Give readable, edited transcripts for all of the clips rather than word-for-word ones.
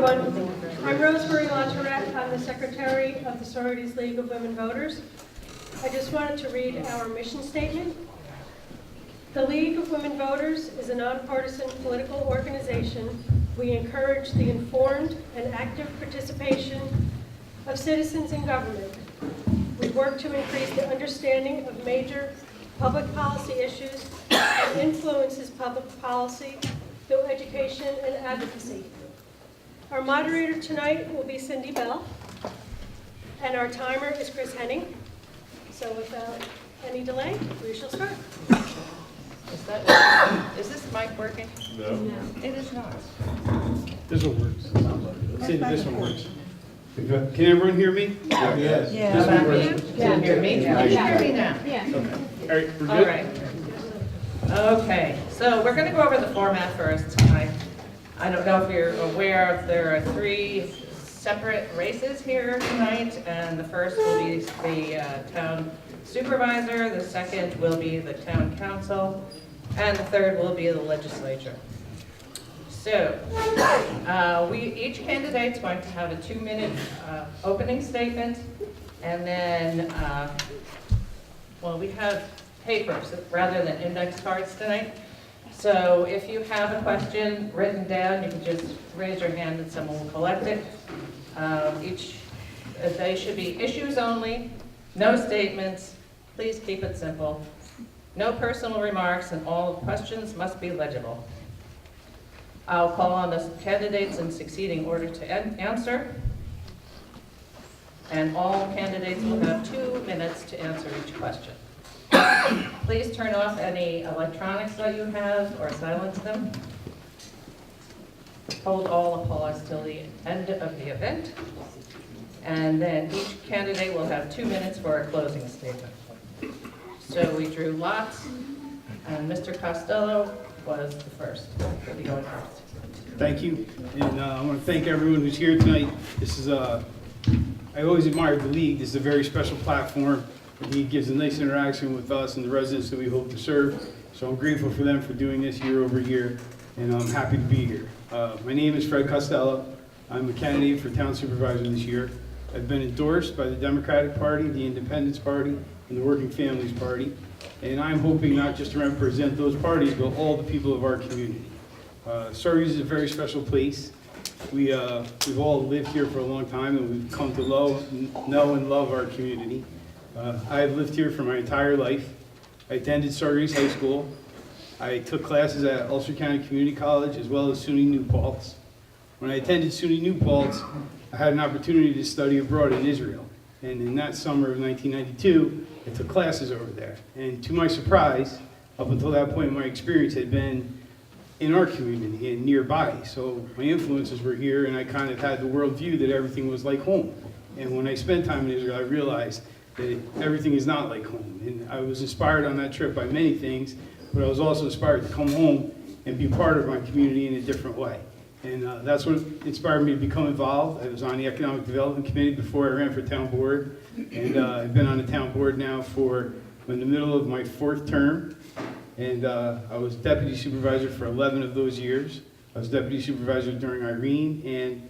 everyone. I'm Rosemary Latourette. I'm the Secretary of the Saugerties League of Women Voters. I just wanted to read our mission statement. The League of Women Voters is a nonpartisan political organization. We encourage the informed and active participation of citizens in government. We work to increase the understanding of major public policy issues and influences public policy through education and advocacy. Our moderator tonight will be Cindy Bell, and our timer is Chris Henning. So without any delay, we shall start. Is this mic working? No. It is not. This one works. Cindy, this one works. Can everyone hear me? Yes. How This one about works. you? Can you hear me? Can you hear me now? All right, we're All good? right. Okay, so we're going to go over the format first tonight. I don't know if you're aware, there are 3 separate races here tonight, and the first will be the town supervisor, the second will be the town council, and the third will be the legislature. So, each candidate's going to have a 2-minute opening statement, and then, we have papers rather than index cards tonight. So if you have a question written down, you can just raise your hand and someone will collect it. They should be issues only, no statements. Please keep it simple. No personal remarks, and all questions must be legible. I'll call on the candidates in succeeding order to answer. And all candidates will have 2 minutes to answer each question. Please turn off any electronics that you have or silence them. Hold all applause till the end of the event. And then each candidate will have 2 minutes for a closing statement. So we drew lots, and Mr. Costello was the first. He'll be going first. Thank you, and I want to thank everyone who's here tonight. This is, I always admired the League. This is a very special platform. The League gives a nice interaction with us and the residents that we hope to serve. So I'm grateful for them for doing this year over year, and I'm happy to be here. My name is Fred Costello. I'm a candidate for town supervisor this year. I've been endorsed by the Democratic Party, the Independence Party, and the Working Families Party. And I'm hoping not just to represent those parties, but all the people of our community. Saugerties is a very special place. We've all lived here for a long time, and we've come to know and love our community. I've lived here for my entire life. I attended Saugerties High School. I took classes at Ulster County Community College as well as SUNY New Paltz. When I attended SUNY New Paltz, I had an opportunity to study abroad in Israel. And in that summer of 1992, I took classes over there. And to my surprise, up until that point, my experience had been in our community and nearby. So my influences were here, and I kind of had the worldview that everything was like home. And when I spent time in Israel, I realized that everything is not like home. And I was inspired on that trip by many things, but I was also inspired to come home and be part of my community in a different way. And that's what inspired me to become involved. I was on the Economic Development Committee before I ran for town board. And I've been on the town board now in the middle of my 4th term. And I was deputy supervisor for 11 of those years. I was deputy supervisor during Irene, and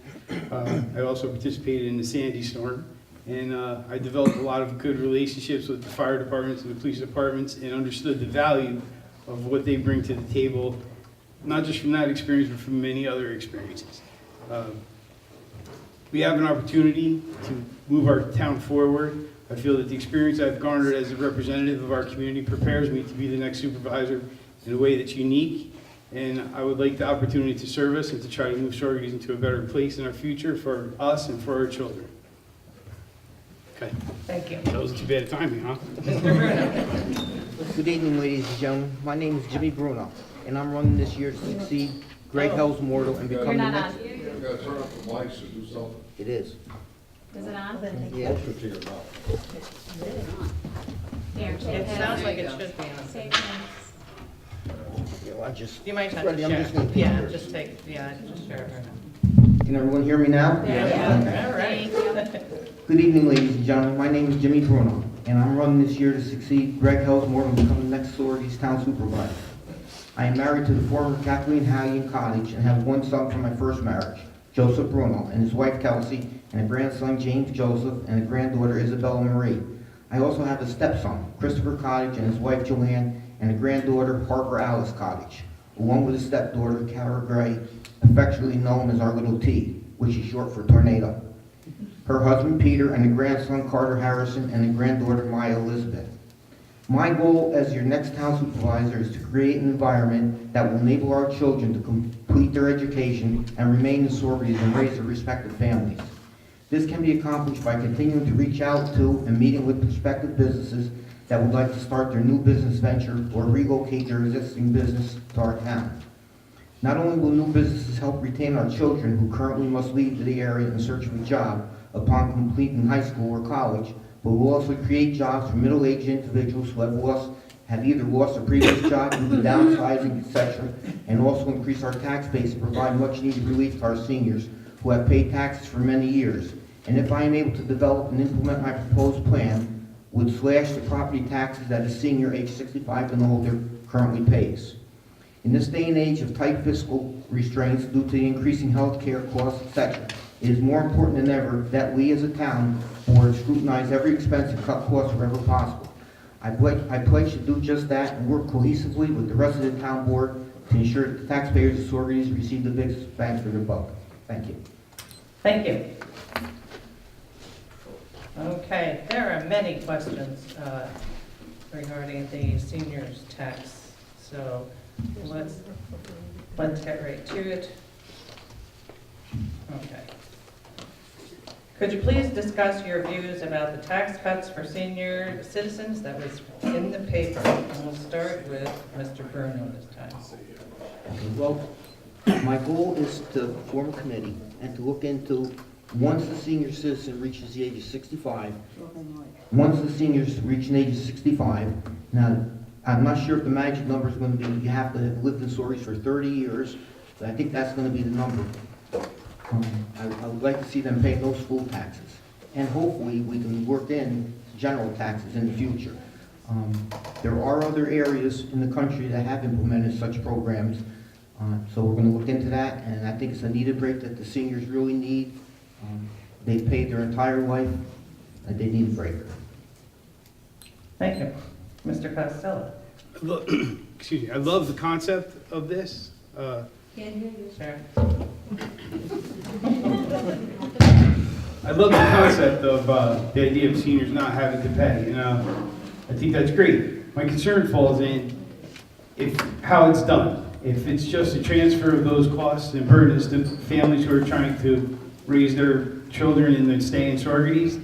I also participated in the Sandy storm. And I developed a lot of good relationships with the fire departments and the police departments, and understood the value of what they bring to the table, not just from that experience, but from many other experiences. We have an opportunity to move our town forward. I feel that the experience I've garnered as a representative of our community prepares me to be the next supervisor in a way that's unique. And I would like the opportunity to serve us and to try to move Saugerties into a better place in our future for us and for our children. Okay. Thank you. That was too bad timing, huh? Mr. Bruno. Good evening, ladies and gentlemen. My name is Jimmy Bruno, and I'm running this year to succeed Greg Hellsmortal and become the next. You gotta turn off the mics or do something. It is. Is it on? Yeah. Closer to your mouth. Here, take It it. sounds like it should be on. Take Yeah, well, I just. You might have Freddie, to I'm share. just gonna keep Yeah, yours. just share it. Can everyone hear me now? Yeah, all right. Good evening, ladies and gentlemen. My name is Jimmy Bruno, and I'm running this year to succeed Greg Hellsmortal and become the next Saugerties town supervisor. I am married to the former Kathleen Hallion Cottage and have 1 son from my first marriage, Joseph Bruno, and his wife Kelsey, and a grandson, James Joseph, and a granddaughter, Isabella Marie. I also have a stepson, Christopher Cottage, and his wife Joanne, and a granddaughter, Harper Alice Cottage, along with a stepdaughter, Cara Gray, affectionately known as our little T, which is short for tornado. Her husband, Peter, and a grandson, Carter Harrison, and a granddaughter, Maya Elizabeth. My goal as your next town supervisor is to create an environment that will enable our children to complete their education and remain in Saugerties and raise their respective families. This can be accomplished by continuing to reach out to and meeting with prospective businesses that would like to start their new business venture or relocate their existing business to our town. Not only will new businesses help retain our children who currently must leave the area in search of a job upon completing high school or college, but will also create jobs for middle-aged individuals who have either lost a previous job due to downsizing, etc., and also increase our tax base and provide much-needed relief to our seniors who have paid taxes for many years. And if I am able to develop and implement my proposed plan, would slash the property taxes that a senior age 65 and older currently pays. In this day and age of tight fiscal restraints due to the increasing health care costs, etc., it is more important than ever that we as a town board scrutinize every expense and cut costs wherever possible. I pledge to do just that and work cohesively with the rest of the town board to ensure that the taxpayers of Saugerties receive the biggest bang for their buck. Thank you. Thank you. Okay, there are many questions regarding the seniors tax, so let's get right to it. Okay. Could you please discuss your views about the tax cuts for senior citizens that was in the paper? And we'll start with Mr. Bruno this time. Well, my goal is to form a committee and to look into, once the senior citizen reaches the age of 65, once the seniors reach an age of 65, now, I'm not sure if the magic number is going to be, you have to have lived in Saugerties for 30 years, but I think that's going to be the number. I would like to see them pay no school taxes, and hopefully we can work in general taxes in the future. There are other areas in the country that have implemented such programs, so we're going to look into that, and I think it's a needed break that the seniors really need. They've paid their entire life, and they need a break. Thank you. Mr. Costello. Excuse me, I love the concept of this. Can't hear you. Sure. I love the concept of the idea of seniors not having to pay, I think that's great. My concern falls in how it's done. If it's just a transfer of those costs and burdens to families who are trying to raise their children and then stay in Saugerties,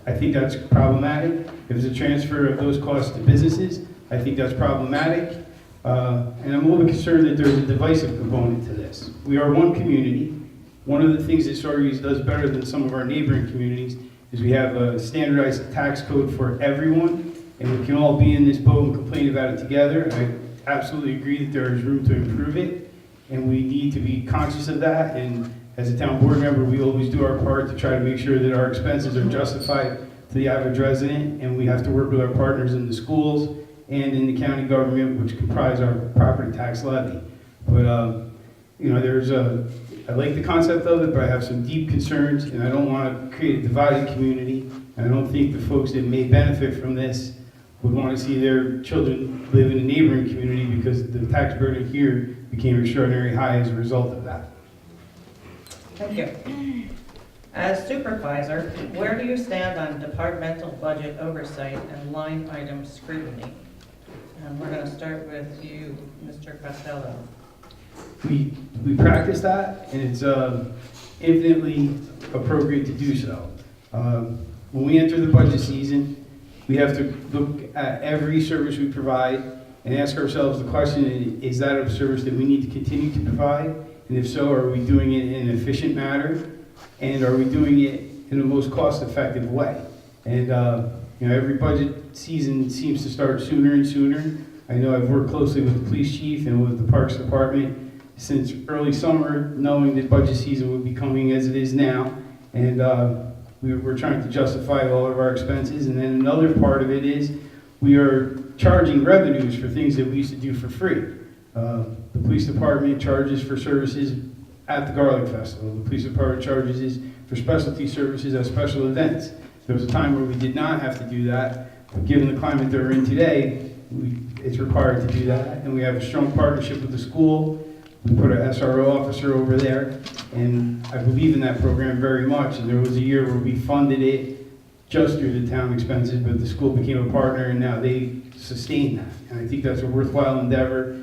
I think that's problematic. If it's a transfer of those costs to businesses, I think that's problematic. And I'm a little bit concerned that there's a divisive component to this. We are one community. One of the things that Saugerties does better than some of our neighboring communities is we have a standardized tax code for everyone, and we can all be in this boat and complain about it together. I absolutely agree that there is room to improve it, and we need to be conscious of that. And as a town board member, we always do our part to try to make sure that our expenses are justified to the average resident, and we have to work with our partners in the schools and in the county government, which comprise our property tax levy. But, I like the concept of it, but I have some deep concerns, and I don't want to create a divided community. And I don't think the folks that may benefit from this would want to see their children live in a neighboring community because the tax burden here became extraordinarily high as a result of that. Thank you. As supervisor, where do you stand on departmental budget oversight and line item scrutiny? And we're going to start with you, Mr. Costello. We practice that, and it's infinitely appropriate to do so. When we enter the budget season, we have to look at every service we provide and ask ourselves the question, is that a service that we need to continue to provide? And if so, are we doing it in an efficient manner? And are we doing it in the most cost-effective way? And every budget season seems to start sooner and sooner. I know I've worked closely with the police chief and with the Parks Department since early summer, knowing that budget season would be coming as it is now. And we're trying to justify all of our expenses. And then another part of it is we are charging revenues for things that we used to do for free. The police department charges for services at the Garlic Festival. The police department charges is for specialty services at special events. There was a time where we did not have to do that, but given the climate that we're in today, it's required to do that. And we have a strong partnership with the school. We put an SRO officer over there, and I believe in that program very much. And there was a year where we funded it just through the town expenses, but the school became a partner, and now they sustain that. And I think that's a worthwhile endeavor.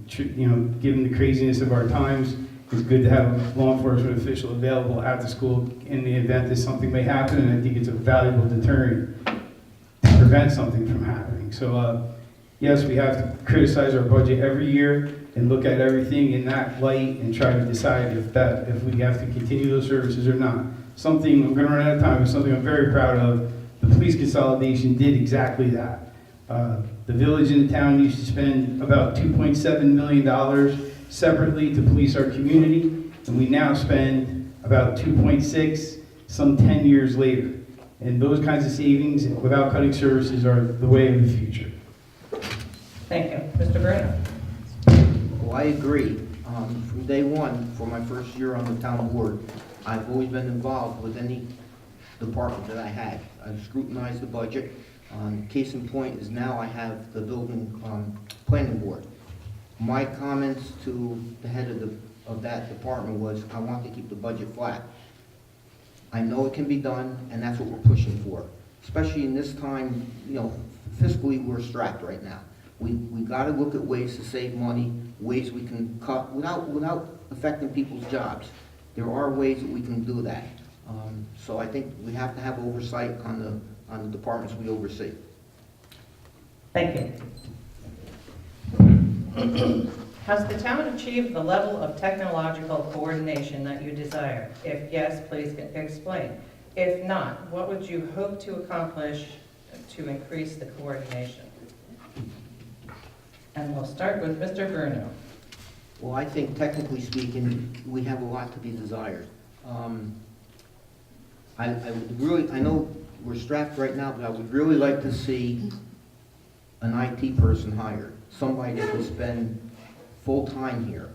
Given the craziness of our times, it's good to have a law enforcement official available at the school in the event that something may happen, and I think it's a valuable deterrent to prevent something from happening. So, yes, we have to criticize our budget every year and look at everything in that light and try to decide if we have to continue those services or not. Something, I'm gonna run out of time, but something I'm very proud of, the police consolidation did exactly that. The village and the town used to spend about $2.7 million separately to police our community, and we now spend about 2.6 some 10 years later. And those kinds of savings without cutting services are the way of the future. Thank you. Mr. Bruno? Well, I agree. From day one, for my first year on the town board, I've always been involved with any department that I had. I've scrutinized the budget. Case in point is now I have the building planning board. My comments to the head of that department was, I want to keep the budget flat. I know it can be done, and that's what we're pushing for. Especially in this time, fiscally we're strapped right now. We got to look at ways to save money, ways we can cut without affecting people's jobs. There are ways that we can do that. So I think we have to have oversight on the departments we oversee. Thank you. Has the town achieved the level of technological coordination that you desire? If yes, please explain. If not, what would you hope to accomplish to increase the coordination? And we'll start with Mr. Bruno. Well, I think technically speaking, we have a lot to be desired. I know we're strapped right now, but I would really like to see an IT person hired, somebody that can spend full time here.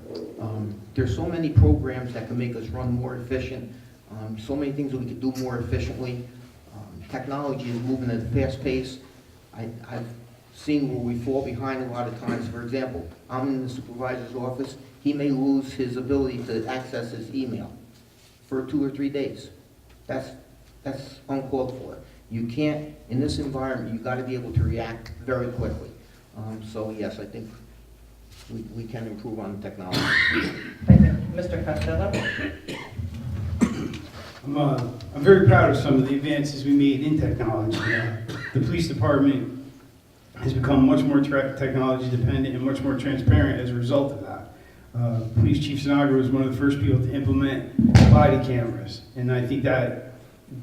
There's so many programs that can make us run more efficient, so many things that we could do more efficiently. Technology is moving at a fast pace. I've seen where we fall behind a lot of times. For example, I'm in the supervisor's office. He may lose his ability to access his email for 2 or 3 days. That's uncalled for. You can't, in this environment, you got to be able to react very quickly. So yes, I think we can improve on the technology. Thank you. Mr. Costello? I'm very proud of some of the advances we made in technology. The police department has become much more technology dependent and much more transparent as a result of that. Police Chief Saugerties was one of the first people to implement body cameras, and I think that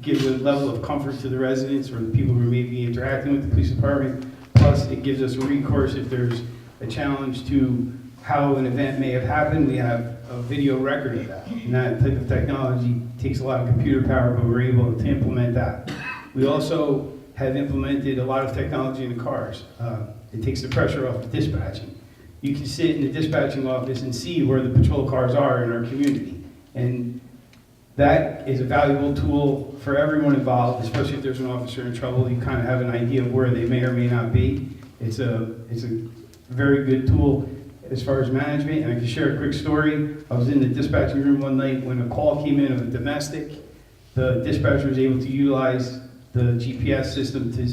gives a level of comfort to the residents or the people who may be interacting with the police department. Plus, it gives us a recourse if there's a challenge to how an event may have happened. We have a video record of that, and that type of technology takes a lot of computer power, but we're able to implement that. We also have implemented a lot of technology in the cars. It takes the pressure off of dispatching. You can sit in the dispatching office and see where the patrol cars are in our community, and that is a valuable tool for everyone involved, especially if there's an officer in trouble. You kind of have an idea of where they may or may not be. It's a very good tool as far as management, and I can share a quick story. I was in the dispatching room one night when a call came in of a domestic. The dispatcher was able to utilize the GPS system to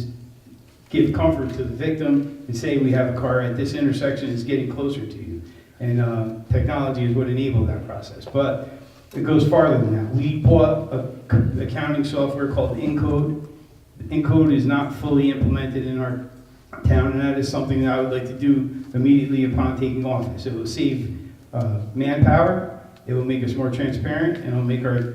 give comfort to the victim and say, we have a car at this intersection, it's getting closer to you. And technology is what enabled that process. But it goes farther than that. We bought an accounting software called Encode. Encode is not fully implemented in our town, and that is something that I would like to do immediately upon taking office. It will save manpower, it will make us more transparent, and it will make our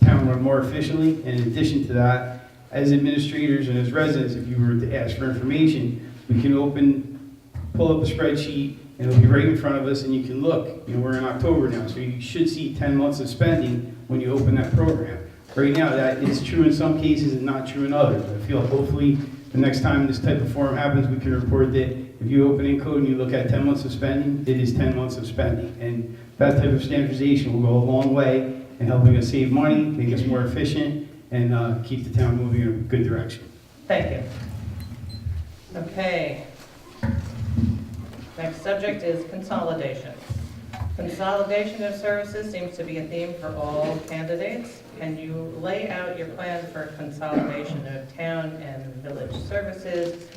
town run more efficiently. And in addition to that, as administrators and as residents, if you were to ask for information, we can pull up a spreadsheet, and it'll be right in front of us, and you can look. We're in October now, so you should see 10 months of spending when you open that program. Right now, that is true in some cases and not true in others. I feel hopefully the next time this type of forum happens, we can report that if you open Encode and you look at 10 months of spending, it is 10 months of spending. And that type of standardization will go a long way in helping us save money, make us more efficient, and keep the town moving in a good direction. Thank you. Okay. Next subject is consolidation. Consolidation of services seems to be a theme for all candidates. Can you lay out your plan for consolidation of town and village services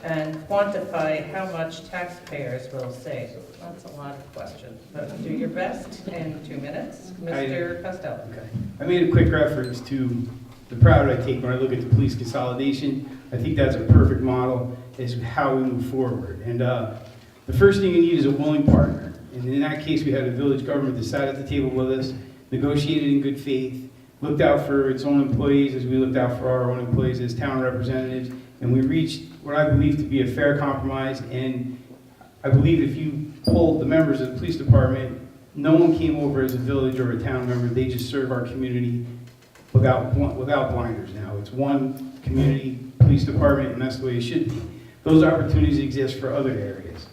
and quantify how much taxpayers will save? That's a lot of questions, but do your best in 2 minutes. Mr. Costello. Okay. I made a quick reference to the route I take when I look at the police consolidation. I think that's a perfect model as how we move forward. And the first thing you need is a willing partner. And in that case, we had a village government that sat at the table with us, negotiated in good faith, looked out for its own employees as we looked out for our own employees as town representatives, and we reached what I believe to be a fair compromise. And I believe if you polled the members of the police department, no one came over as a village or a town member. They just serve our community without blinders now. It's one community police department, and that's the way it should be. Those opportunities exist for other areas.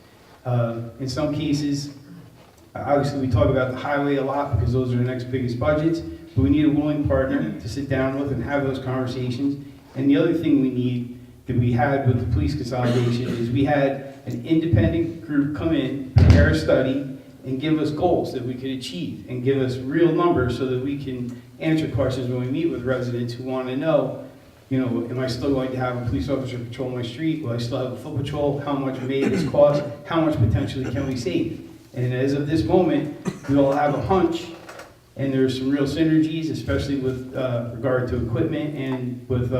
In some cases, obviously we talk about the highway a lot because those are the next biggest budgets, but we need a willing partner to sit down with and have those conversations. And the other thing we need that we had with the police consolidation is we had an independent group come in, prepare a study, and give us goals that we could achieve and give us real numbers so that we can answer questions when we meet with residents who want to know, you know, am I still going to have a police officer patrol my street? Will I still have a foot patrol? How much may this cost? How much potentially can we save? And as of this moment, we all have a hunch, and there's some real synergies, especially with regard to equipment and with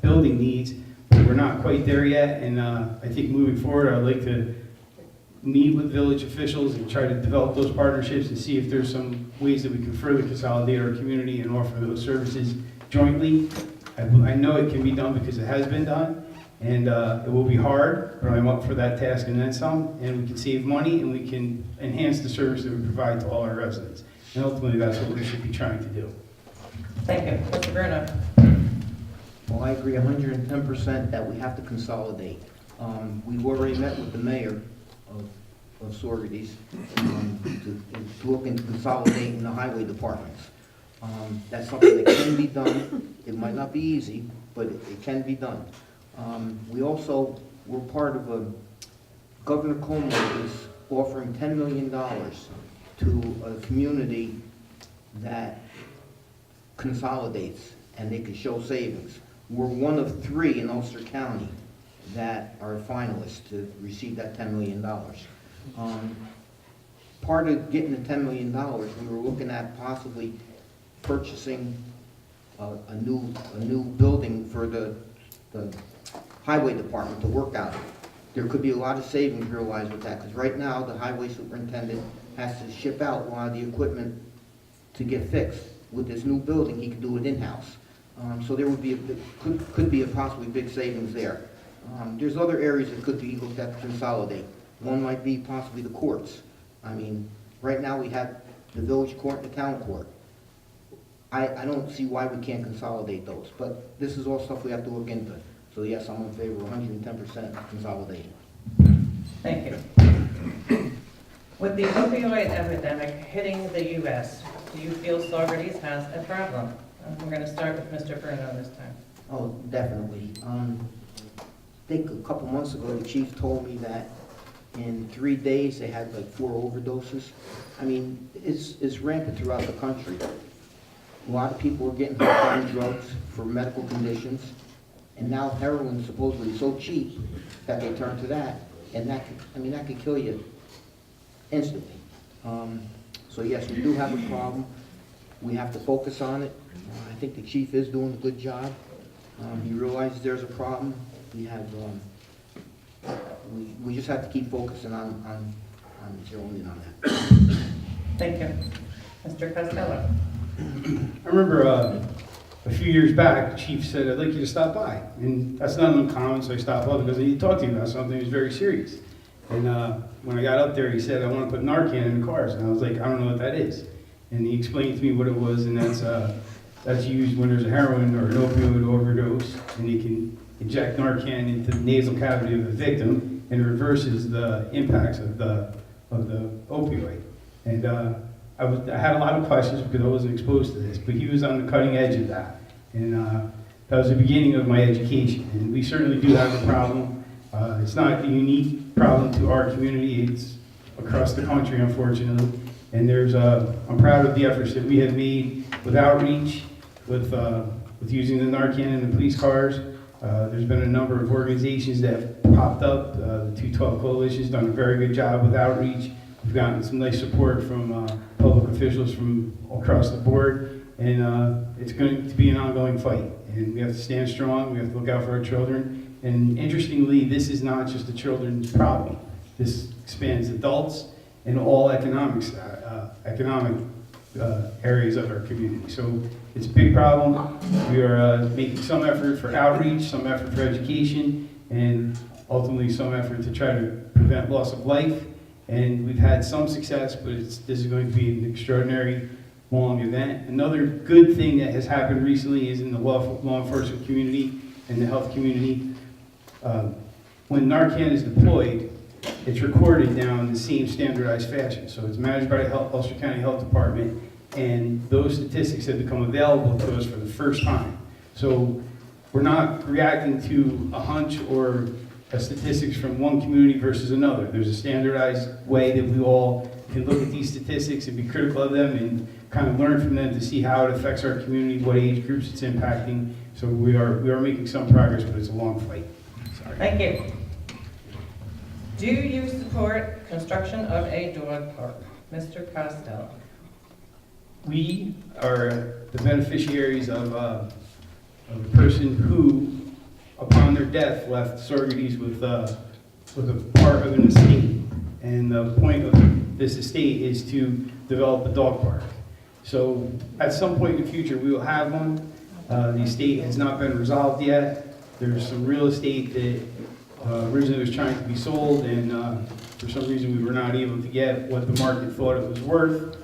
building needs. But we're not quite there yet, and I think moving forward, I'd like to meet with village officials and try to develop those partnerships and see if there's some ways that we can further consolidate our community and offer those services jointly. I know it can be done because it has been done, and it will be hard, but I'm up for that task and then some, and we can save money and we can enhance the service that we provide to all our residents. And ultimately, that's what we should be trying to do. Thank you. Mr. Bruno. Well, I agree 110% that we have to consolidate. We've already met with the mayor of Saugerties to look into consolidating the highway departments. That's something that can be done. It might not be easy, but it can be done. We also were part of a, Governor Cuomo is offering $10 million to a community that consolidates and they can show savings. We're one of 3 in Ulster County that are finalists to receive that $10 million. Part of getting the $10 million, we were looking at possibly purchasing a new building for the highway department to work out of. There could be a lot of savings realized with that, because right now the highway superintendent has to ship out a lot of the equipment to get fixed. With this new building, he could do it in-house. So there would be could be a possibly big savings there. There's other areas that could be looked at to consolidate. One might be possibly the courts. I mean, right now we have the village court and the town court. I don't see why we can't consolidate those, but this is all stuff we have to look into. So yes, I'm in favor of 110% consolidating. Thank you. With the opioid epidemic hitting the U.S., do you feel Saugerties has a problem? We're going to start with Mr. Bruno this time. Oh, definitely. I think a couple months ago, the chief told me that in 3 days they had like 4 overdoses. I mean, it's rampant throughout the country. A lot of people are getting hooked on drugs for medical conditions, and now heroin is supposedly so cheap that they turn to that, and that could kill you instantly. So yes, we do have a problem. We have to focus on it. I think the chief is doing a good job. He realizes there's a problem. We have, we just have to keep focusing on zeroing in on that. Thank you. Mr. Costello. I remember a few years back, the chief said, I'd like you to stop by. And that's not uncommon, so I stopped by because I need to talk to you about something that was very serious. And when I got up there, he said, I want to put Narcan in the cars. And I was like, I don't know what that is. And he explained to me what it was, and that's used when there's a heroin or an opioid overdose, and you can inject Narcan into the nasal cavity of the victim, and it reverses the impacts of the opioid. And I had a lot of questions because I wasn't exposed to this, but he was on the cutting edge of that. And that was the beginning of my education. And we certainly do have a problem. It's not a unique problem to our community. It's across the country, unfortunately. And I'm proud of the efforts that we have made with outreach, with using the Narcan in the police cars. There's been a number of organizations that have popped up. The 212 Coalition's done a very good job with outreach. We've gotten some nice support from public officials from across the board, and it's going to be an ongoing fight. And we have to stand strong. We have to look out for our children. And interestingly, this is not just a children's problem. This expands adults and all economic areas of our community. So it's a big problem. We are making some effort for outreach, some effort for education, and ultimately some effort to try to prevent loss of life. And we've had some success, but this is going to be an extraordinary long event. Another good thing that has happened recently is in the law enforcement community and the health community. When Narcan is deployed, it's recorded now in the same standardized fashion. So it's managed by the Ulster County Health Department, and those statistics have become available to us for the first time. So we're not reacting to a hunch or statistics from one community versus another. There's a standardized way that we all can look at these statistics and be critical of them and kind of learn from them to see how it affects our community, what age groups it's impacting. So we are making some progress, but it's a long fight. Sorry. Thank you. Do you support construction of a dog park? Mr. Costello. We are the beneficiaries of a person who, upon their death, left Saugerties with a part of an estate. And the point of this estate is to develop a dog park. So at some point in the future, we will have one. The estate has not been resolved yet. There's some real estate that originally was trying to be sold, and for some reason we were not able to get what the market thought it was worth.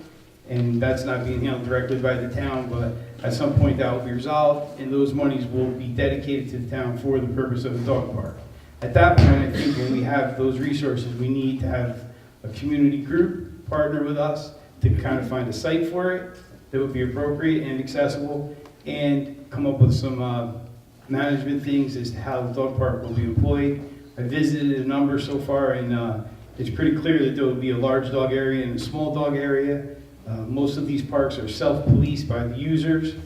And that's not being handled directly by the town, but at some point that will be resolved, and those monies will be dedicated to the town for the purpose of the dog park. At that point, I think when we have those resources, we need to have a community group partner with us to kind of find a site for it that would be appropriate and accessible, and come up with some management things as to how the dog park will be employed. I visited a number so far, and it's pretty clear that there will be a large dog area and a small dog area. Most of these parks are self-policed by the users.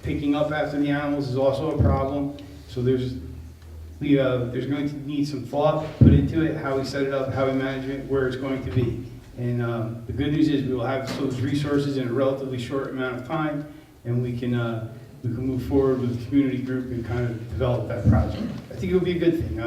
Picking up after the animals is also a problem. So there's going to need some thought put into it, how we set it up, how we manage it, where it's going to be. And the good news is we will have those resources in a relatively short amount of time, and we can move forward with the community group and kind of develop that project. I think it will be a good thing.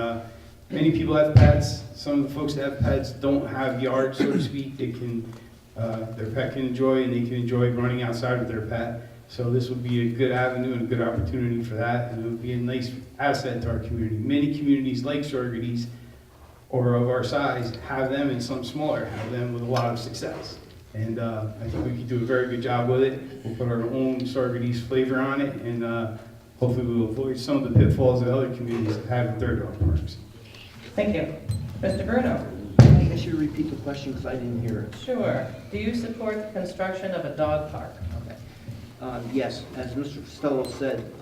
Many people have pets. Some of the folks that have pets don't have yards, so to speak. They can their pet can enjoy, and they can enjoy running outside with their pet. So this would be a good avenue and a good opportunity for that, and it would be a nice asset to our community. Many communities like Saugerties, or of our size, have them, and some smaller have them with a lot of success. And I think we can do a very good job with it. We'll put our own Saugerties flavor on it, and hopefully we'll avoid some of the pitfalls that other communities have had with their dog parks. Thank you. Mr. Bruno. I guess you repeat the question because I didn't hear it. Sure. Do you support the construction of a dog park? Okay. Yes, as Mr. Costello said,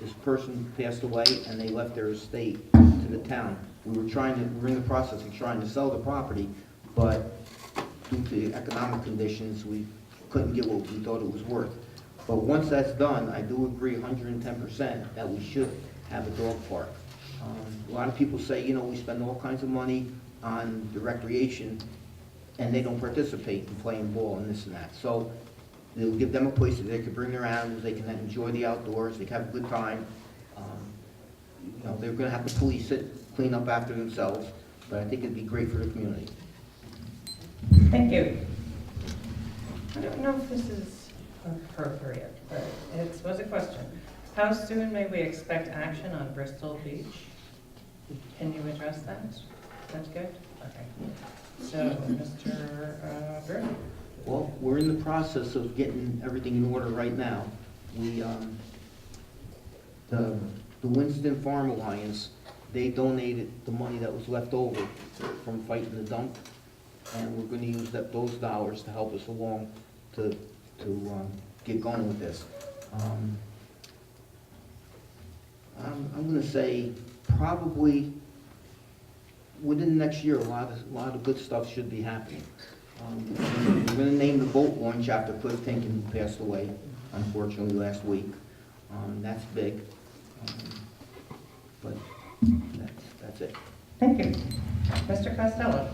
this person passed away and they left their estate to the town. We're in the process of trying to sell the property, but due to economic conditions, we couldn't get what we thought it was worth. But once that's done, I do agree 110% that we should have a dog park. A lot of people say, we spend all kinds of money on the recreation, and they don't participate in playing ball and this and that. So it'll give them a place that they can bring their animals, they can enjoy the outdoors, they can have a good time. They're going to have to police it, clean up after themselves, but I think it'd be great for the community. Thank you. I don't know if this is appropriate, but it was a question. How soon may we expect action on Bristol Beach? Can you address that? That's good? Okay. So, Mr. Bruno. Well, we're in the process of getting everything in order right now. We, the Winston Farm Alliance, they donated the money that was left over from fighting the dump. and we're gonna use those dollars to help us along to get going with this. I'm gonna say probably within the next year, a lot of good stuff should be happening. We're gonna name the boat launch after Cliff Tinkin, who passed away, unfortunately, last week. That's big. But that's it. Thank you. Mr. Costello?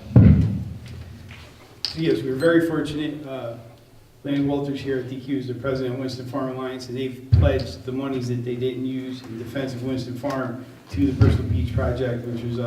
So yes, we were very fortunate. Landon Walters here at DQ is the president of Winston Farm Alliance, and they've pledged the monies that they didn't use in defense of Winston Farm to the Bristol Beach project, which was,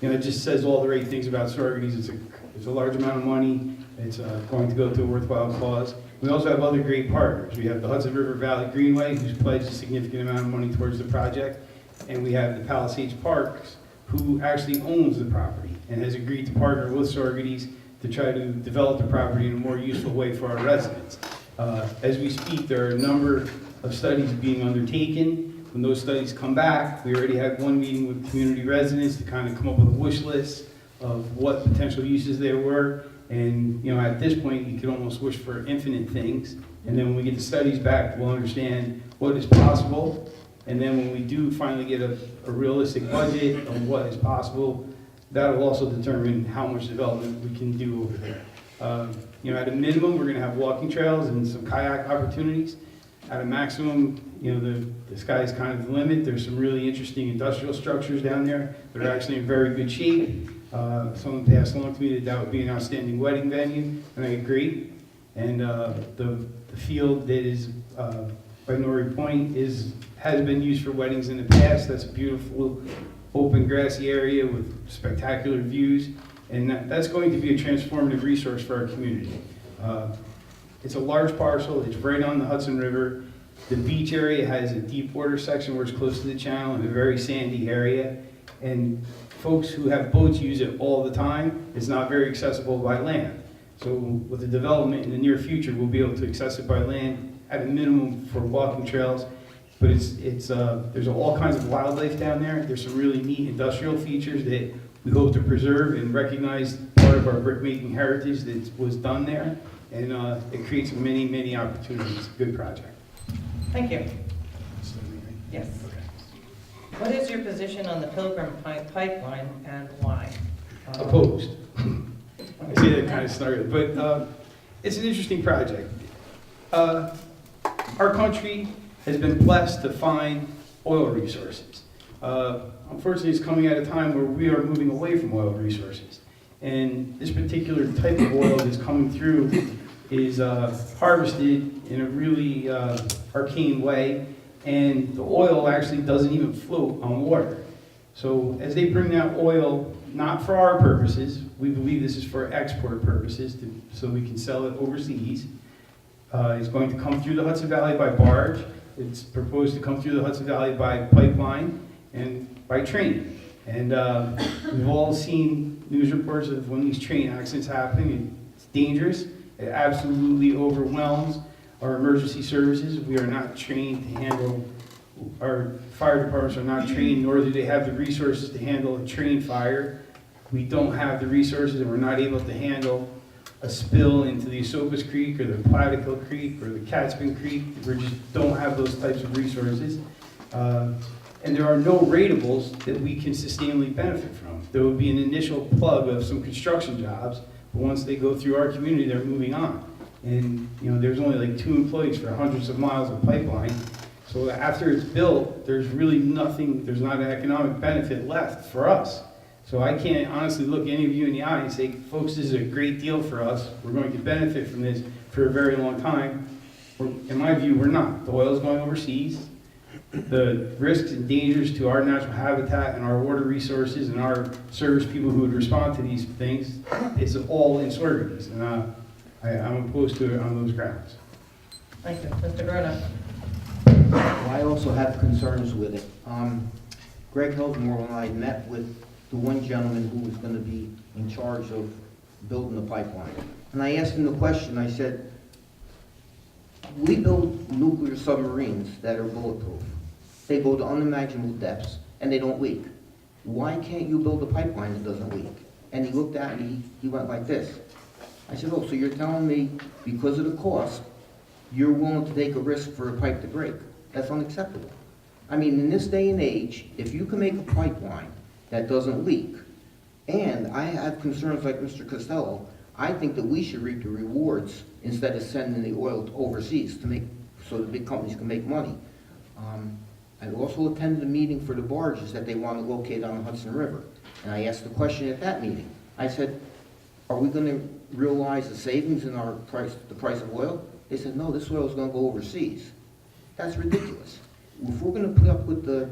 it just says all the right things about Saugerties. It's a large amount of money. It's going to go to a worthwhile cause. We also have other great partners. We have the Hudson River Valley Greenway, who's pledged a significant amount of money towards the project, and we have the Palisades Parks, who actually owns the property and has agreed to partner with Saugerties to try to develop the property in a more useful way for our residents. As we speak, there are a number of studies being undertaken. When those studies come back, we already had one meeting with community residents to kind of come up with a wish list of what potential uses there were. And at this point, you could almost wish for infinite things. And then when we get the studies back, we'll understand what is possible. And then when we do finally get a realistic budget of what is possible, that'll also determine how much development we can do over there. At a minimum, we're gonna have walking trails and some kayak opportunities. At a maximum, the sky's kind of the limit. There's some really interesting industrial structures down there that are actually in very good shape. Someone passed along to me that would be an outstanding wedding venue, and I agree. And the field that is by Norrie Point has been used for weddings in the past. That's a beautiful open grassy area with spectacular views, and that's going to be a transformative resource for our community. It's a large parcel, it's right on the Hudson River. The beach area has a deep water section where it's close to the channel and a very sandy area, and folks who have boats use it all the time. It's not very accessible by land. So with the development in the near future, we'll be able to access it by land at a minimum for walking trails. But there's all kinds of wildlife down there. There's some really neat industrial features that we hope to preserve and recognize part of our brickmaking heritage that was done there. And it creates many, many opportunities. It's a good project. Thank you. Yes. What is your position on the Pilgrim Pipeline and why? Opposed. I say that kind of snarky, but it's an interesting project. Our country has been blessed to find oil resources. Unfortunately, it's coming at a time where we are moving away from oil resources. And this particular type of oil that's coming through is harvested in a really arcane way, and the oil actually doesn't even float on water. So as they bring that oil, not for our purposes, we believe this is for export purposes, so we can sell it overseas. It's going to come through the Hudson Valley by barge. It's proposed to come through the Hudson Valley by pipeline and by train. And we've all seen news reports of when these train accidents happen. It's dangerous. It absolutely overwhelms our emergency services. We are not trained to handle, our fire departments are not trained, nor do they have the resources to handle a train fire. We don't have the resources, and we're not able to handle a spill into the Esopus Creek or the Platico Creek or the Catspin Creek. We just don't have those types of resources. And there are no ratables that we can sustainably benefit from. There will be an initial plug of some construction jobs, but once they go through our community, they're moving on. And there's only like 2 employees for hundreds of miles of pipeline. So after it's built, there's really nothing, there's not an economic benefit left for us. So I can't honestly look any of you in the eye and say, folks, this is a great deal for us. We're going to benefit from this for a very long time. In my view, we're not. The oil's going overseas. The risks and dangers to our natural habitat and our water resources and our service people who would respond to these things is all in Saugerties. And I'm opposed to it on those grounds. Thank you. Mr. Grona? Well, I also have concerns with it. Greg Hildenmore and I met with the one gentleman who was going to be in charge of building the pipeline. And I asked him the question, I said, we build nuclear submarines that are bulletproof. They go to unimaginable depths and they don't leak. Why can't you build a pipeline that doesn't leak? And he looked at me, he went like this. I said, oh, so you're telling me because of the cost, you're willing to take a risk for a pipe to break? That's unacceptable. I mean, in this day and age, if you can make a pipeline that doesn't leak, and I have concerns like Mr. Costello, I think that we should reap the rewards instead of sending the oil overseas to make, so the big companies can make money. I also attended a meeting for the barges that they want to locate on the Hudson River. And I asked the question at that meeting. I said, are we going to realize the savings in our price, the price of oil? They said, no, this oil is going to go overseas. That's ridiculous. If we're going to put up with the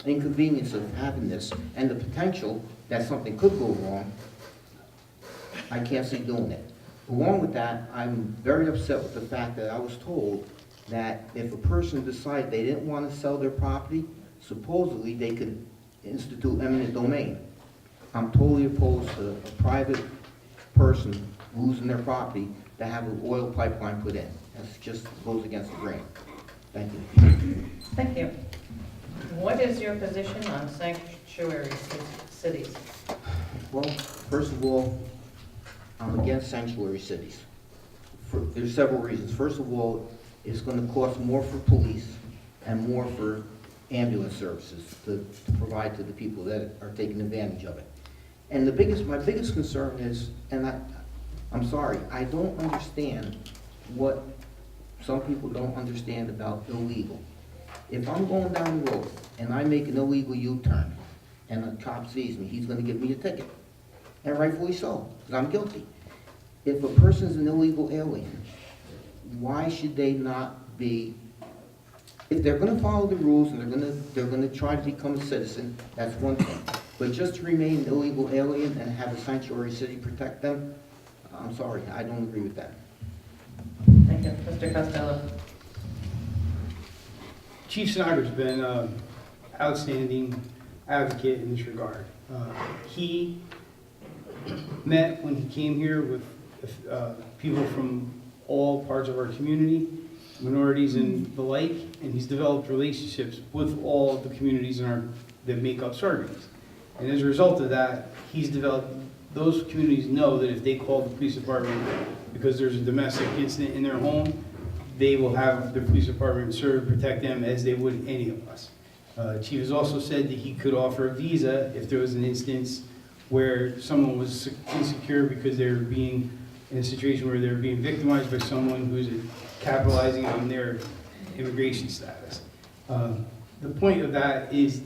inconvenience of having this and the potential that something could go wrong, I can't see doing it. Along with that, I'm very upset with the fact that I was told that if a person decided they didn't want to sell their property, supposedly they could institute eminent domain. I'm totally opposed to a private person losing their property to have an oil pipeline put in. That just goes against the grain. Thank you. Thank you. What is your position on sanctuary cities? Well, first of all, I'm against sanctuary cities. There's several reasons. First of all, it's going to cost more for police and more for ambulance services to provide to the people that are taking advantage of it. And my biggest concern is, and I'm sorry, I don't understand what some people don't understand about illegal. If I'm going down the road and I make an illegal U-turn and a cop sees me, he's going to give me a ticket. And rightfully so, because I'm guilty. If a person's an illegal alien, why should they not be, if they're going to follow the rules and they're going to try to become a citizen, that's one thing. But just to remain an illegal alien and have a sanctuary city protect them, I'm sorry, I don't agree with that. Thank you. Mr. Costello. Chief Snyder's been an outstanding advocate in this regard. He met when he came here with people from all parts of our community, minorities and the like, and he's developed relationships with all the communities that make up Saugerties. And as a result of that, he's developed, those communities know that if they call the police department because there's a domestic incident in their home, they will have the police department serve and protect them as they would any of us. Chief has also said that he could offer a visa if there was an instance where someone was insecure because they were being in a situation where they were being victimized by someone who's capitalizing on their immigration status. The point of that is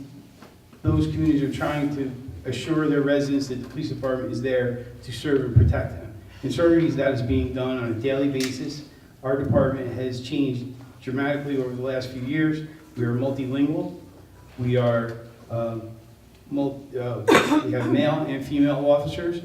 those communities are trying to assure their residents that the police department is there to serve and protect them. In Saugerties, that is being done on a daily basis. Our department has changed dramatically over the last few years. We are multilingual. We are we have male and female officers.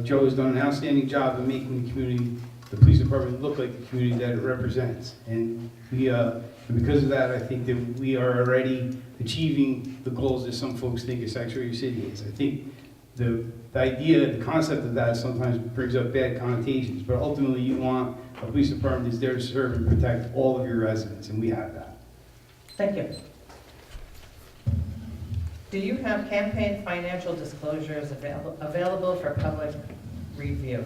Joe has done an outstanding job of making the community, the police department, look like the community that it represents. And because of that, I think that we are already achieving the goals that some folks think a sanctuary city is. I think the idea, the concept of that sometimes brings up bad connotations, but ultimately you want a police department that's there to serve and protect all of your residents, and we have that. Thank you. Do you have campaign financial disclosures available for public review?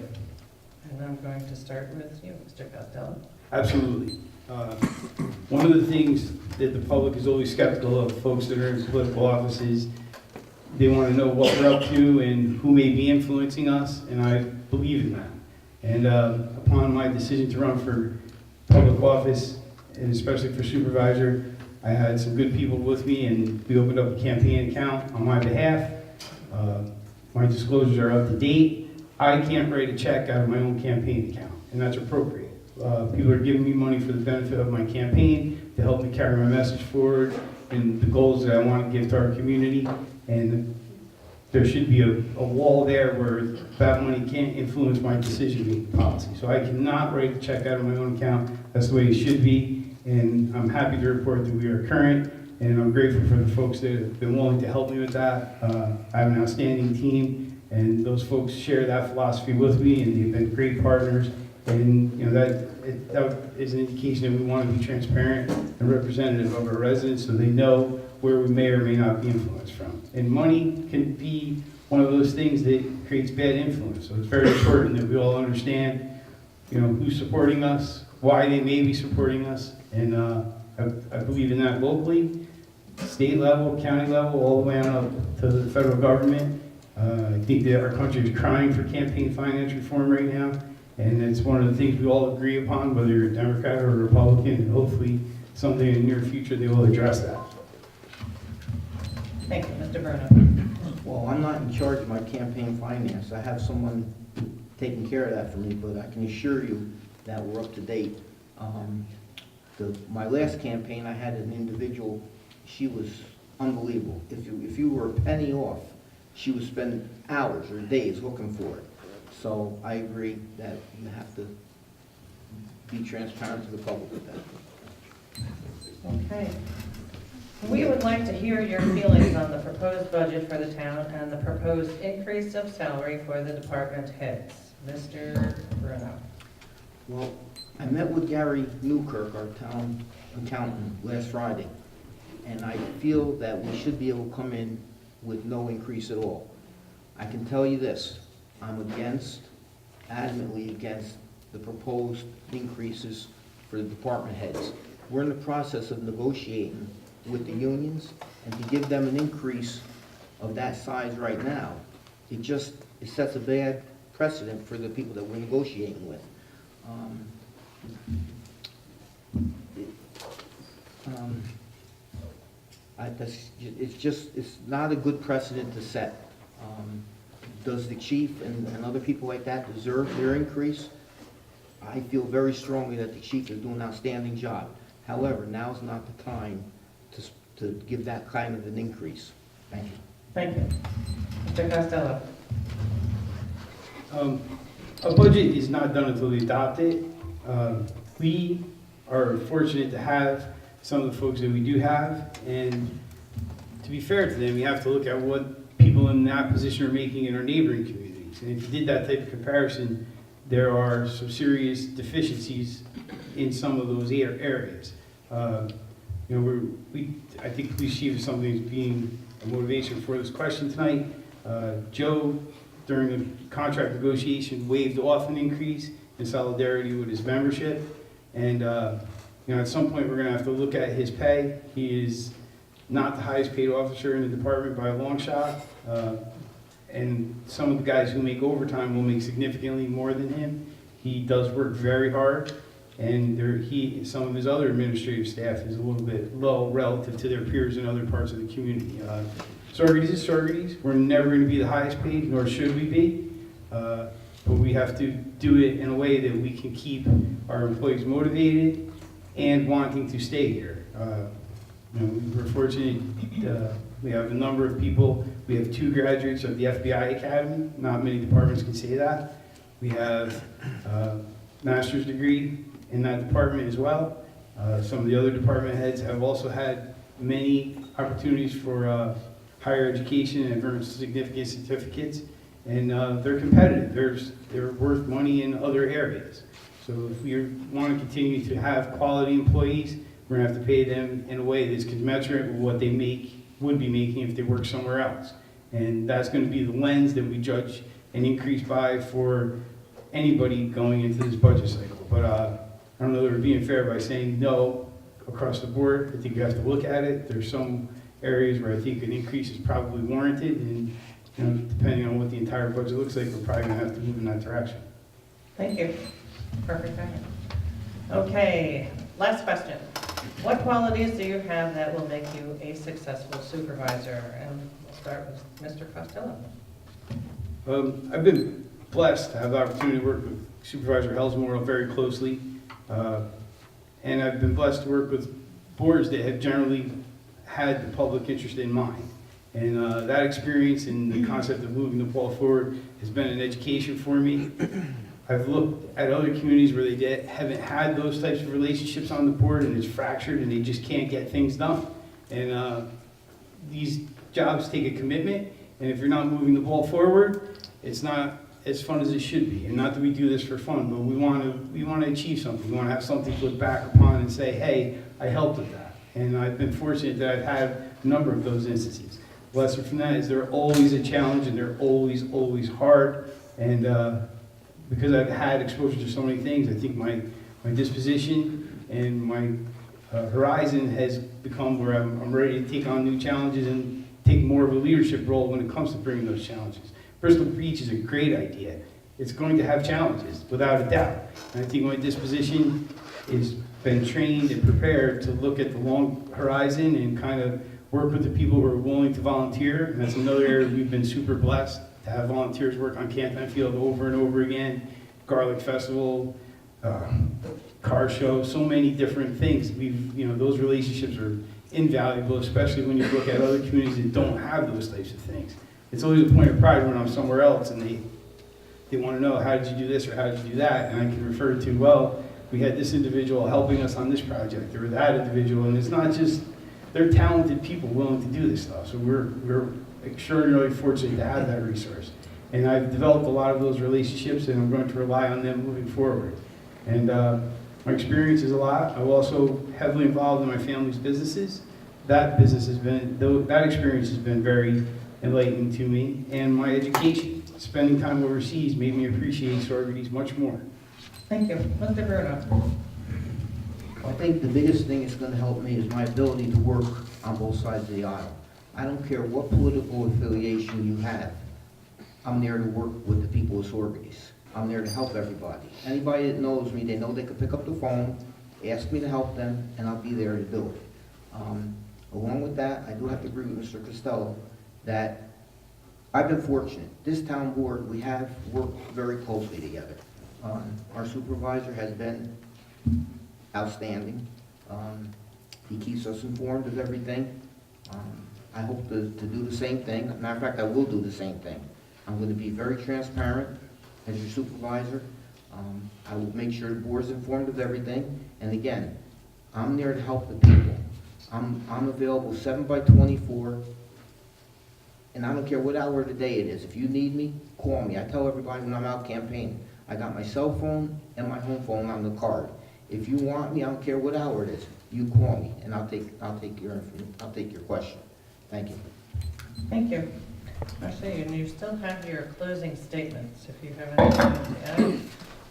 And I'm going to start with you, Mr. Costello. Absolutely. One of the things that the public is always skeptical of, folks that are in political offices, they want to know what we're up to and who may be influencing us, and I believe in that. And upon my decision to run for public office, and especially for supervisor, I had some good people with me, and we opened up a campaign account on my behalf. My disclosures are up to date. I can't write a check out of my own campaign account, and that's appropriate. People are giving me money for the benefit of my campaign, to help me carry my message forward, and the goals that I want to give to our community. And there should be a wall there where that money can't influence my decision-making policy. So I cannot write a check out of my own account. That's the way it should be. And I'm happy to report that we are current, and I'm grateful for the folks that have been willing to help me with that. I have an outstanding team, and those folks share that philosophy with me, and they've been great partners. And that is an indication that we want to be transparent and representative of our residents, so they know where we may or may not be influenced from. And money can be one of those things that creates bad influence. So it's very important that we all understand, who's supporting us, why they may be supporting us, and I believe in that locally, state level, county level, all the way on up to the federal government. I think that our country is crying for campaign finance reform right now, and it's one of the things we all agree upon, whether you're a Democrat or a Republican, and hopefully someday in the near future they will address that. Thank you, Mr. Bruno. Well, I'm not in charge of my campaign finance. I have someone taking care of that for me, but I can assure you that we're up to date. My last campaign, I had an individual, she was unbelievable. If you were a penny off, she would spend hours or days looking for it. So I agree that you have to be transparent to the public with that. Okay. We would like to hear your feelings on the proposed budget for the town and the proposed increase of salary for the department heads. Mr. Bruno. Well, I met with Gary Newkirk, our town accountant, last Friday, and I feel that we should be able to come in with no increase at all. I can tell you this, I'm adamantly against the proposed increases for the department heads. We're in the process of negotiating with the unions, and to give them an increase of that size right now, it sets a bad precedent for the people that we're negotiating with. It's not a good precedent to set. Does the chief and other people like that deserve their increase? I feel very strongly that the chief is doing an outstanding job. However, now's not the time to give that kind of an increase. Thank you. Thank you. Mr. Costello. A budget is not done until we adopt it. We are fortunate to have some of the folks that we do have, and to be fair to them, we have to look at what people in that position are making in our neighboring communities. And if you did that type of comparison, there are some serious deficiencies in some of those areas. I think police chief is something that's being a motivation for this question tonight. Joe, during the contract negotiation, waived off an increase in solidarity with his membership. And at some point, we're going to have to look at his pay. He is not the highest paid officer in the department by a long shot. And some of the guys who make overtime will make significantly more than him. He does work very hard, and some of his other administrative staff is a little bit low relative to their peers in other parts of the community. Saugerties is Saugerties. We're never going to be the highest paid, nor should we be. But we have to do it in a way that we can keep our employees motivated and wanting to stay here. We're fortunate. We have a number of people. We have 2 graduates of the FBI Academy. Not many departments can say that. We have a master's degree in that department as well. Some of the other department heads have also had many opportunities for higher education and have earned significant certificates. And they're competitive. They're worth money in other areas. So if we want to continue to have quality employees, we're going to have to pay them in a way that's commensurate with what they would be making if they work somewhere else. And that's going to be the lens that we judge an increase by for anybody going into this budget cycle. But I don't know that we're being fair by saying no across the board. I think you have to look at it. There's some areas where I think an increase is probably warranted, and depending on what the entire budget looks like, we're probably going to have to move in that direction. Thank you. Perfect timing. Okay, last question. What qualities do you have that will make you a successful supervisor? And we'll start with Mr. Costello. I've been blessed to have the opportunity to work with Supervisor Helsmore very closely. And I've been blessed to work with boards that have generally had the public interest in mind. And that experience and the concept of moving the ball forward has been an education for me. I've looked at other communities where they haven't had those types of relationships on the board, and it's fractured and they just can't get things done. And these jobs take a commitment, and if you're not moving the ball forward, it's not as fun as it should be. And not that we do this for fun, but we want to achieve something. We want to have something to look back upon and say, hey, I helped with that. And I've been fortunate that I've had a number of those instances. lesson from that is they're always a challenge and they're always, always hard. And because I've had exposure to so many things, I think my disposition and my horizon has become where I'm ready to take on new challenges and take more of a leadership role when it comes to bringing those challenges. Bristol Beach is a great idea. It's going to have challenges, without a doubt. And I think my disposition has been trained and prepared to look at the long horizon and kind of work with the people who are willing to volunteer. And that's another area we've been super blessed to have volunteers work on Canton Field over and over again. Garlic Festival, car show, so many different things. Those relationships are invaluable, especially when you look at other communities that don't have those types of things. It's always a point of pride when I'm somewhere else and they want to know, how did you do this or how did you do that? And I can refer to, well, we had this individual helping us on this project or that individual, and it's not just, they're talented people willing to do this stuff. So we're extraordinarily fortunate to have that resource. And I've developed a lot of those relationships and I'm going to rely on them moving forward. And my experience is a lot. I'm also heavily involved in my family's businesses. That experience has been very enlightening to me. And my education, spending time overseas, made me appreciate Saugerties much more. Thank you. Mr. Bruno? I think the biggest thing that's going to help me is my ability to work on both sides of the aisle. I don't care what political affiliation you have. I'm there to work with the people of Saugerties. I'm there to help everybody. Anybody that knows me, they know they can pick up the phone, ask me to help them, and I'll be there to do it. Along with that, I do have to agree with Mr. Costello that I've been fortunate. This town board, we have worked very closely together. Our supervisor has been outstanding. He keeps us informed of everything. I hope to do the same thing. Matter of fact, I will do the same thing. I'm going to be very transparent as your supervisor. I will make sure the board's informed of everything. And again, I'm there to help the people. I'm available 7/24, and I don't care what hour of the day it is. If you need me, call me. I tell everybody when I'm out campaigning, I got my cell phone and my home phone on the card. If you want me, I don't care what hour it is. You call me, and I'll take your question. Thank you. Thank you. Actually, and you still have your closing statements, if you have anything to add.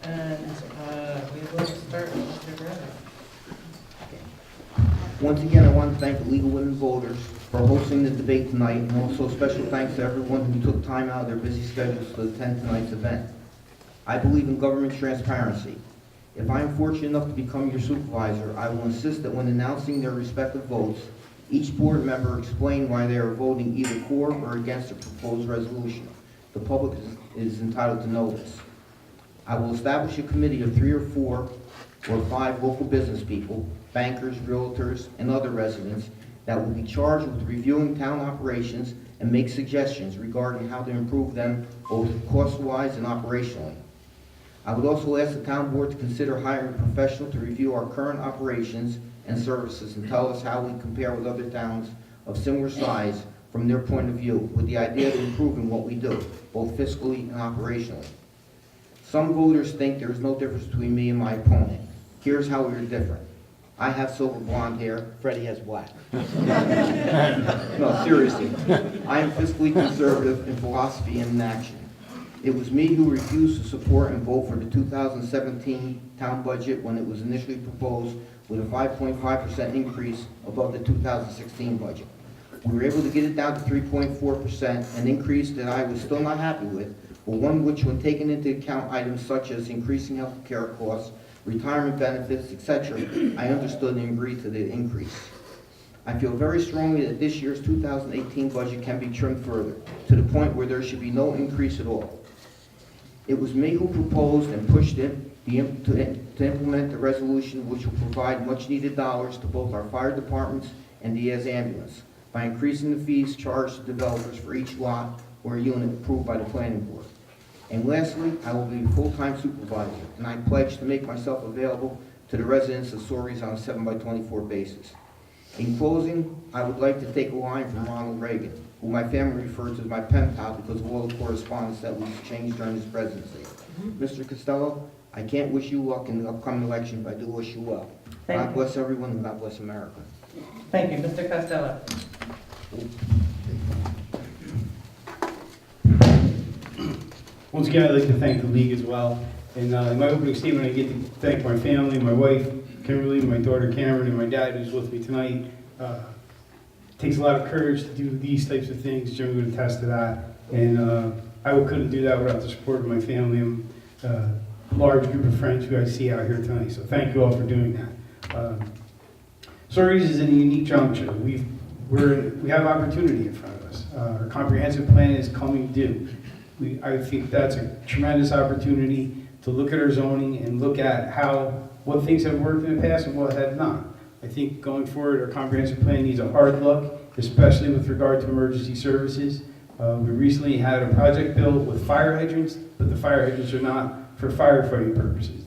And we will start with Mr. Bruno. Once again, I want to thank the League of Women Voters for hosting the debate tonight, and also special thanks to everyone who took time out of their busy schedules to attend tonight's event. I believe in government transparency. If I am fortunate enough to become your supervisor, I will insist that when announcing their respective votes, each board member explain why they are voting either for or against a proposed resolution. The public is entitled to know this. I will establish a committee of 3 or 4 or 5 local business people, bankers, realtors, and other residents that will be charged with reviewing town operations and make suggestions regarding how to improve them both cost-wise and operationally. I would also ask the town board to consider hiring a professional to review our current operations and services and tell us how we compare with other towns of similar size from their point of view, with the idea of improving what we do, both fiscally and operationally. Some voters think there is no difference between me and my opponent. Here's how we're different. I have silver blonde hair, Freddie has black. No, seriously. I am fiscally conservative in philosophy and in action. It was me who refused to support and vote for the 2017 town budget when it was initially proposed with a 5.5% increase above the 2016 budget. We were able to get it down to 3.4%, an increase that I was still not happy with, but one which, when taken into account items such as increasing health care costs, retirement benefits, etc., I understood and agreed to the increase. I feel very strongly that this year's 2018 budget can be trimmed further, to the point where there should be no increase at all. It was me who proposed and pushed it to implement the resolution which will provide much-needed dollars to both our fire departments and the ES ambulance by increasing the fees charged to developers for each lot or unit approved by the planning board. And lastly, I will be a full-time supervisor, and I pledge to make myself available to the residents of Saugerties on a 7/24 basis. In closing, I would like to take a line from Ronald Reagan, who my family referred to as my pen pal because of all the correspondence that was exchanged during his presidency. Mr. Costello, I can't wish you luck in the upcoming election, but I do wish you well. God bless everyone, and God bless America. Thank you, Mr. Costello. Once again, I'd like to thank the league as well. And in my opening statement, I get to thank my family, my wife, Kimberly, my daughter Cameron, and my dad who's with me tonight. It takes a lot of courage to do these types of things. Jim would attest to that. And I couldn't do that without the support of my family and a large group of friends who I see out here tonight. So thank you all for doing that. Saugerties is in a unique juncture. We have opportunity in front of us. Our comprehensive plan is coming due. I think that's a tremendous opportunity to look at our zoning and look at what things have worked in the past and what have not. I think going forward, our comprehensive plan needs a hard look, especially with regard to emergency services. We recently had a project built with fire hydrants, but the fire hydrants are not for firefighting purposes.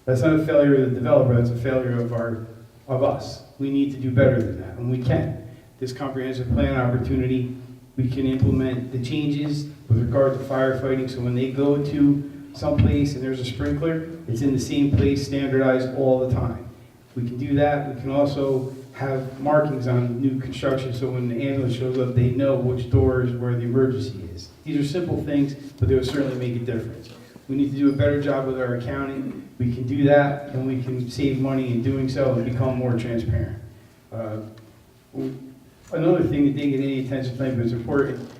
That's not a failure of the developer, that's a failure of us. We need to do better than that, and we can. This comprehensive plan opportunity, we can implement the changes with regard to firefighting, so when they go to someplace and there's a sprinkler, it's in the same place, standardized all the time. We can do that. We can also have markings on new construction, so when the ambulance shows up, they know which door is where the emergency is. These are simple things, but they will certainly make a difference. We need to do a better job with our accounting. We can do that, and we can save money in doing so and become more transparent. Another thing that didn't get any attention tonight, but it's important,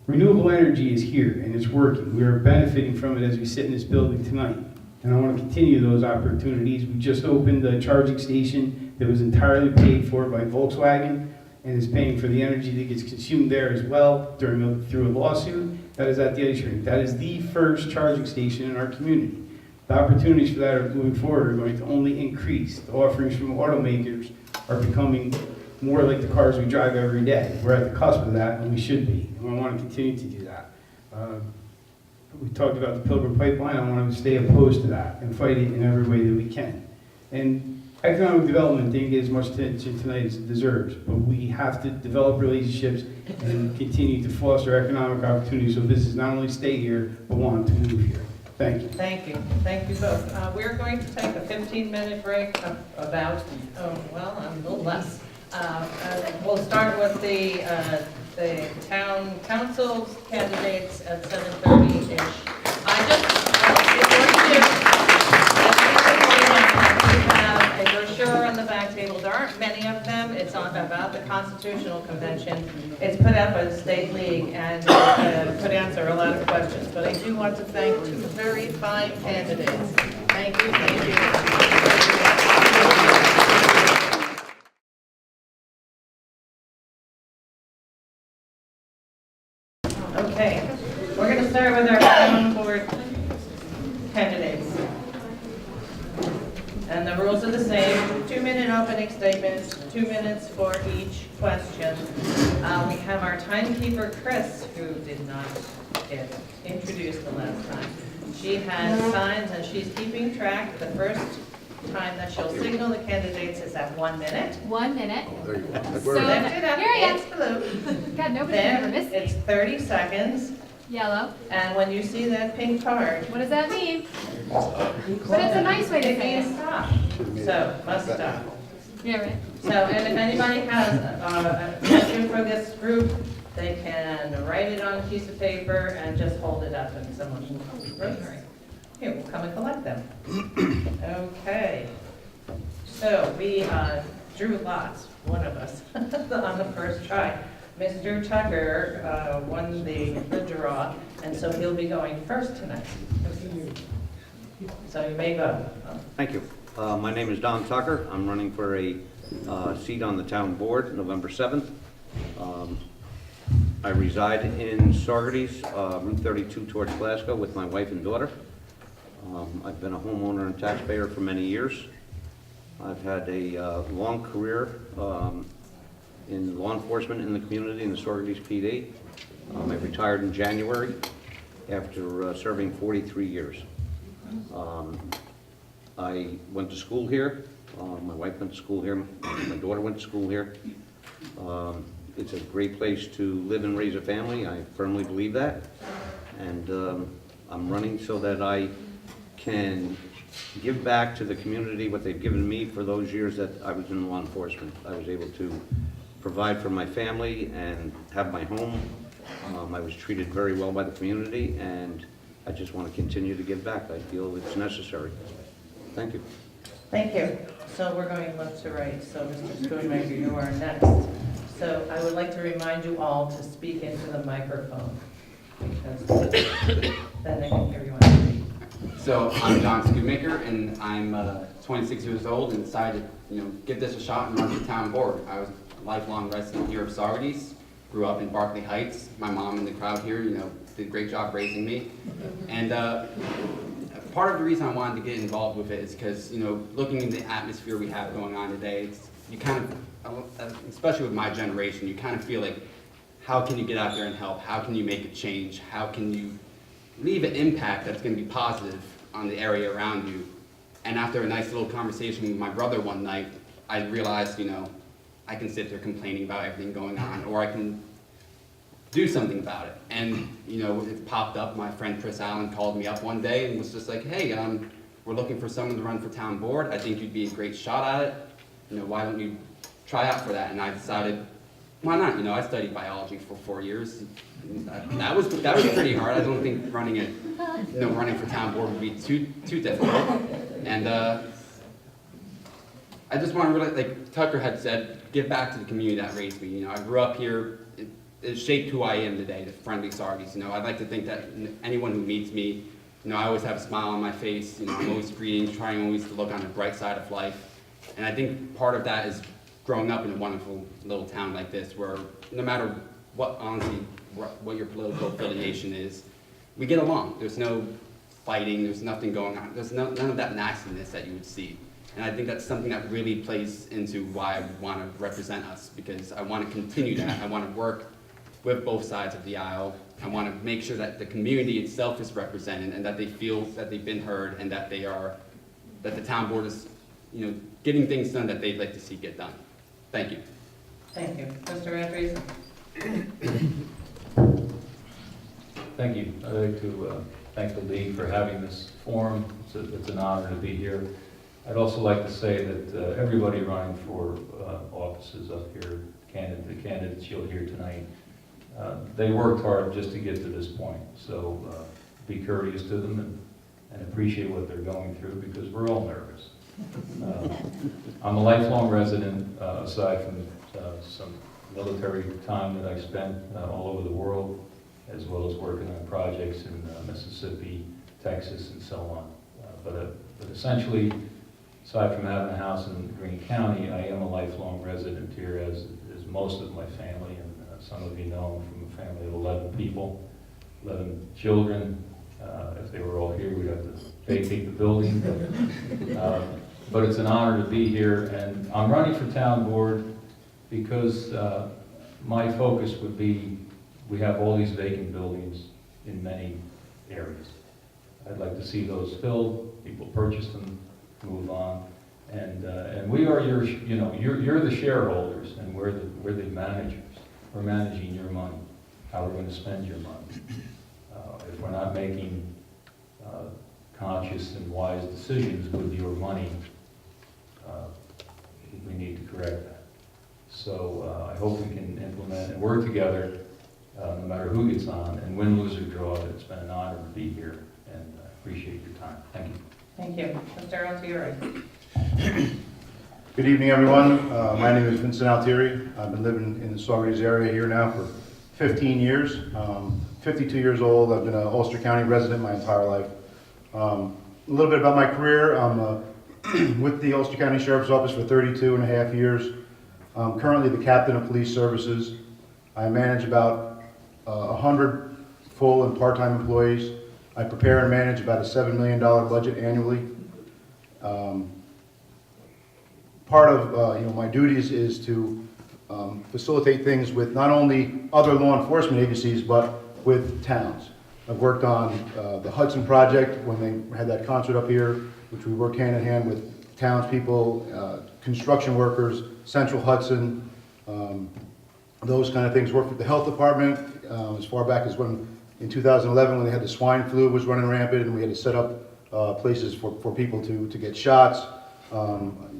renewable energy is here, and it's working. We are benefiting from it as we sit in this building tonight. And I want to continue those opportunities. We just opened a charging station that was entirely paid for by Volkswagen and is paying for the energy that gets consumed there as well through a lawsuit. That is at the ice rink. That is the first charging station in our community. The opportunities for that moving forward are going to only increase. The offerings from automakers are becoming more like the cars we drive every day. We're at the cusp of that, and we should be. And I want to continue to do that. We talked about the Pilgrim Pipeline. I want to stay opposed to that and fight it in every way that we can. And economic development didn't get as much attention tonight as it deserves, but we have to develop relationships and continue to foster economic opportunities so businesses not only stay here, but want to move here. Thank you. Thank you. Thank you both. We're going to take a 15-minute break a little less. We'll start with the town council candidates at 7:30-ish. Before you do, we have a brochure on the back table. There aren't many of them. It's about the Constitutional Convention. It's put out by the State League and could answer a lot of questions. But I do want to thank two very fine candidates. Thank you. Thank you. Okay, we're going to start with our town board candidates. And the rules are the same, 2-minute opening statements, 2 minutes for each question. We have our timekeeper, Chris, who did not get introduced the last time. She has signs and she's keeping track. The first time that she'll signal the candidates is at 1 minute. 1 minute. There you go. So, Lift it up, here I am. it's blue. God, nobody's ever Then missed it's me. 30 seconds. Yellow. And when you see that pink card, What does that mean? But it's a nice way to it say means it. stop. So, must stop. Yeah, right. So, and if anybody has a question for this group, they can write it on a piece of paper and just hold it up and someone will, here, we'll come and collect them. Okay. So we drew lots, one of us, on the first try. Mr. Tucker won the draw, and so he'll be going first tonight. So you may go. Thank you. My name is Don Tucker. I'm running for a seat on the town board November 7th. I reside in Saugerties, Route 32 towards Glasgow with my wife and daughter. I've been a homeowner and taxpayer for many years. I've had a long career in law enforcement in the community in the Saugerties PD. I retired in January after serving 43 years. I went to school here. My wife went to school here. My daughter went to school here. It's a great place to live and raise a family. I firmly believe that. And I'm running so that I can give back to the community what they've given me for those years that I was in law enforcement. I was able to provide for my family and have my home. I was treated very well by the community, and I just want to continue to give back. I feel it's necessary. Thank you. Thank you. So we're going left to right, so Mr. Schoonmaker, you are next. So I would like to remind you all to speak into the microphone, because then they can hear you on TV. So I'm John Schoonmaker, and I'm 26 years old, and decided to, give this a shot and run for town board. I was a lifelong resident here of Saugerties, grew up in Berkeley Heights. My mom in the crowd here, did a great job raising me. And part of the reason I wanted to get involved with it is because, looking in the atmosphere we have going on today, you kind of, especially with my generation, you kind of feel like, how can you get out there and help? How can you make a change? How can you leave an impact that's going to be positive on the area around you? And after a nice little conversation with my brother one night, I realized, I can sit there complaining about everything going on, or I can do something about it. And, it popped up. My friend Chris Allen called me up one day and was just like, hey, we're looking for someone to run for town board. I think you'd be a great shot at it. Why don't you try out for that? And I decided, why not? I studied biology for 4 years. That was pretty hard. I don't think running for town board would be too difficult. And I just want to really, like Tucker had said, give back to the community that raised me. I grew up here. It shaped who I am today, the friendly Saugerties. I'd like to think that anyone who meets me, I always have a smile on my face. I'm always greeting, trying always to look on the bright side of life. And I think part of that is growing up in a wonderful little town like this, where no matter what, honestly, what your political affiliation is, we get along. There's no fighting, there's nothing going on. There's none of that nastiness that you would see. And I think that's something that really plays into why I want to represent us, because I want to continue that. I want to work with both sides of the aisle. I want to make sure that the community itself is represented, and that they feel that they've been heard, and that that the town board is, getting things done that they'd like to see get done. Thank you. Thank you. Mr. Andrews? Thank you. I'd like to thank the League for having this forum. It's an honor to be here. I'd also like to say that everybody running for offices up here, the candidates you'll hear tonight, they worked hard just to get to this point. So be courteous to them and appreciate what they're going through, because we're all nervous. I'm a lifelong resident, aside from some military time that I spent all over the world, as well as working on projects in Mississippi, Texas, and so on. But essentially, aside from having a house in Greene County, I am a lifelong resident here, as is most of my family. And some of you know I'm from a family of 11 people, 11 children. If they were all here, we'd have to vacate the building. But it's an honor to be here, and I'm running for town board because my focus would be, we have all these vacant buildings in many areas. I'd like to see those filled, people purchase them, move on, and we are you're the shareholders, and we're the managers. We're managing your money, how we're going to spend your money. If we're not making conscious and wise decisions with your money, we need to correct that. So I hope we can implement and work together, no matter who gets on, and win, lose, or draw. It's been an honor to be here, and I appreciate your time. Thank you. Thank you. Mr. Altieri? Good evening, everyone. My name is Vincent Altieri. I've been living in the Saugerties area here now for 15 years. 52 years old. I've been an Ulster County resident my entire life. A little bit about my career. I'm with the Ulster County Sheriff's Office for 32 and a half years. I'm currently the captain of police services. I manage about 100 full and part-time employees. I prepare and manage about a $7 million budget annually. Part of my duties is to facilitate things with not only other law enforcement agencies, but with towns. I've worked on the Hudson project when they had that concert up here, which we worked hand in hand with townspeople, construction workers, Central Hudson, those kind of things. Worked with the health department as far back as when, in 2011, when they had the swine flu was running rampant, and we had to set up places for people to get shots.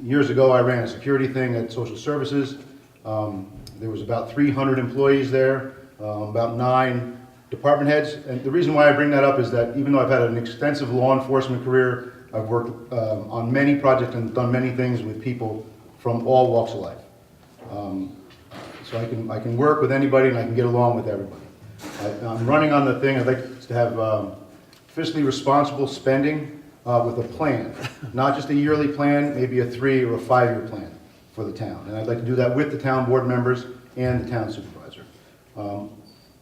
Years ago, I ran a security thing at Social Services. There was about 300 employees there, about 9 department heads. And the reason why I bring that up is that even though I've had an extensive law enforcement career, I've worked on many projects and done many things with people from all walks of life. So I can work with anybody and I can get along with everybody. I'm running on the thing, I'd like to have fiscally responsible spending with a plan. Not just a yearly plan, maybe a 3 or a 5-year plan for the town. And I'd like to do that with the town board members and the town supervisor.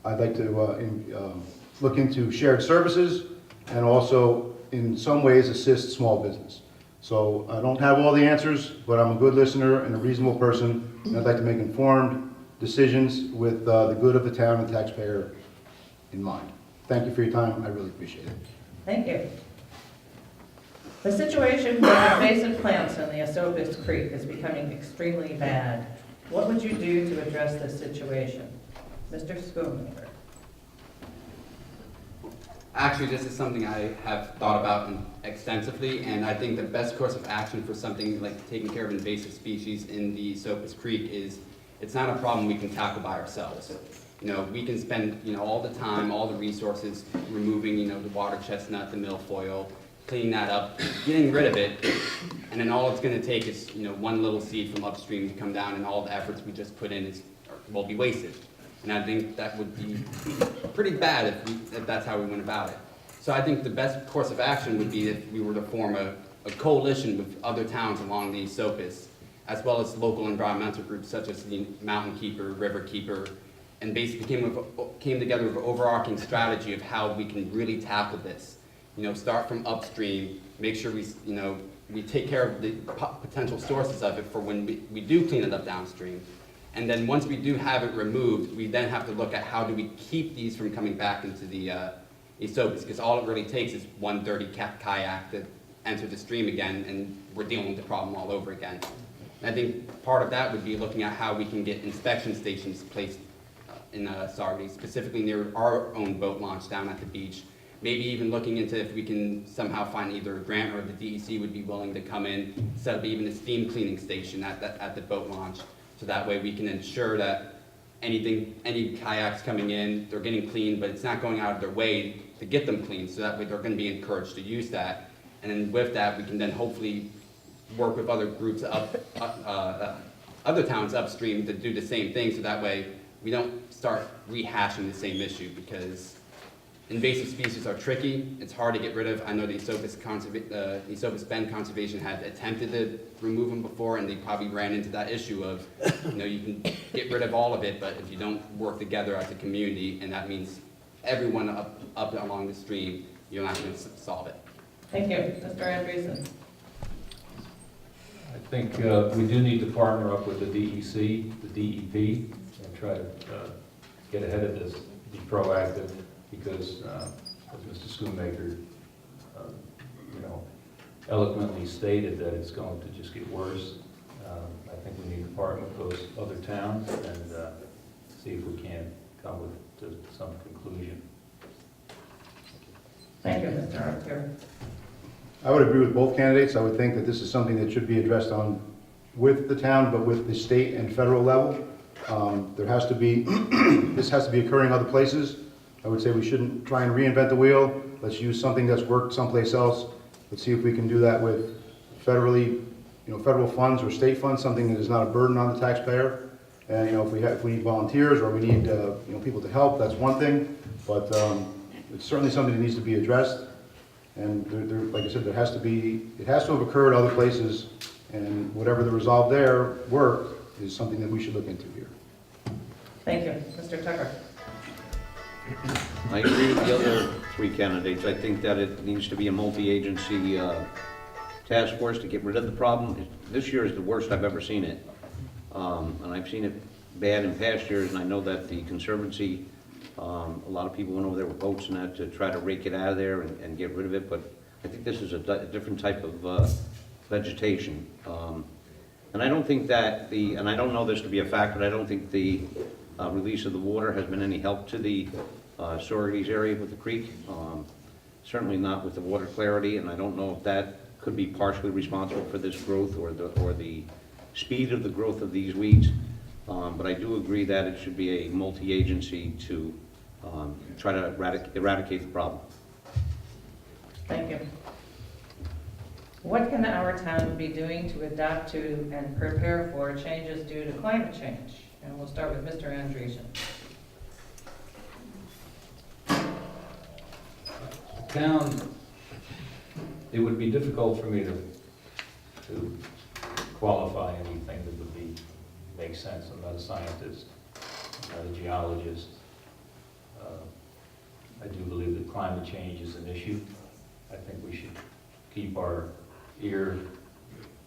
I'd like to look into shared services and also in some ways assist small business. So I don't have all the answers, but I'm a good listener and a reasonable person, and I'd like to make informed decisions with the good of the town and taxpayer in mind. Thank you for your time, I really appreciate it. Thank you. The situation with invasive plants in the Saugerties Creek is becoming extremely bad. What would you do to address this situation? Mr. Schoonmaker. Actually, this is something I have thought about extensively, and I think the best course of action for something like taking care of invasive species in the Saugerties Creek is, it's not a problem we can tackle by ourselves. You know, we can spend, you know, all the time, all the resources removing, you know, the water chestnut, the milfoil, cleaning that up, getting rid of it, and then all it's going to take is, you know, one little seed from upstream to come down, and all the efforts we just put in will be wasted. And I think that would be pretty bad if that's how we went about it. So I think the best course of action would be if we were to form a coalition with other towns along the Saugerties, as well as local environmental groups such as the Mountain Keeper, River Keeper, and basically came together with an overarching strategy of how we can really tackle this. You know, start from upstream, make sure we take care of the potential sources of it for when we do clean it up downstream. And then once we do have it removed, we then have to look at how do we keep these from coming back into the Saugerties, because all it really takes is one dirty kayak to enter the stream again, and we're dealing with the problem all over again. And I think part of that would be looking at how we can get inspection stations placed in Saugerties, specifically near our own boat launch down at the beach. Maybe even looking into if we can somehow find either a grant or the DEC would be willing to come in, set up even a steam cleaning station at the boat launch. So that way we can ensure that any kayaks coming in, they're getting cleaned, but it's not going out of their way to get them cleaned. So that way they're going to be encouraged to use that. And then with that, we can then hopefully work with other groups other towns upstream to do the same thing. So that way we don't start rehashing the same issue, because invasive species are tricky. It's hard to get rid of. I know the Saugerties Bend Conservation had attempted to remove them before, and they probably ran into that issue of, you know, you can get rid of all of it, but if you don't work together as a community, and that means everyone up along the stream, you're not going to solve it. Thank you. Mr. Andreessen. I think we do need to partner up with the DEC, the DEP, and try to get ahead of this, be proactive, because as Mr. Schoonmaker, eloquently stated that it's going to just get worse. I think we need to partner with those other towns and see if we can come to some conclusion. Thank you, Mr. Arthur. I would agree with both candidates. I would think that this is something that should be addressed on with the town, but with the state and federal level. There has to be, this has to be occurring other places. I would say we shouldn't try and reinvent the wheel. Let's use something that's worked someplace else. Let's see if we can do that with federally, federal funds or state funds, something that is not a burden on the taxpayer. And if we need volunteers or we need people to help, that's one thing. But it's certainly something that needs to be addressed. And there, like I said, it has to have occurred other places. And whatever the resolve there worked is something that we should look into here. Thank you. Mr. Tucker. I agree with the other three candidates. I think that it needs to be a multi-agency task force to get rid of the problem. This year is the worst I've ever seen it. And I've seen it bad in past years, and I know that the Conservancy, a lot of people went over there with boats and that to try to rake it out of there and get rid of it, but I think this is a different type of vegetation. And I don't think that and I don't know this to be a fact, but I don't think the release of the water has been any help to the Saugerties area with the creek. Certainly not with the water clarity, and I don't know if that could be partially responsible for this growth or the speed of the growth of these weeds. But I do agree that it should be a multi-agency to try to eradicate the problem. Thank you. What can our town be doing to adapt to and prepare for changes due to climate change? And we'll start with Mr. Andreessen. Town, it would be difficult for me to qualify anything that would make sense. I'm not a scientist, I'm not a geologist. I do believe that climate change is an issue. I think we should keep our ear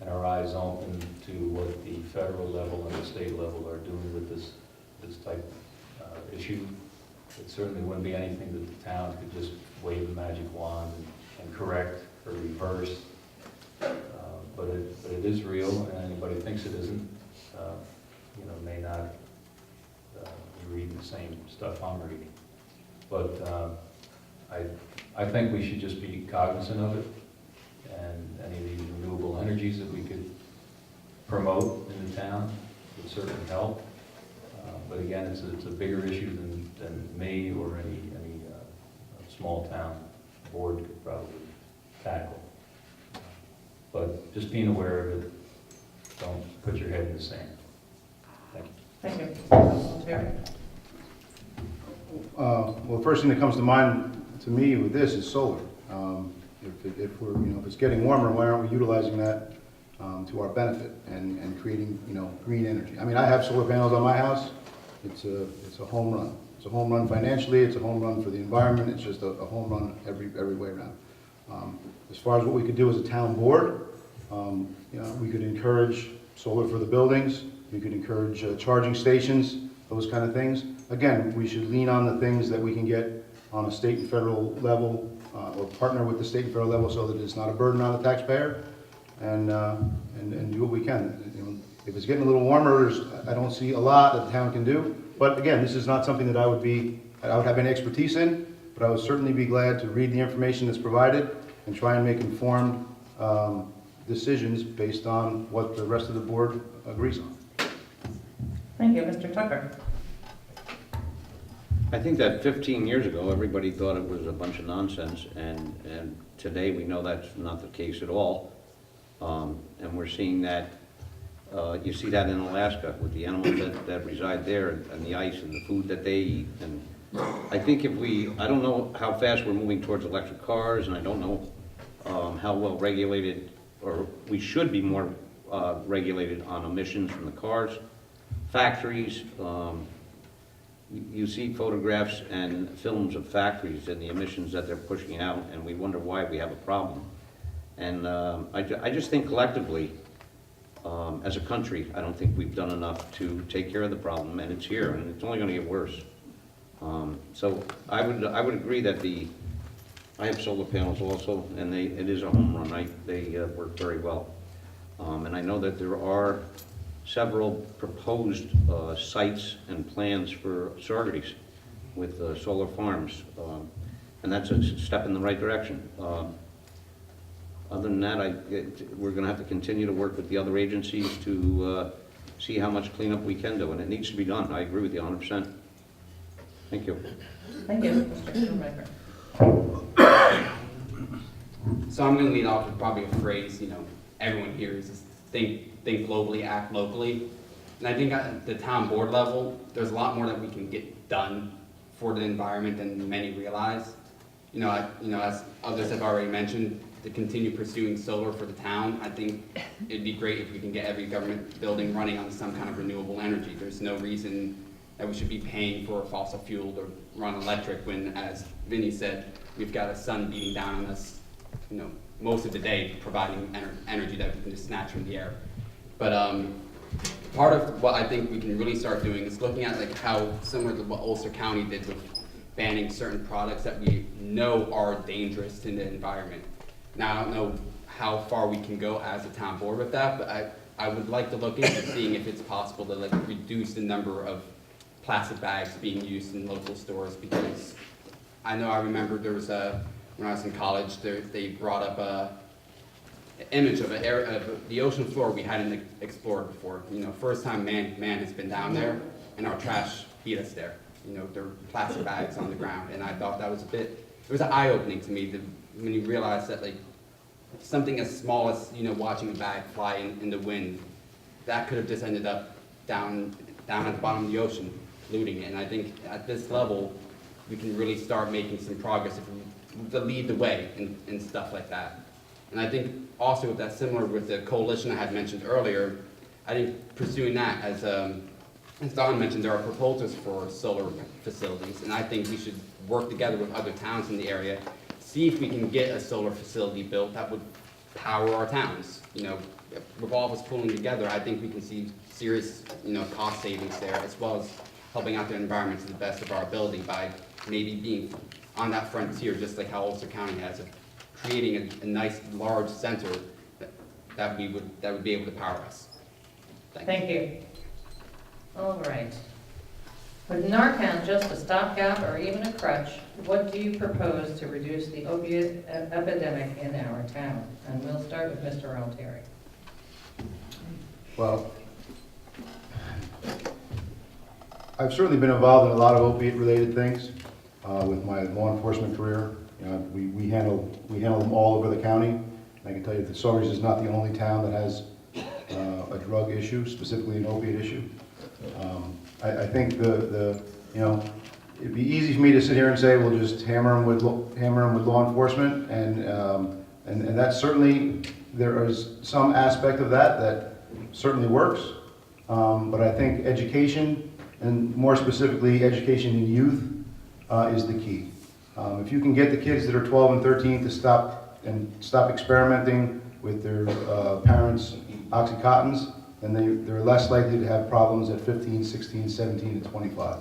and our eyes open to what the federal level and the state level are doing with this type issue. It certainly wouldn't be anything that the town could just wave a magic wand and correct or reverse. But it is real, and anybody who thinks it isn't, may not be reading the same stuff I'm reading. But I think we should just be cognizant of it, and any of these renewable energies that we could promote in the town would certainly help. But again, it's a bigger issue than me or any small town board could probably tackle. But just being aware of it, don't put your head in the sand. Thank you. Thank you. Terry? Well, the first thing that comes to mind to me with this is solar. If it's getting warmer, why aren't we utilizing that to our benefit and creating, green energy? I mean, I have solar panels on my house. It's a home run. It's a home run financially. It's a home run for the environment. It's just a home run every way around. As far as what we could do as a town board, we could encourage solar for the buildings. We could encourage charging stations, those kind of things. Again, we should lean on the things that we can get on a state and federal level, or partner with the state and federal level so that it's not a burden on the taxpayer, and do what we can. If it's getting a little warmer, I don't see a lot that the town can do. But again, this is not something that I would have any expertise in, but I would certainly be glad to read the information that's provided and try and make informed decisions based on what the rest of the board agrees on. Thank you. Mr. Tucker? I think that 15 years ago, everybody thought it was a bunch of nonsense, and today we know that's not the case at all. And we're seeing that, you see that in Alaska with the animals that reside there, and the ice and the food that they eat. And I think I don't know how fast we're moving towards electric cars, and I don't know how well regulated, or we should be more regulated on emissions from the cars. Factories, you see photographs and films of factories and the emissions that they're pushing out, and we wonder why we have a problem. And I just think collectively, as a country, I don't think we've done enough to take care of the problem, and it's here, and it's only going to get worse. So I would agree that I have solar panels also, and it is a home run. They work very well. And I know that there are several proposed sites and plans for Saugerties with solar farms, and that's a step in the right direction. Other than that, we're going to have to continue to work with the other agencies to see how much cleanup we can do, and it needs to be done. I agree with you 100%. Thank you. Thank you. Mr. Shoemaker? So I'm going to lead off with probably a phrase, everyone hears is think globally, act locally. And I think at the town board level, there's a lot more that we can get done for the environment than many realize. As others have already mentioned, to continue pursuing solar for the town, I think it'd be great if we can get every government building running on some kind of renewable energy. There's no reason that we should be paying for a fossil fuel to run electric when, as Vinny said, we've got a sun beating down on us, most of the day, providing energy that we can just snatch from the air. But part of what I think we can really start doing is looking at how similar to what Ulster County did with banning certain products that we know are dangerous to the environment. Now, I don't know how far we can go as a town board with that, but I would like to look into seeing if it's possible to reduce the number of plastic bags being used in local stores, because I remember there was when I was in college, they brought up an image of the ocean floor we hadn't explored before. First time man has been down there, and our trash beat us there. you know, their plastic bags on the ground. And I thought that was it was eye-opening to me when you realize that, like, something as small as, you know, watching a bag fly in the wind, that could have just ended up down at the bottom of the ocean, polluting it. And I think at this level, we can really start making some progress if we to lead the way in stuff like that. And I think also that's similar with the coalition I had mentioned earlier. I think pursuing that, as Don mentioned, there are proposals for solar facilities, and I think we should work together with other towns in the area, see if we can get a solar facility built that would power our towns. You know, with all of us pulling together, I think we can see serious, you know, cost savings there, as well as helping out the environment to the best of our ability by maybe being on that frontier, just like how Ulster County has, of creating a nice large center that would be able to power us. Thank you. All right. With Narcan just a stopgap or even a crutch, what do you propose to reduce the opiate epidemic in our town? And we'll start with Mr. Altieri. Well, I've certainly been involved in a lot of opiate-related things with my law enforcement career. You know, we handle them all over the county. I can tell you that Saugerties is not the only town that has a drug issue, specifically an opiate issue. I think you know, it'd be easy for me to sit here and say we'll just hammer them with law enforcement, and that's certainly, there is some aspect of that certainly works. But I think education, and more specifically education in youth, is the key. If you can get the kids that are 12 and 13 to stop experimenting with their parents' Oxycontins, then they're less likely to have problems at 15, 16, 17, and 25.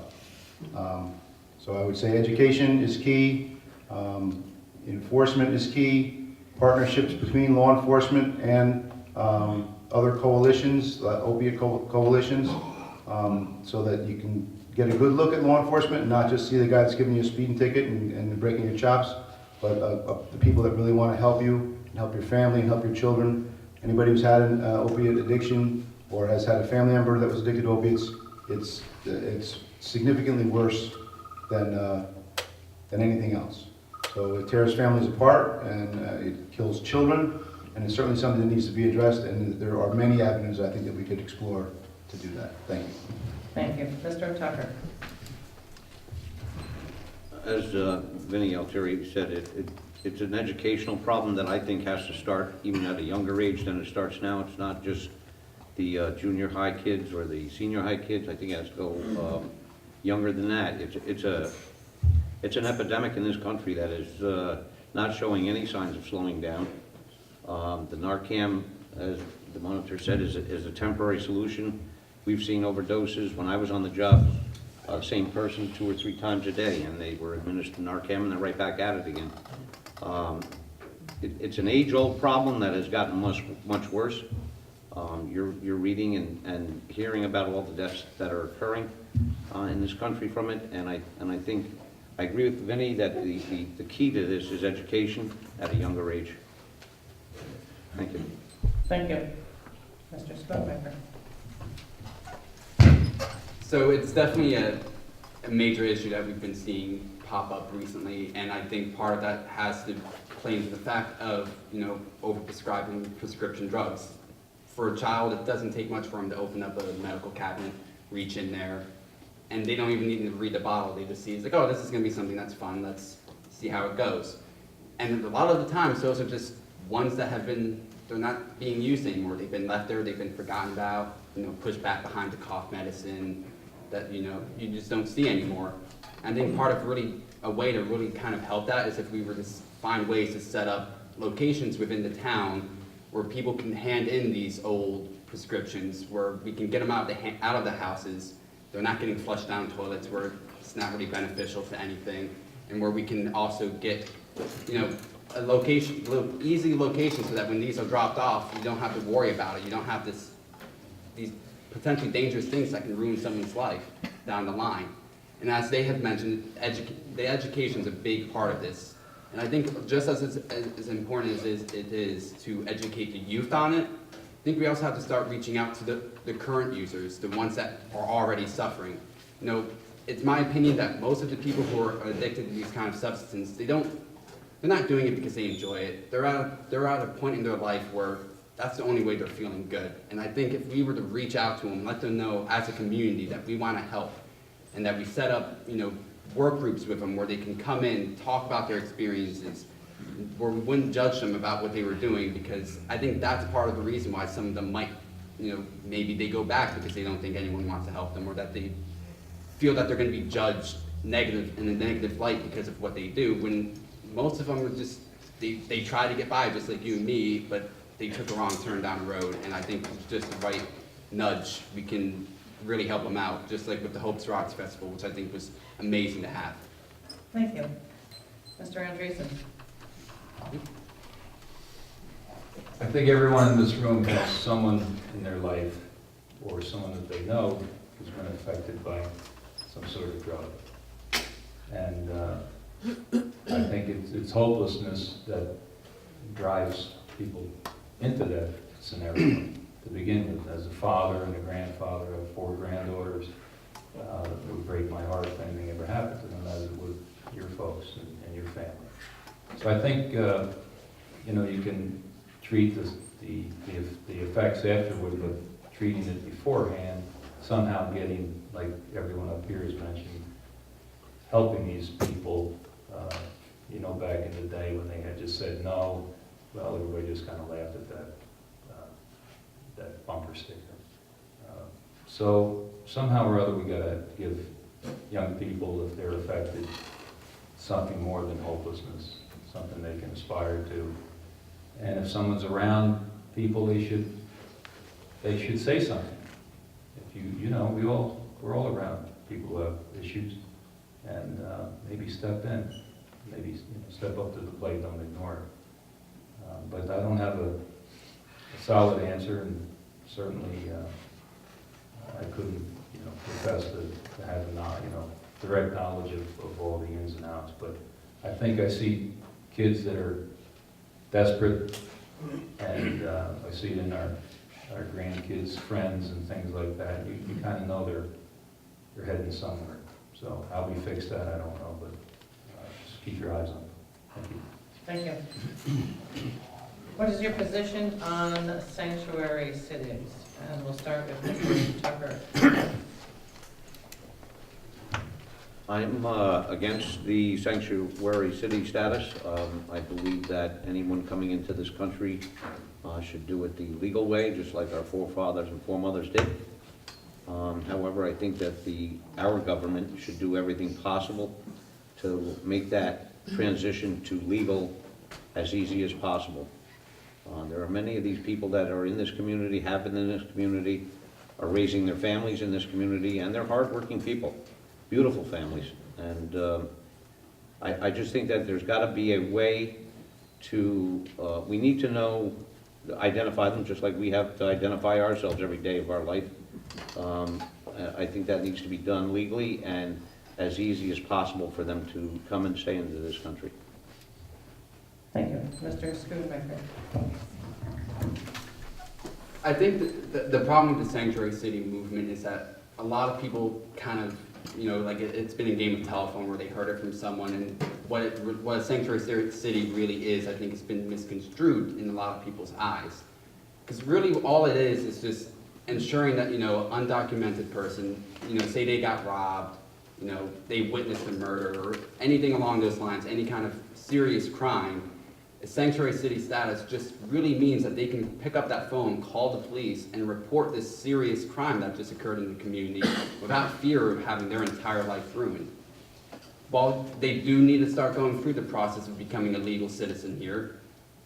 So I would say education is key, enforcement is key, partnerships between law enforcement and other coalitions, opiate coalitions, so that you can get a good look at law enforcement and not just see the guy that's giving you a speeding ticket and breaking your chops, but the people that really want to help you and help your family and help your children. Anybody who's had an opiate addiction or has had a family member that was addicted to opiates, it's significantly worse than anything else. So it tears families apart, and it kills children, and it's certainly something that needs to be addressed, and there are many avenues I think that we could explore to do that. Thank you. Thank you. Mr. Tucker. As Vinnie Altieri said, it's an educational problem that I think has to start even at a younger age than it starts now. It's not just the junior high kids or the senior high kids. I think it has to go younger than that. It's an epidemic in this country that is not showing any signs of slowing down. The Narcan, as the monitor said, is a temporary solution. We've seen overdoses. When I was on the job, same person 2 or 3 times a day, and they were administered Narcan and they're right back at it again. It's an age-old problem that has gotten much worse. You're reading and hearing about all the deaths that are occurring in this country from it, and I think I agree with Vinnie that the key to this is education at a younger age. Thank you. Thank you. Mr. Supervisor. So it's definitely a major issue that we've been seeing pop up recently, and I think part of that has to play into the fact of, you know, overprescribing prescription drugs. For a child, it doesn't take much for them to open up a medical cabinet, reach in there, and they don't even need to read the bottle. They just see, it's like, oh, this is going to be something that's fun, let's see how it goes. And a lot of the times, those are just ones that have been, they're not being used anymore. They've been left there, they've been forgotten about, you know, pushed back behind the cough medicine that, you know, you just don't see anymore. I think part of really, a way to really kind of help that is if we were to find ways to set up locations within the town where people can hand in these old prescriptions, where we can get them out of the houses. They're not getting flushed down toilets, where it's not really beneficial to anything, and where we can also get, you know, a location, easy location, so that when these are dropped off, you don't have to worry about it. You don't have these potentially dangerous things that can ruin someone's life down the line. And as they have mentioned, the education is a big part of this. And I think just as important as it is to educate the youth on it, I think we also have to start reaching out to the current users, the ones that are already suffering. You know, it's my opinion that most of the people who are addicted to these kind of substances, they're not doing it because they enjoy it. They're at a point in their life where that's the only way they're feeling good. And I think if we were to reach out to them, let them know as a community that we want to help, and that we set up, work groups with them where they can come in, talk about their experiences, where we wouldn't judge them about what they were doing, because I think that's part of the reason why some of them might, maybe they go back because they don't think anyone wants to help them, or that they feel that they're going to be judged in a negative light because of what they do, when most of them are just, they try to get by just like you and me, but they took a wrong turn down the road, and I think with just the right nudge, we can really help them out, just like with the Hopes Rocks Festival, which I think was amazing to have. Thank you. Mr. Andreessen? I think everyone in this room has someone in their life or someone that they know who's been affected by some sort of drug. And I think it's hopelessness that drives people into that scenario to begin with. As a father and a grandfather of 4 granddaughters, it would break my heart if anything ever happened to them, as it would your folks and your family. So I think, you can treat the effects afterward, but treating it beforehand, somehow getting, like everyone up here has mentioned, helping these people, back in the day when they had just said no, well, everybody just kind of laughed at that bumper sticker. So somehow or other we gotta give young people, if they're affected, something more than hopelessness, something they can aspire to. And if someone's around people, they should say something. If we're all around people who have issues, and maybe step in, maybe step up to the plate, don't ignore it. But I don't have a solid answer, and certainly I couldn't, profess to have direct knowledge of all the ins and outs. But I think I see kids that are desperate, and I see it in our grandkids' friends and things like that. You kind of know they're heading somewhere. So how we fix that, I don't know, but just keep your eyes on it. Thank you. Thank you. What is your position on sanctuary cities? And we'll start with Mr. Tucker. I'm against the sanctuary city status. I believe that anyone coming into this country should do it the legal way, just like our forefathers and foremothers did. However, I think that our government should do everything possible to make that transition to legal as easy as possible. There are many of these people that are in this community, have been in this community, are raising their families in this community, and they're hardworking people, beautiful families. And I just think that there's got to be a way to, we need to know, identify them just like we have to identify ourselves every day of our life. I think that needs to be done legally and as easy as possible for them to come and stay into this country. Thank you. Mr. Schoonmaker. I think the problem with the sanctuary city movement is that a lot of people kind of, it's been a game of telephone where they heard it from someone, and what a sanctuary city really is, I think, has been misconstrued in a lot of people's eyes. Because really all it is just ensuring that, undocumented person, say they got robbed, they witnessed a murder or anything along those lines, any kind of serious crime, a sanctuary city status just really means that they can pick up that phone, call the police, and report this serious crime that just occurred in the community without fear of having their entire life ruined. While they do need to start going through the process of becoming a legal citizen here,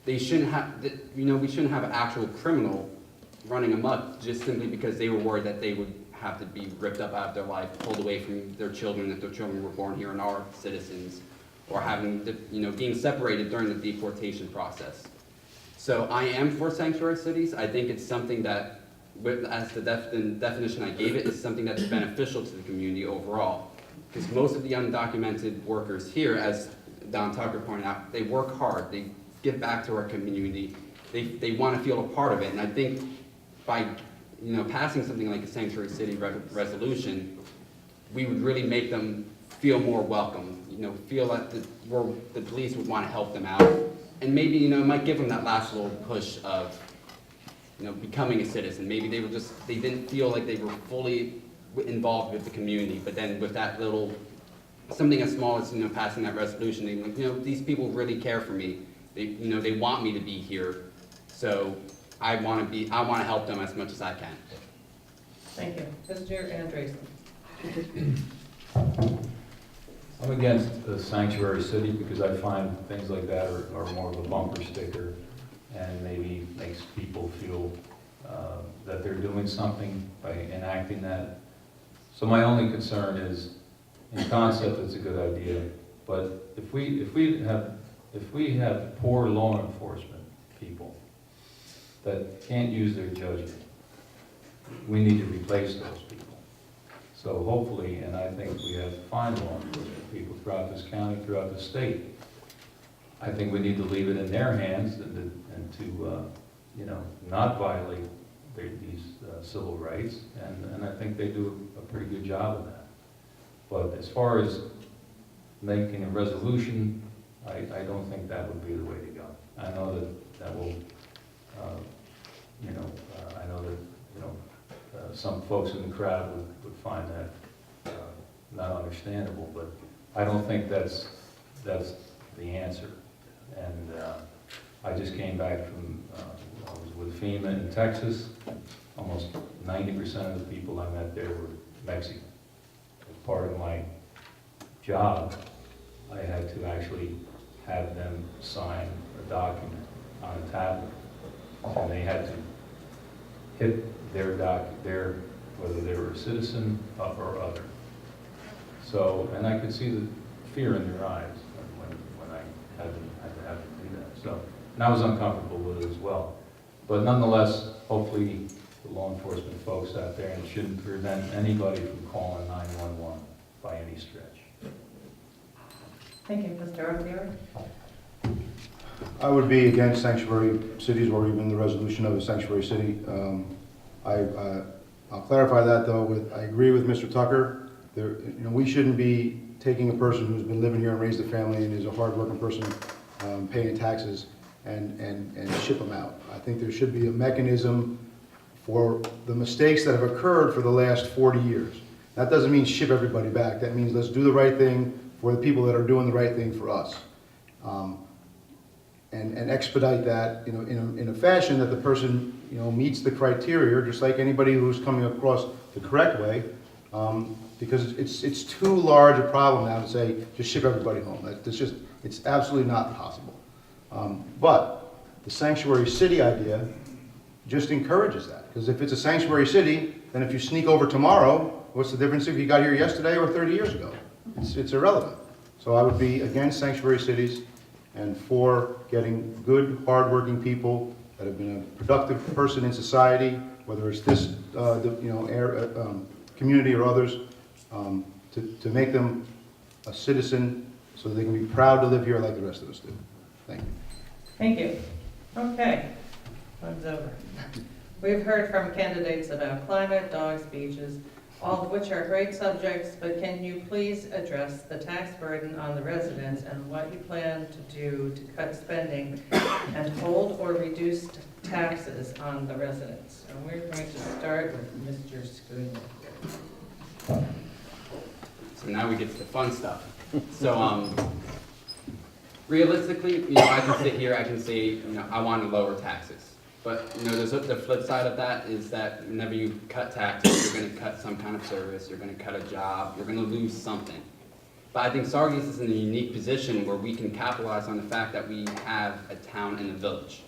they shouldn't have, we shouldn't have an actual criminal running amok just simply because they were worried that they would have to be ripped up out of their life, pulled away from their children if their children were born here and are citizens, or having, being separated during the deportation process. So I am for sanctuary cities. I think it's something that, as the definition I gave it, is something that's beneficial to the community overall. Because most of the undocumented workers here, as Don Tucker pointed out, they work hard. They give back to our community. They want to feel a part of it. And I think by passing something like a sanctuary city resolution, we would really make them feel more welcome, feel that the police would want to help them out. And maybe, it might give them that last little push of, becoming a citizen. Maybe they didn't feel like they were fully involved with the community, but then with that little, something as small as, passing that resolution, they like, these people really care for me. They want me to be here, so I want to help them as much as I can. Thank you. Mr. Andreessen. I'm against the sanctuary city because I find things like that are more of a bumper sticker and maybe makes people feel that they're doing something by enacting that. So my only concern is, in concept, it's a good idea, but if we have poor law enforcement people that can't use their judgment, we need to replace those people. So hopefully, and I think we have fine law enforcement people throughout this county, throughout the state. I think we need to leave it in their hands and to not violate these civil rights, and I think they do a pretty good job of that. But as far as making a resolution, I don't think that would be the way to go. I know that will, I know that, some folks in the crowd would find that not understandable, but I don't think that's the answer. And I just came back from, I was with FEMA in Texas. Almost 90% of the people I met there were Mexican. As part of my job, I had to actually have them sign a document on a tablet, and they had to hit their whether they were a citizen or other. So, and I could see the fear in their eyes when I had to have to do that. So, and I was uncomfortable with it as well. But nonetheless, hopefully the law enforcement folks out there, and it shouldn't prevent anybody from calling 911 by any stretch. Thank you. Mr. O'Leary. I would be against sanctuary cities or even the resolution of a sanctuary city. I'll clarify that though I agree with Mr. Tucker. We shouldn't be taking a person who's been living here and raised a family and is a hardworking person paying taxes and ship them out. I think there should be a mechanism for the mistakes that have occurred for the last 40 years. That doesn't mean ship everybody back. That means let's do the right thing for the people that are doing the right thing for us. And expedite that in a fashion that the person meets the criteria, just like anybody who's coming across the correct way, because it's too large a problem now to say just ship everybody home. It's absolutely not possible. But the sanctuary city idea just encourages that, because if it's a sanctuary city, then if you sneak over tomorrow, what's the difference if you got here yesterday or 30 years ago? It's irrelevant. So I would be against sanctuary cities and for getting good, hardworking people that have been a productive person in society, whether it's this community or others, to make them a citizen so that they can be proud to live here like the rest of us do. Thank you. Thank you. Okay, time's over. We've heard from candidates about climate, dogs, beaches, all of which are great subjects, but can you please address the tax burden on the residents and what you plan to do to cut spending and hold or reduce taxes on the residents? And we're going to start with Mr. Schoonmaker. So now we get to the fun stuff. So realistically, I can sit here, I can say, I want to lower taxes. But there's the flip side of that is that whenever you cut taxes, you're going to cut some kind of service, you're going to cut a job, you're going to lose something. But I think Saugerties is in a unique position where we can capitalize on the fact that we have a town and a village.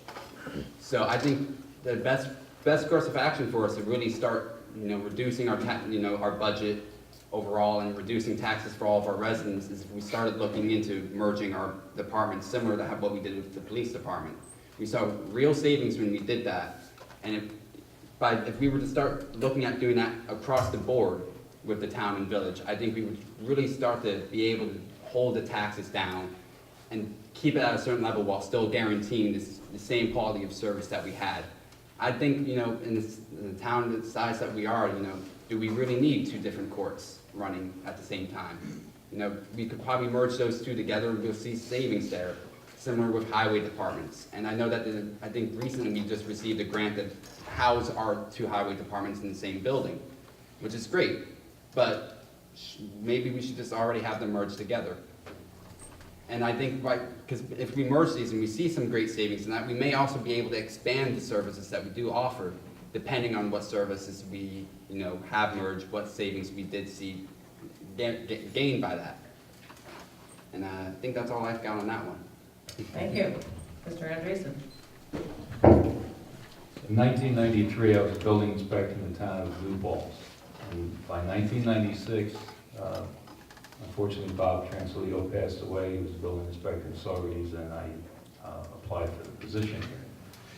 So I think the best course of action for us to really start, reducing our budget overall and reducing taxes for all of our residents is if we started looking into merging our departments similar to what we did with the police department. We saw real savings when we did that, and if we were to start looking at doing that across the board with the town and village, I think we would really start to be able to hold the taxes down and keep it at a certain level while still guaranteeing the same quality of service that we had. I think, in the town the size that we are, do we really need two different courts running at the same time? You know, we could probably merge those two together and you'll see savings there, similar with highway departments. And I know that, I think recently we just received a grant that house our two highway departments in the same building, which is great, but maybe we should just already have them merged together. And I think, right, because if we merge these and we see some great savings in that, we may also be able to expand the services that we do offer, depending on what services we, you know, have merged, what savings we did see gained by that. And I think that's all I've got on that one. Thank you. Mr. Andreessen? In 1993, I was a building inspector in the town of New Falls. And by 1996, unfortunately, Bob Transilio passed away. He was a building inspector in Saugerties, and I applied for the position here.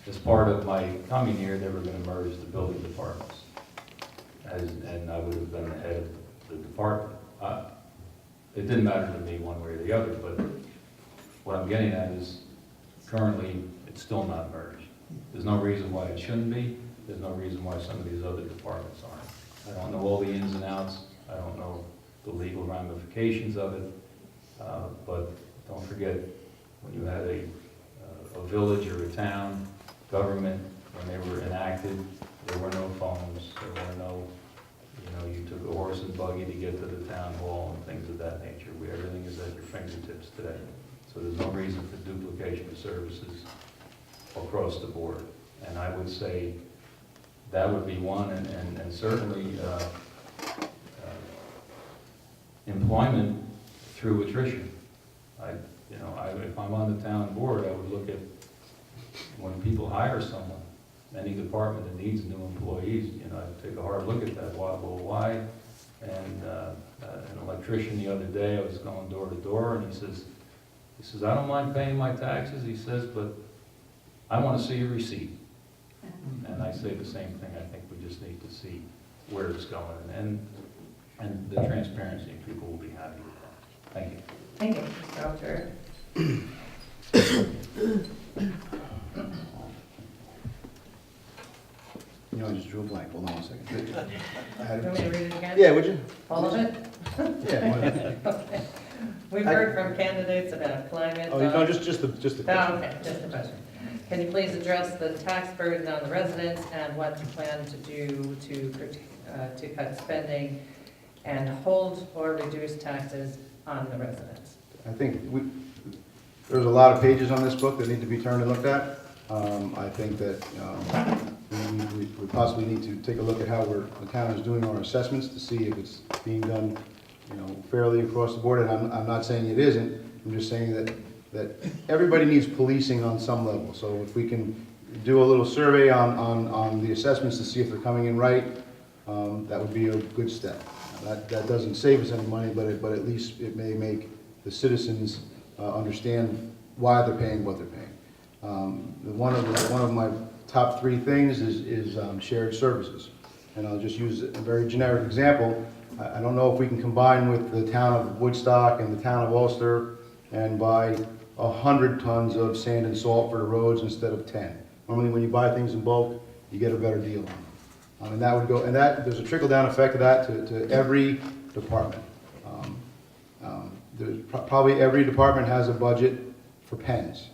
As part of my coming here, they were going to merge the building departments, and I would have been the head of the department. It didn't matter to me one way or the other, but what I'm getting at is currently it's still not merged. There's no reason why it shouldn't be. There's no reason why some of these other departments aren't. I don't know all the ins and outs. I don't know the legal ramifications of it, but don't forget, when you had a village or a town government, when they were enacted, there were no phones, there were no, you took a horse and buggy to get to the town hall and things of that nature. Everything is at your fingertips today. So there's no reason for duplication of services across the board. And I would say that would be one, and certainly employment through attrition. If I'm on the town board, I would look at when people hire someone, any department that needs new employees, I'd take a hard look at that. Why? And an electrician the other day, I was going door to door, and he says, I don't mind paying my taxes, he says, but I want to see a receipt. And I say the same thing. I think we just need to see where it's going, and the transparency, and people will be happy with that. Thank you. Thank you, Mr. Alter. I just drew a blank. Hold on a second. I You want me to read it again? Yeah, would you? All of it? Yeah. why not? Okay. We've heard from candidates about climate. Oh, no, just the Oh, question. okay, just a question. Can you please address the tax burden on the residents and what you plan to do to cut spending and hold or reduce taxes on the residents? I think there's a lot of pages on this book that need to be turned and looked at. I think that we possibly need to take a look at how the town is doing our assessments to see if it's being done, fairly across the board. And I'm not saying it isn't. I'm just saying that everybody needs policing on some level. So if we can do a little survey on the assessments to see if they're coming in right, that would be a good step. That doesn't save us any money, but at least it may make the citizens understand why they're paying what they're paying. One of my top three things is shared services. And I'll just use a very generic example. I don't know if we can combine with the town of Woodstock and the town of Ulster and buy 100 tons of sand and salt for the roads instead of 10. Normally when you buy things in bulk, you get a better deal on them. And that would go, and there's a trickle-down effect of that to every department. Probably every department has a budget for pens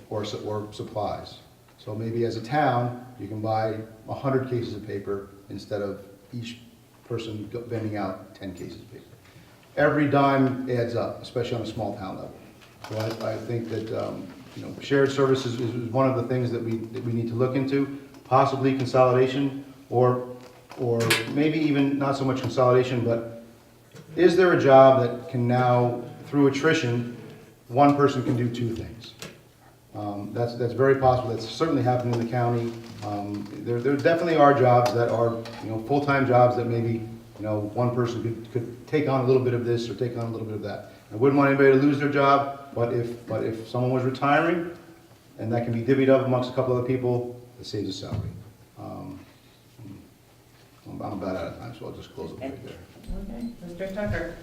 or supplies. So maybe as a town, you can buy 100 cases of paper instead of each person vending out 10 cases of paper. Every dime adds up, especially on a small town level. So I think that shared services is one of the things that we need to look into, possibly consolidation, or maybe even not so much consolidation, but is there a job that can now, through attrition, one person can do two things? That's very possible. That's certainly happened in the county. There definitely are jobs that are full-time jobs that maybe one person could take on a little bit of this or take on a little bit of that. I wouldn't want anybody to lose their job, but if someone was retiring, and that can be divvied up amongst a couple other people, it saves a salary. I'm about out of time, so I'll just close it right there. Okay, Mr. Tucker.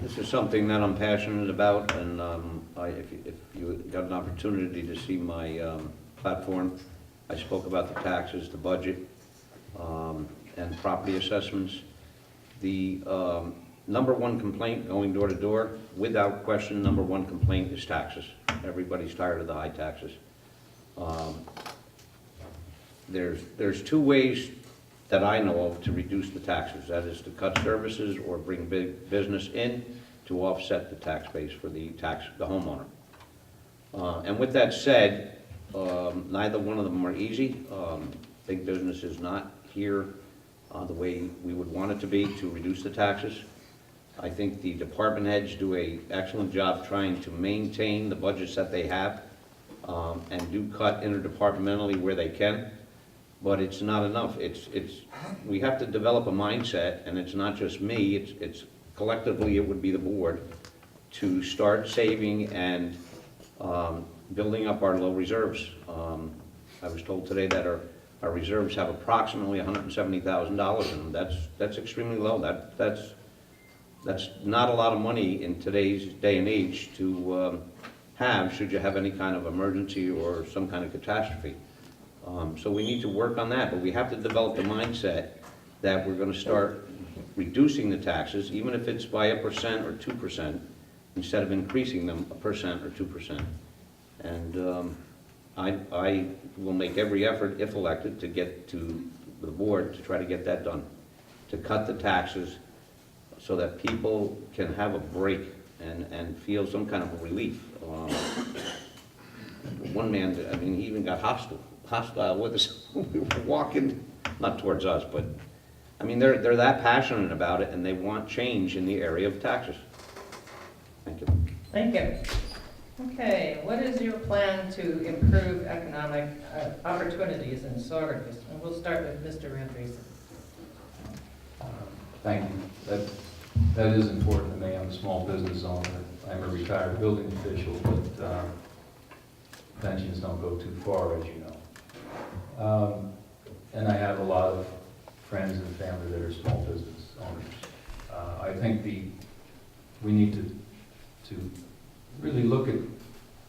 This is something that I'm passionate about, and if you got an opportunity to see my platform, I spoke about the taxes, the budget. and property assessments. The number one complaint going door to door, without question, number one complaint is taxes. Everybody's tired of the high taxes. There's two ways that I know of to reduce the taxes. That is to cut services or bring big business in to offset the tax base for the homeowner. And with that said, neither one of them are easy. Big business is not here the way we would want it to be to reduce the taxes. I think the department heads do an excellent job trying to maintain the budgets that they have and do cut interdepartmentally where they can, but it's not enough. We have to develop a mindset, and it's not just me, it's collectively it would be the board, to start saving and building up our low reserves. I was told today that our reserves have approximately $170,000 in them. That's extremely low. That's not a lot of money in today's day and age to have should you have any kind of emergency or some kind of catastrophe. So we need to work on that, but we have to develop the mindset that we're going to start reducing the taxes, even if it's by 1% or 2%, instead of increasing them 1% or 2%. And I will make every effort, if elected, to get to the board to try to get that done, to cut the taxes so that people can have a break and feel some kind of a relief. One man, I mean, he even got hostile with us. We were walking, not towards us, but, I mean, they're that passionate about it, and they want change in the area of taxes. Thank you. Thank you. Okay, what is your plan to improve economic opportunities in Saugerties? And we'll start with Mr. Andreessen. Thank you. That is important to me. I'm a small business owner. I'm a retired building official, but pensions don't go too far, as you know. And I have a lot of friends and family that are small business owners. I think we need to really look at,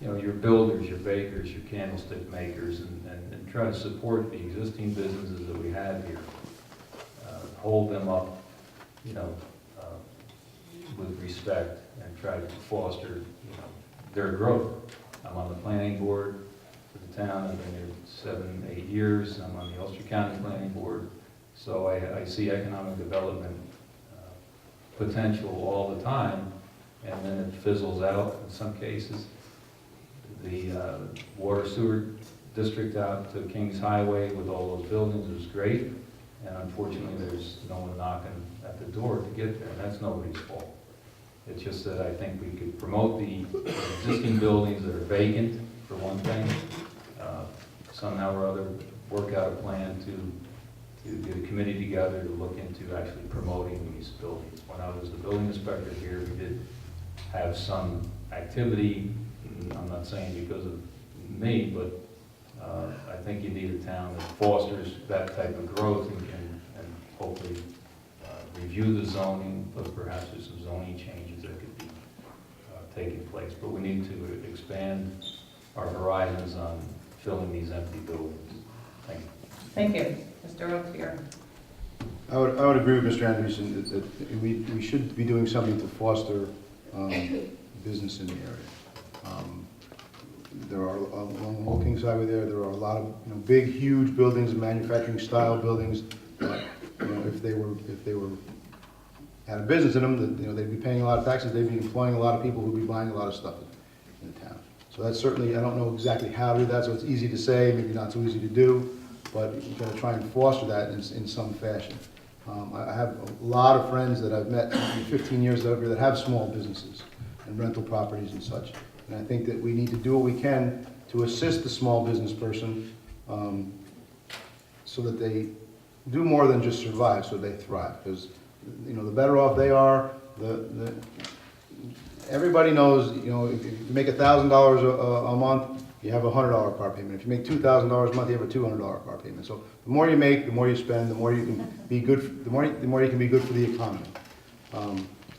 your builders, your bakers, your candlestick makers, and try to support the existing businesses that we have here. Hold them up, with respect, and try to foster, their growth. I'm on the planning board for the town. I've been here 7-8 years. I'm on the Ulster County Planning Board. So I see economic development potential all the time, and then it fizzles out in some cases. The water sewer district out to Kings Highway with all those buildings is great, and unfortunately there's no one knocking at the door to get there, and that's nobody's fault. It's just that I think we could promote the existing buildings that are vacant, for one thing, somehow or other work out a plan to get a committee together to look into actually promoting these buildings. When I was the building inspector here, we did have some activity. I'm not saying because of me, but I think you need a town that fosters that type of growth and can hopefully review the zoning, but perhaps there's some zoning changes that could be taking place. But we need to expand our horizons on filling these empty buildings. Thank you. Thank you. Mr. O'Keefe. I would agree with Mr. Anderson that we should be doing something to foster business in the area. There are, along the Kings Highway there are a lot of big, huge buildings, manufacturing style buildings that, if they were had a business in them, that they'd be paying a lot of taxes, they'd be employing a lot of people who'd be buying a lot of stuff in the town. So that's certainly, I don't know exactly how to do that, so it's easy to say, maybe not so easy to do, but you've got to try and foster that in some fashion. I have a lot of friends that I've met in 15 years over here that have small businesses and rental properties and such. And I think that we need to do what we can to assist the small business person so that they do more than just survive, so they thrive. Because the better off they are, everybody knows, if you make $1,000 a month, you have a $100 car payment. If you make $2,000 a month, you have a $200 car payment. So the more you make, the more you spend, the more you can be good. The more you can be good for the economy.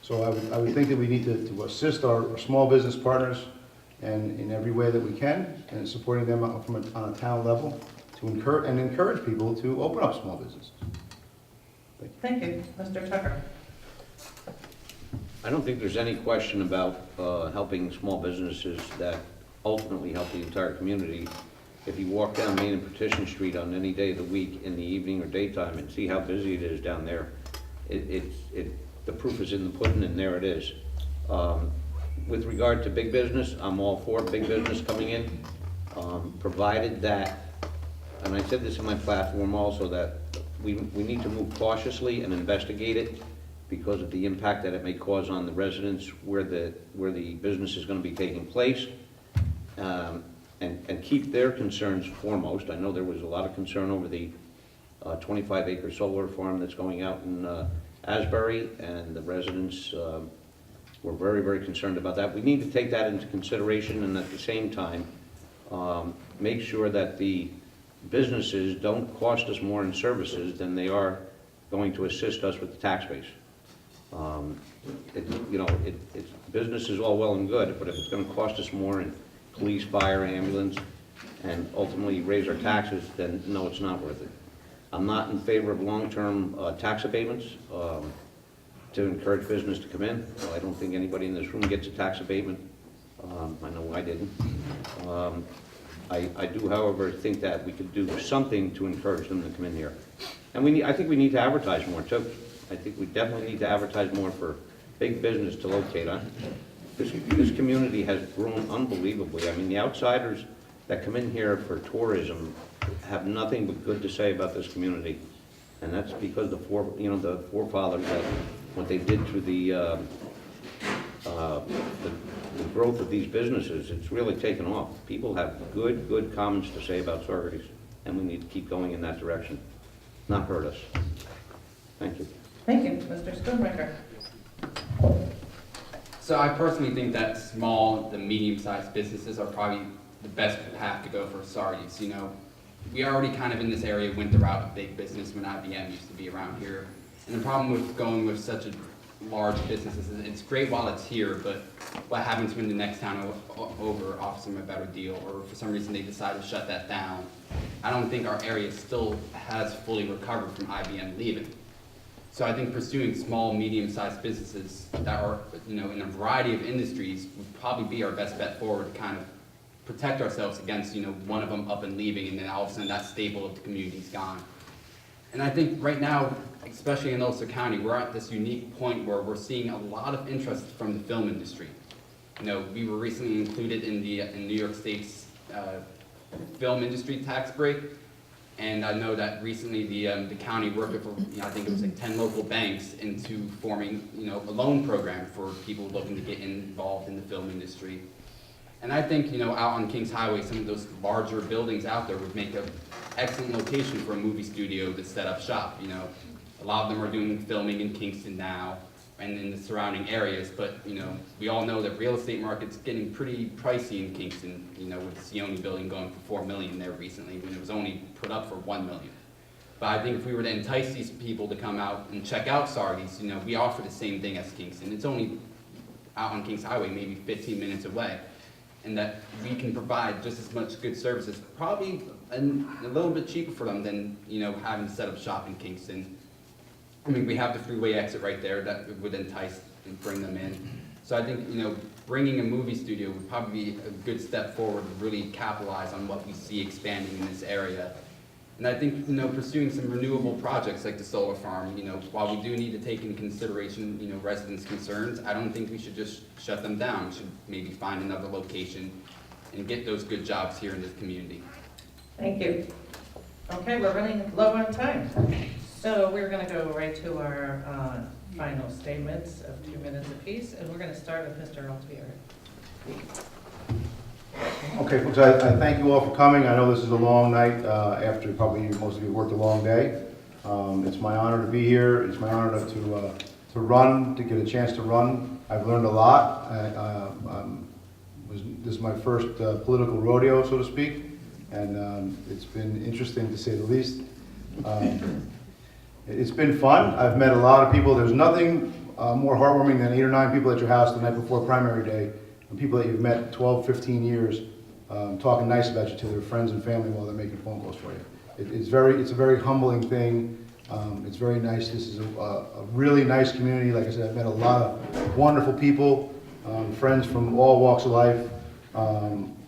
So I would think that we need to assist our small business partners, and in every way that we can, and supporting them on a town level to encourage people to open up small businesses. Thank you. Mr. Tucker? I don't think there's any question about helping small businesses that ultimately help the entire community. If you walk down Main and Petition Street on any day of the week, in the evening or daytime, and see how busy it is down there, the proof is in the pudding, and there it is. With regard to big business, I'm all for big business coming in, provided that, and I said this in my platform also, that we need to move cautiously and investigate it because of the impact that it may cause on the residents where the business is going to be taking place, and keep their concerns foremost. I know there was a lot of concern over the 25-acre solar farm that's going out in Asbury, and the residents were very, very concerned about that. We need to take that into consideration, and at the same time, make sure that the businesses don't cost us more in services than they are going to assist us with the tax base. Business is all well and good, but if it's going to cost us more in police, fire, ambulance, and ultimately raise our taxes, then no, it's not worth it. I'm not in favor of long-term tax abatements to encourage business to come in. I don't think anybody in this room gets a tax abatement. I know I didn't. I do, however, think that we could do something to encourage them to come in here. And I think we need to advertise more too. I think we definitely need to advertise more for big business to locate on. This community has grown unbelievably. I mean, the outsiders that come in here for tourism have nothing but good to say about this community. And that's because the forefathers, what they did through the growth of these businesses, it's really taken off. People have good comments to say about Saugerties, and we need to keep going in that direction, not hurt us. Thank you. Thank you. Mr. Schoonmaker? So I personally think that the medium-sized businesses are probably the best path to go for Saugerties. You know, we already kind of in this area went the route of big business when IBM used to be around here. And the problem with going with such a large business is it's great while it's here, but what happens when the next town over offers them a better deal, or for some reason they decide to shut that down? I don't think our area still has fully recovered from IBM leaving. So I think pursuing small, medium-sized businesses that are, in a variety of industries would probably be our best bet forward to kind of protect ourselves against, one of them up and leaving, and then all of a sudden that staple of the community's gone. And I think right now, especially in Ulster County, we're at this unique point where we're seeing a lot of interest from the film industry. We were recently included in New York State's film industry tax break. And I know that recently the county worked with, I think it was like 10 local banks into forming, a loan program for people looking to get involved in the film industry. And I think, out on Kings Highway, some of those larger buildings out there would make an excellent location for a movie studio to set up shop. A lot of them are doing filming in Kingston now and in the surrounding areas, but, we all know that real estate market's getting pretty pricey in Kingston, with the Sione building going for $4 million there recently when it was only put up for $1 million. But I think if we were to entice these people to come out and check out Saugerties, we offer the same thing as Kingston. It's only out on Kings Highway, maybe 15 minutes away, and that we can provide just as much good services, probably a little bit cheaper for them than, having to set up shop in Kingston. I mean, we have the freeway exit right there that would entice and bring them in. So I think, bringing a movie studio would probably be a good step forward to really capitalize on what we see expanding in this area. And I think, pursuing some renewable projects like the solar farm, while we do need to take into consideration, residents' concerns, I don't think we should just shut them down. We should maybe find another location and get those good jobs here in this community. Thank you. Okay, we're running low on time. So we're going to go right to our final statements of 2 minutes apiece, and we're going to start with Mr. Altieri. Okay, folks, I thank you all for coming. I know this is a long night after probably most of you worked a long day. It's my honor to be here. It's my honor to get a chance to run. I've learned a lot. This is my first political rodeo, so to speak, and it's been interesting to say the least. It's been fun. I've met a lot of people. There's nothing more heartwarming than 8 or 9 people at your house the night before primary day, and people that you've met 12, 15 years talking nice about you to their friends and family while they're making phone calls for you. It's a very humbling thing. It's very nice. This is a really nice community. Like I said, I've met a lot of wonderful people, friends from all walks of life.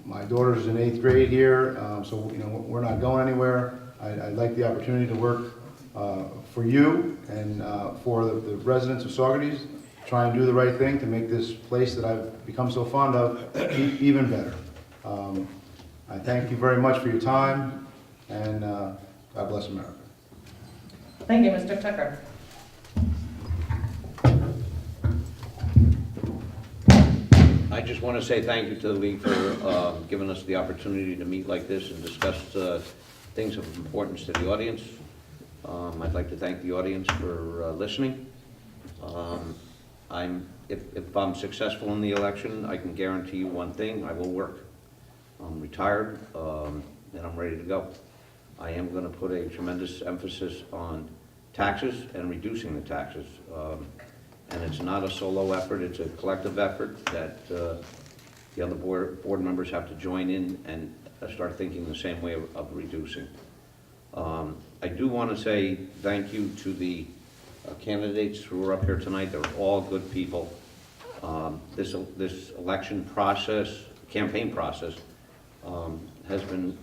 My daughter's in 8th grade here, so we're not going anywhere. I like the opportunity to work for you and for the residents of Saugerties, try and do the right thing to make this place that I've become so fond of even better. I thank you very much for your time, and God bless America. Thank you, Mr. Tucker. I just want to say thank you to the league for giving us the opportunity to meet like this and discuss things of importance to the audience. I'd like to thank the audience for listening. If I'm successful in the election, I can guarantee you one thing: I will work. I'm retired, and I'm ready to go. I am going to put a tremendous emphasis on taxes and reducing the taxes. And it's not a solo effort, it's a collective effort that the other board members have to join in and start thinking the same way of reducing. I do want to say thank you to the candidates who are up here tonight. They're all good people. This election process, campaign process, has been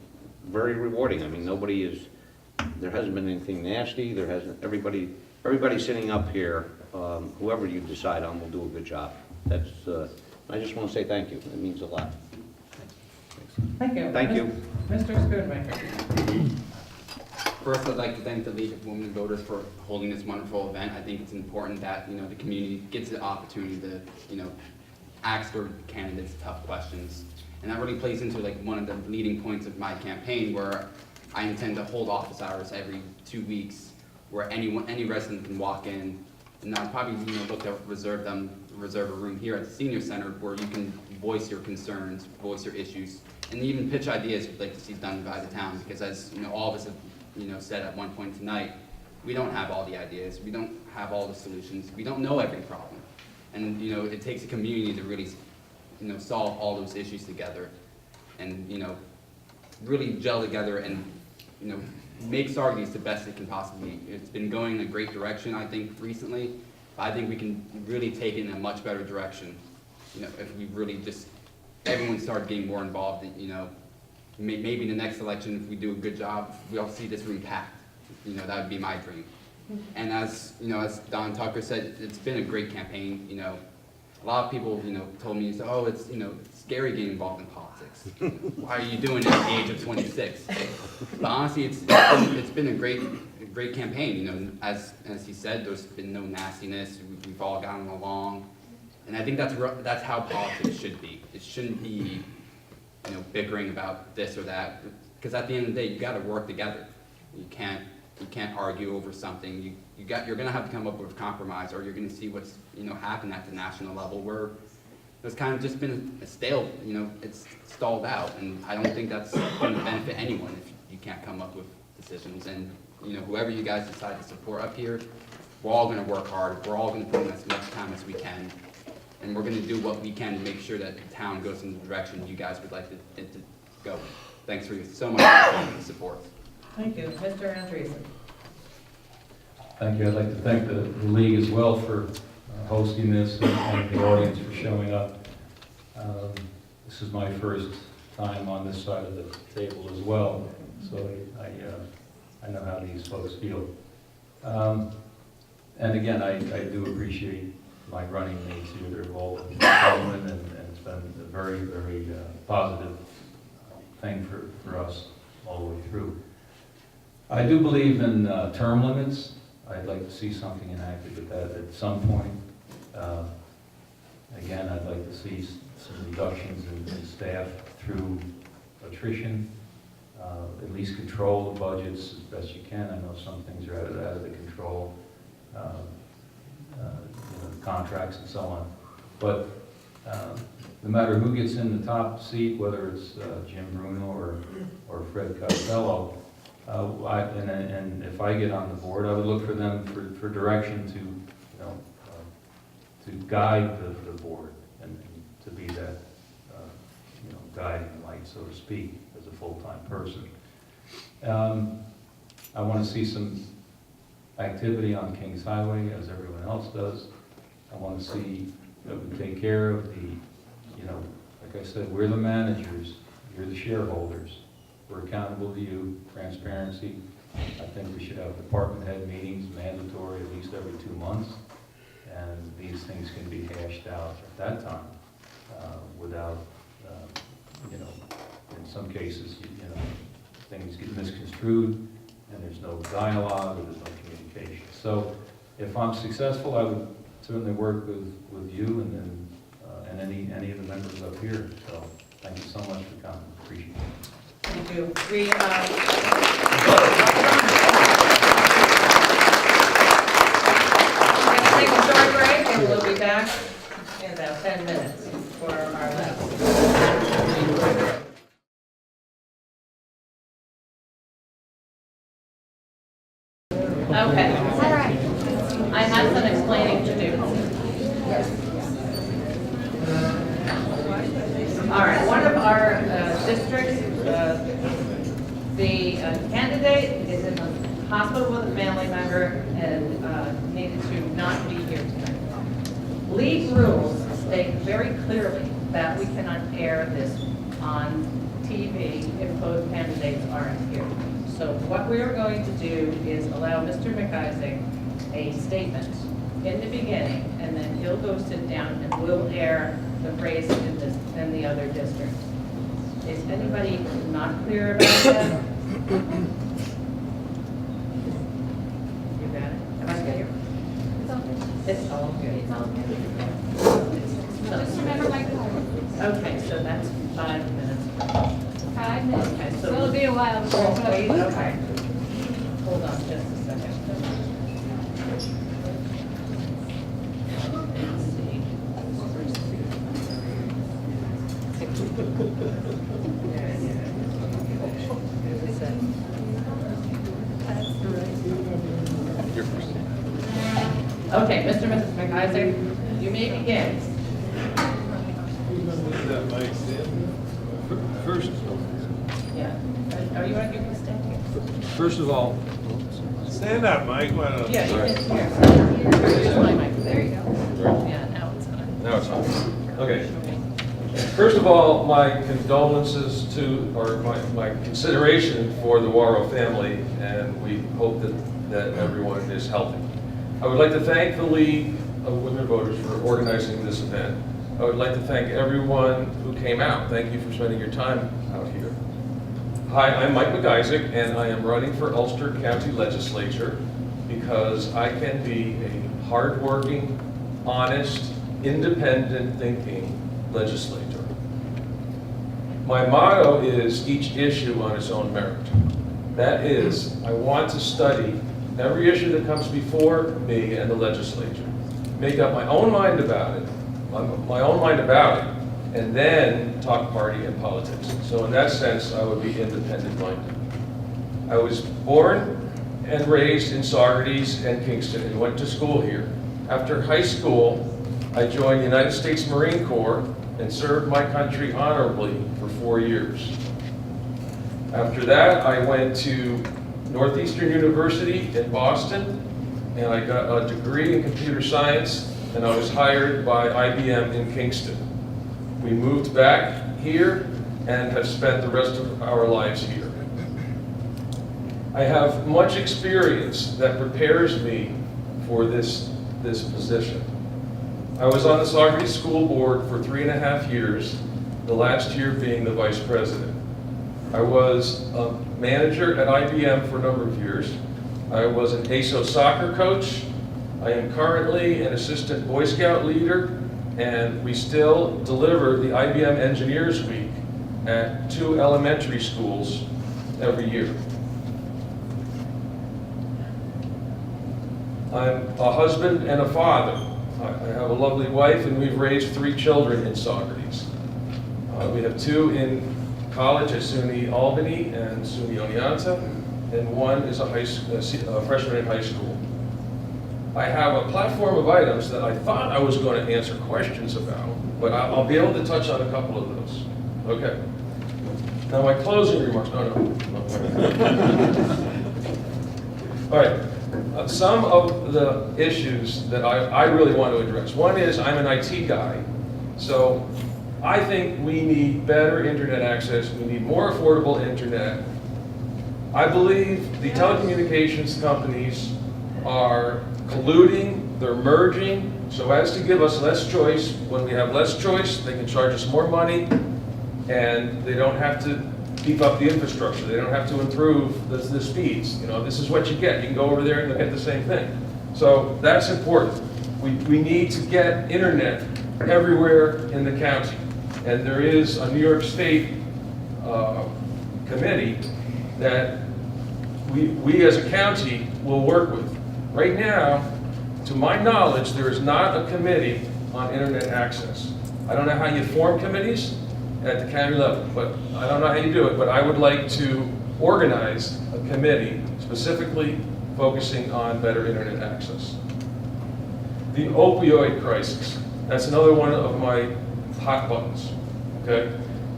very rewarding. I mean, there hasn't been anything nasty. Everybody sitting up here, whoever you decide on, will do a good job. I just want to say thank you. It means a lot. Thank you. Thank you. Mr. Schoonmaker. First, I'd like to thank the League of Women Voters for holding this wonderful event. I think it's important that the community gets the opportunity to ask their candidates tough questions, and that really plays into one of the leading points of my campaign, where I intend to hold office hours every 2 weeks, where any resident can walk in, and I'll probably look to reserve a room here at the senior center where you can voice your concerns, voice your issues, and even pitch ideas you'd like to see done by the town. Because as all of us have said at one point tonight, we don't have all the ideas, we don't have all the solutions, we don't know every problem, and it takes a community to really solve all those issues together, and really gel together and make Saugerties the best it can possibly be. It's been going in a great direction, I think, recently. I think we can really take it in a much better direction. If we really just, everyone started getting more involved, maybe in the next election, if we do a good job, we'll see this room packed. That would be my dream. And as Don Tucker said, it's been a great campaign. A lot of people, told me, oh, it's scary getting involved in politics. Why are you doing it at the age of 26? But honestly, it's been a great campaign. As he said, there's been no nastiness. We've all gotten along, and I think that's how politics should be. It shouldn't be, bickering about this or that. Because at the end of the day, you got to work together. You can't argue over something. You're going to have to come up with a compromise, or you're going to see what's happen at the national level, where it's kind of just been a stale. It's stalled out, and I don't think that's going to benefit anyone if you can't come up with decisions. And whoever you guys decide to support up here, we're all going to work hard. We're all going to put in as much time as we can, and we're going to do what we can to make sure that the town goes in the direction you guys would like it to go. Thanks for so much for the support. Thank you. Mr. Andreessen. Thank you. I'd like to thank the league as well for hosting this and the audience for showing up. This is my first time on this side of the table as well, so I know how these folks feel. And again, I do appreciate my running mates here. They're all gentlemen, and it's been a very, very positive thing for us all the way through. I do believe in term limits. I'd like to see something enacted with that at some point. Again, I'd like to see some reductions in staff through attrition, at least control the budgets as best you can. I know some things are out of the control, contracts and so on. But no matter who gets in the top seat, whether it's Jim Bruno or Fred Costello, and if I get on the board, I would look for them for direction to guide the board and to be that guiding light, so to speak, as a full-time person. I want to see some activity on Kings Highway, as everyone else does. I want to see that we take care of the, like I said, we're the managers, you're the shareholders. We're accountable to you, transparency. I think we should have department head meetings, mandatory at least every 2 months. And these things can be hashed out at that time without, in some cases, things get misconstrued and there's no dialogue or there's no communication. So if I'm successful, I would certainly work with you and then and any of the members up here. So thank you so much for coming. Appreciate it. Thank you. We're going to take a short break and we'll be back in about 10 minutes for our last. Okay. All right. I have some explaining to do. All right, one of our districts, the candidate is in the hospital with a family member and needed to not be here tonight. League rules state very clearly that we cannot air this on TV if both candidates aren't here. So what we are going to do is allow Mr. McIsaac a statement in the beginning, and then he'll go sit down and we'll air the race in the other district. Is anybody not clear about that? You got it? Am I clear? It's all good. It's all good. It's all good. Just remember my card. Okay, so that's 5 minutes. 5 minutes. Okay, so It'll be a while before it's wait, over. okay. Hold on just a second. Let's see. Okay, Mr. and Mrs. McIsaac, you may begin. First, Yeah. Are you can stand here? first of all, Stand up, Mike, why don't you? Yeah, you can, here. Here's my mic. There you go. Yeah, now it's on. now it's on. Okay. First of all, my condolences to, or my consideration for the Warrow family, and we hope that everyone is healthy. I would like to thank the League of Women Voters for organizing this event. I would like to thank everyone who came out. Thank you for spending your time out here. Hi, I'm Mike McIsaac, and I am running for Ulster County Legislature because I can be a hardworking, honest, independent thinking legislator. My motto is each issue on its own merit. That is, I want to study every issue that comes before me and the legislature, make up my own mind about it, and then talk party and politics. So in that sense, I would be independent-minded. I was born and raised in Saugerties and Kingston and went to school here. After high school, I joined the United States Marine Corps and served my country honorably for 4 years. After that, I went to Northeastern University in Boston, and I got a degree in computer science, and I was hired by IBM in Kingston. We moved back here and have spent the rest of our lives here. I have much experience that prepares me for this position. I was on the Saugerties School Board for 3.5 years, the last year being the vice president. I was a manager at IBM for a number of years. I was an ASO soccer coach. I am currently an assistant Boy Scout leader, and we still deliver the IBM Engineers Week at 2 elementary schools every year. I'm a husband and a father. I have a lovely wife, and we've raised 3 children in Saugerties. We have 2 in college at SUNY Albany and SUNY Oneonta, and 1 is a freshman in high school. I have a platform of items that I thought I was going to answer questions about, but I'll be able to touch on a couple of those. Okay. Now my closing remarks, no. All right, some of the issues that I really want to address. One is I'm an IT guy, so I think we need better internet access. We need more affordable internet. I believe the telecommunications companies are colluding, they're merging, so as to give us less choice. When we have less choice, they can charge us more money, and they don't have to beef up the infrastructure. They don't have to improve the speeds. You know, this is what you get. You can go over there and you'll get the same thing. So that's important. We need to get internet everywhere in the county. And there is a New York State committee that we as a county will work with. Right now, to my knowledge, there is not a committee on internet access. I don't know how you form committees at the county level, but I don't know how you do it, but I would like to organize a committee specifically focusing on better internet access. The opioid crisis, that's another one of my hot buttons, okay?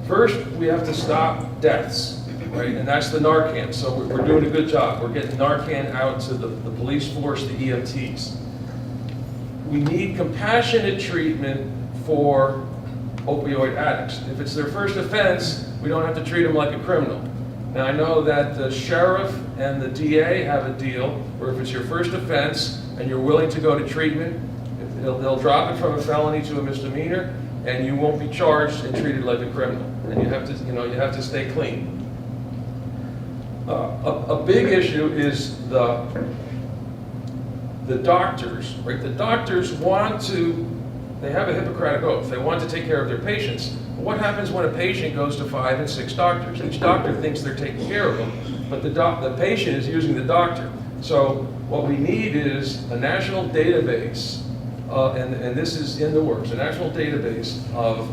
First, we have to stop deaths, right? And that's the Narcan, so we're doing a good job. We're getting Narcan out to the police force, the EMTs. We need compassionate treatment for opioid addicts. If it's their first offense, we don't have to treat them like a criminal. Now I know that the sheriff and the DA have a deal where if it's your first offense and you're willing to go to treatment, they'll drop it from a felony to a misdemeanor, and you won't be charged and treated like a criminal. And you have to, you have to stay clean. A big issue is the doctors, right? The doctors they have a Hippocratic oath. They want to take care of their patients. But what happens when a patient goes to 5 and 6 doctors? Each doctor thinks they're taking care of them, but the patient is using the doctor. So what we need is a national database, and this is in the works, a national database of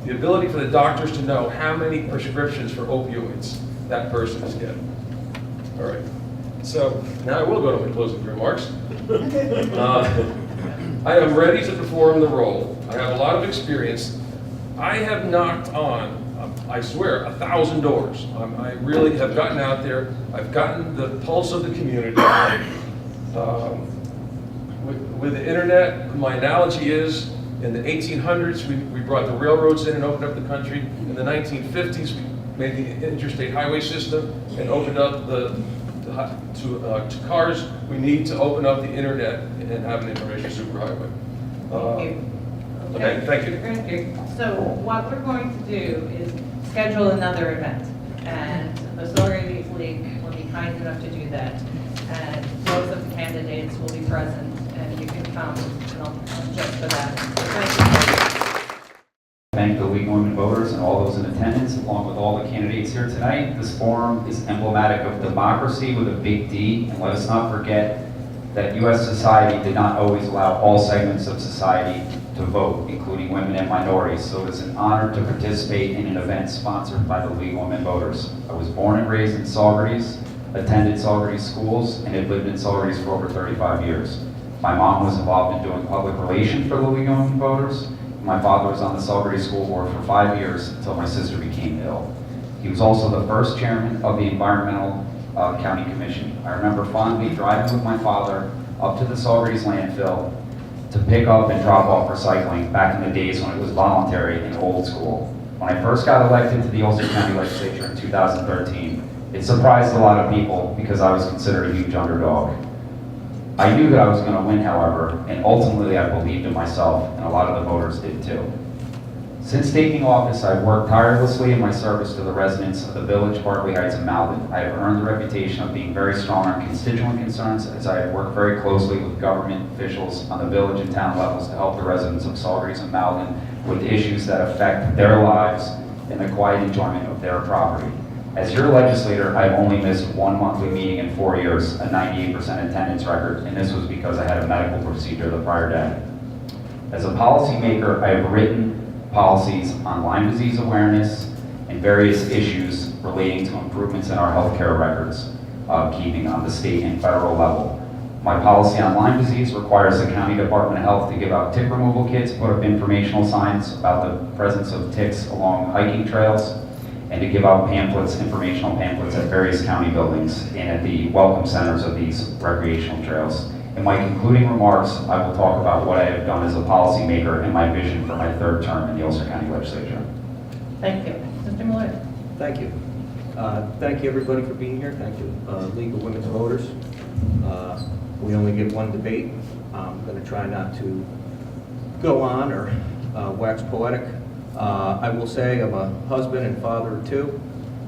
the ability for the doctors to know how many prescriptions for opioids that person is getting. All right. So now I will go to my closing remarks. I am ready to perform the role. I have a lot of experience. I have knocked on, I swear, 1,000 doors. I really have gotten out there. I've gotten the pulse of the community. With the internet, my analogy is, in the 1800s, we brought the railroads in and opened up the country. In the 1950s, we made the interstate highway system and opened up to cars. We need to open up the internet and have an information superhighway. Thank you. Okay, thank you. Thank you. So what we're going to do is schedule another event, and the Saugerties League will be kind enough to do that. And both of the candidates will be present, and you can come and I'll check for that. Thank you. Thank the League of Women Voters and all those in attendance, along with all the candidates here tonight. This forum is emblematic of democracy with a big D, and let us not forget that U.S. society did not always allow all segments of society to vote, including women and minorities. So it is an honor to participate in an event sponsored by the League of Women Voters. I was born and raised in Saugerties, attended Saugerties schools, and have lived in Saugerties for over 35 years. My mom was involved in doing public relations for the League of Women Voters. My father was on the Saugerties School Board for 5 years until my sister became ill. He was also the first chairman of the Environmental County Commission. I remember fondly driving with my father up to the Saugerties landfill to pick up and drop off recycling back in the days when it was voluntary and old school. When I first got elected to the Ulster County Legislature in 2013, it surprised a lot of people because I was considered a huge underdog. I knew that I was going to win, however, and ultimately I believed in myself, and a lot of the voters did too. Since taking office, I've worked tirelessly in my service to the residents of the village, Barclay Heights, and Malden. I have earned the reputation of being very strong on constituent concerns, as I have worked very closely with government officials on the village and town levels to help the residents of Saugerties and Malden with issues that affect their lives and the quiet enjoyment of their property. As your legislator, I've only missed one monthly meeting in 4 years, a 98% attendance record, and this was because I had a medical procedure the prior day. As a policymaker, I have written policies on Lyme disease awareness and various issues relating to improvements in our healthcare records keeping on the state and federal level. My policy on Lyme disease requires the County Department of Health to give out tick removal kits, put up informational signs about the presence of ticks along hiking trails, and to give out pamphlets, informational pamphlets at various county buildings and at the welcome centers of these recreational trails. In my concluding remarks, I will talk about what I have done as a policymaker and my vision for my third term in the Ulster County Legislature. Thank you. Mr. Malloy. Thank you. Thank you, everybody, for being here. Thank you, League of Women's Voters. We only get one debate. I'm going to try not to go on or wax poetic. I will say I'm a husband and father of two.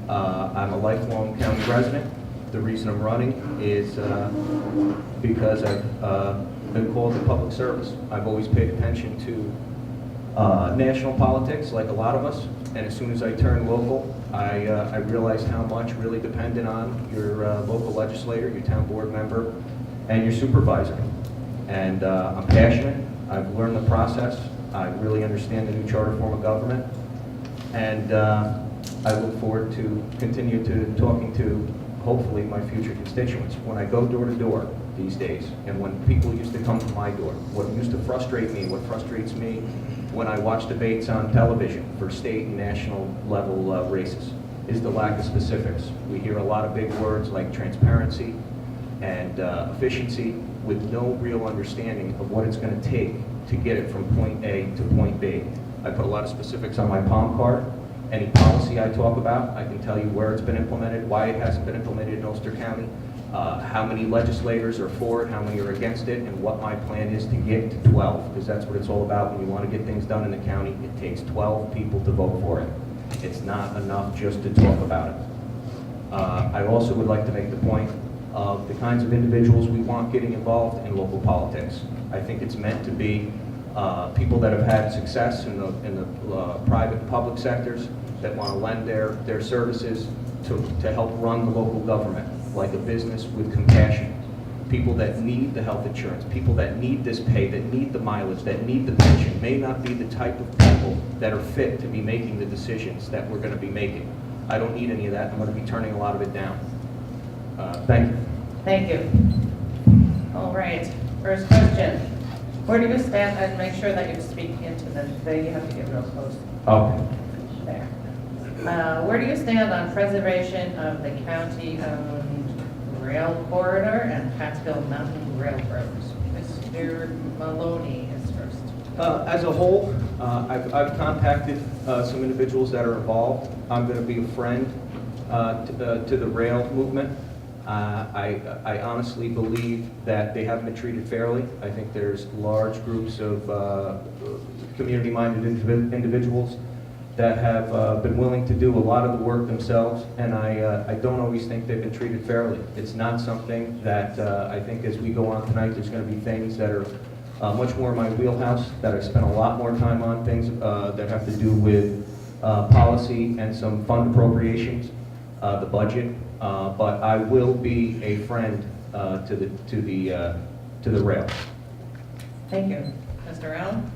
I'm a lifelong county resident. The reason I'm running is because I've been called to public service. I've always paid attention to national politics, like a lot of us, and as soon as I turned local, I realized how much really depended on your local legislator, your town board member, and your supervisor. And I'm passionate. I've learned the process. I really understand the new charter form of government, and I look forward to continue to talking to, hopefully, my future constituents. When I go door to door these days, and when people used to come to my door, what used to frustrate me, what frustrates me when I watch debates on television for state and national level races, is the lack of specifics. We hear a lot of big words like transparency and efficiency with no real understanding of what it's going to take to get it from point A to point B. I put a lot of specifics on my palm card. Any policy I talk about, I can tell you where it's been implemented, why it hasn't been implemented in Ulster County, how many legislators are for it, how many are against it, and what my plan is to get to 12, because that's what it's all about. When you want to get things done in the county, it takes 12 people to vote for it. It's not enough just to talk about it. I also would like to make the point of the kinds of individuals we want getting involved in local politics. I think it's meant to be people that have had success in the private and public sectors that want to lend their services to help run the local government like a business with compassion. People that need the health insurance, people that need this pay, that need the mileage, that need the pension, may not be the type of people that are fit to be making the decisions that we're going to be making. I don't need any of that. I'm going to be turning a lot of it down. Thank you. Thank you. All right. First question. Where do you stand, and make sure that you're speaking into the thing, you have to get real close. Okay. There. Where do you stand on preservation of the county-owned rail corridor and Catskill Mountain Railroads? Mr. Maloney is first. As a whole, I've contacted some individuals that are involved. I'm going to be a friend to the rail movement. I honestly believe that they haven't been treated fairly. I think there's large groups of community-minded individuals that have been willing to do a lot of the work themselves, and I don't always think they've been treated fairly. It's not something that I think as we go on tonight, there's going to be things that are much more in my wheelhouse, that I've spent a lot more time on, things that have to do with policy and some fund appropriations, the budget. But I will be a friend to the rail. Thank you. Mr. Allen?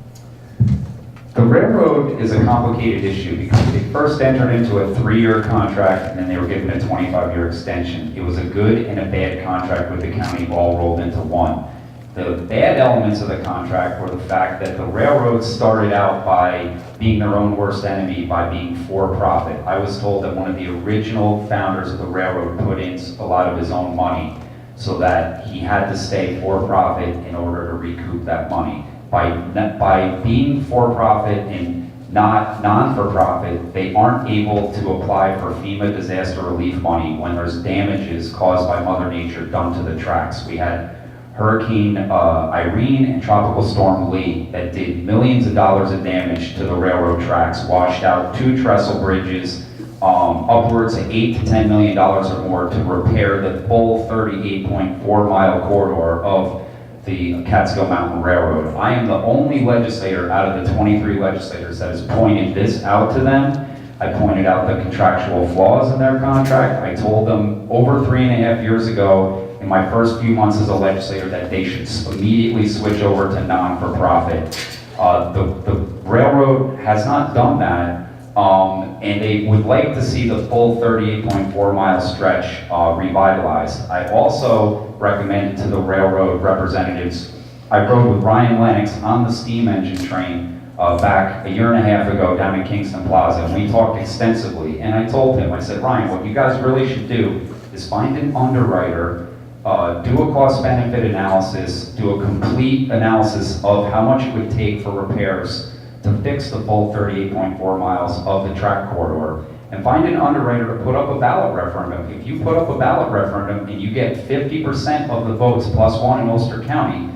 The railroad is a complicated issue because they first entered into a 3-year contract and then they were given a 25-year extension. It was a good and a bad contract with the county all rolled into one. The bad elements of the contract were the fact that the railroad started out by being their own worst enemy, by being for-profit. I was told that one of the original founders of the railroad put in a lot of his own money so that he had to stay for-profit in order to recoup that money. By being for-profit and not non-for-profit, they aren't able to apply for FEMA disaster relief money when there's damages caused by Mother Nature done to the tracks. We had Hurricane Irene and Tropical Storm Lee that did millions of dollars of damage to the railroad tracks, washed out 2 trestle bridges, upwards of $8 to $10 million or more to repair the full 38.4-mile corridor of the Catskill Mountain Railroad. I am the only legislator out of the 23 legislators that has pointed this out to them. I pointed out the contractual flaws in their contract. I told them over 3.5 years ago in my first few months as a legislator that they should immediately switch over to non-for-profit. The railroad has not done that. and they would like to see the full 38.4 mile stretch revitalized. I also recommended to the railroad representatives, I rode with Ryan Lennox on the steam engine train back a year and a half ago down in Kingston Plaza, and we talked extensively, and I told him, I said, Ryan, what you guys really should do is find an underwriter, do a cost-benefit analysis, do a complete analysis of how much it would take for repairs to fix the full 38.4 miles of the track corridor, and find an underwriter to put up a ballot referendum. If you put up a ballot referendum and you get 50% of the votes plus one in Ulster County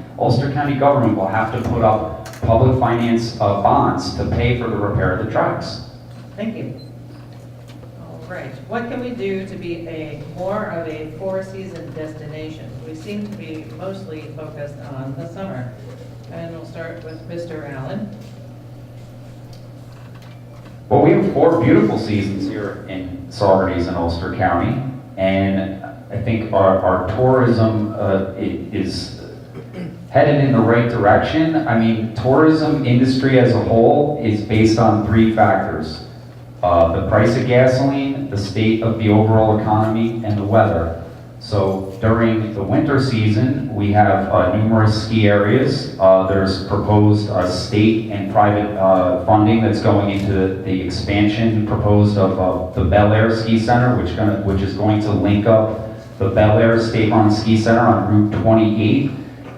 government will have to put up public finance bonds to pay for the repair of the tracks. Thank you. All right, what can we do to be more of a four-season destination? We seem to be mostly focused on the summer. And we'll start with Mr. Allen. Well, we have 4 beautiful seasons here in Saugerties and Ulster County, and I think our tourism is headed in the right direction. I mean, tourism industry as a whole is based on 3 factors. The price of gasoline, the state of the overall economy, and the weather. So during the winter season, we have numerous ski areas. There's proposed state and private funding that's going into the expansion proposed of the Bel Air Ski Center, which is going to link up the Bel Air State-run ski center on Route 28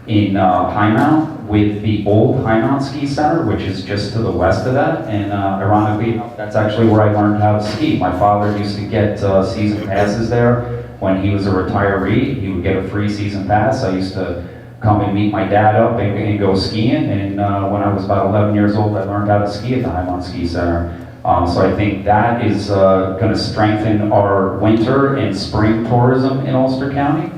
in Highmount with the old Highmount Ski Center, which is just to the west of that. And ironically enough, that's actually where I learned how to ski. My father used to get season passes there. When he was a retiree, he would get a free season pass. I used to come and meet my dad up and go skiing. And when I was about 11 years old, I learned how to ski at the Highmount Ski Center. So I think that is going to strengthen our winter and spring tourism in Ulster County.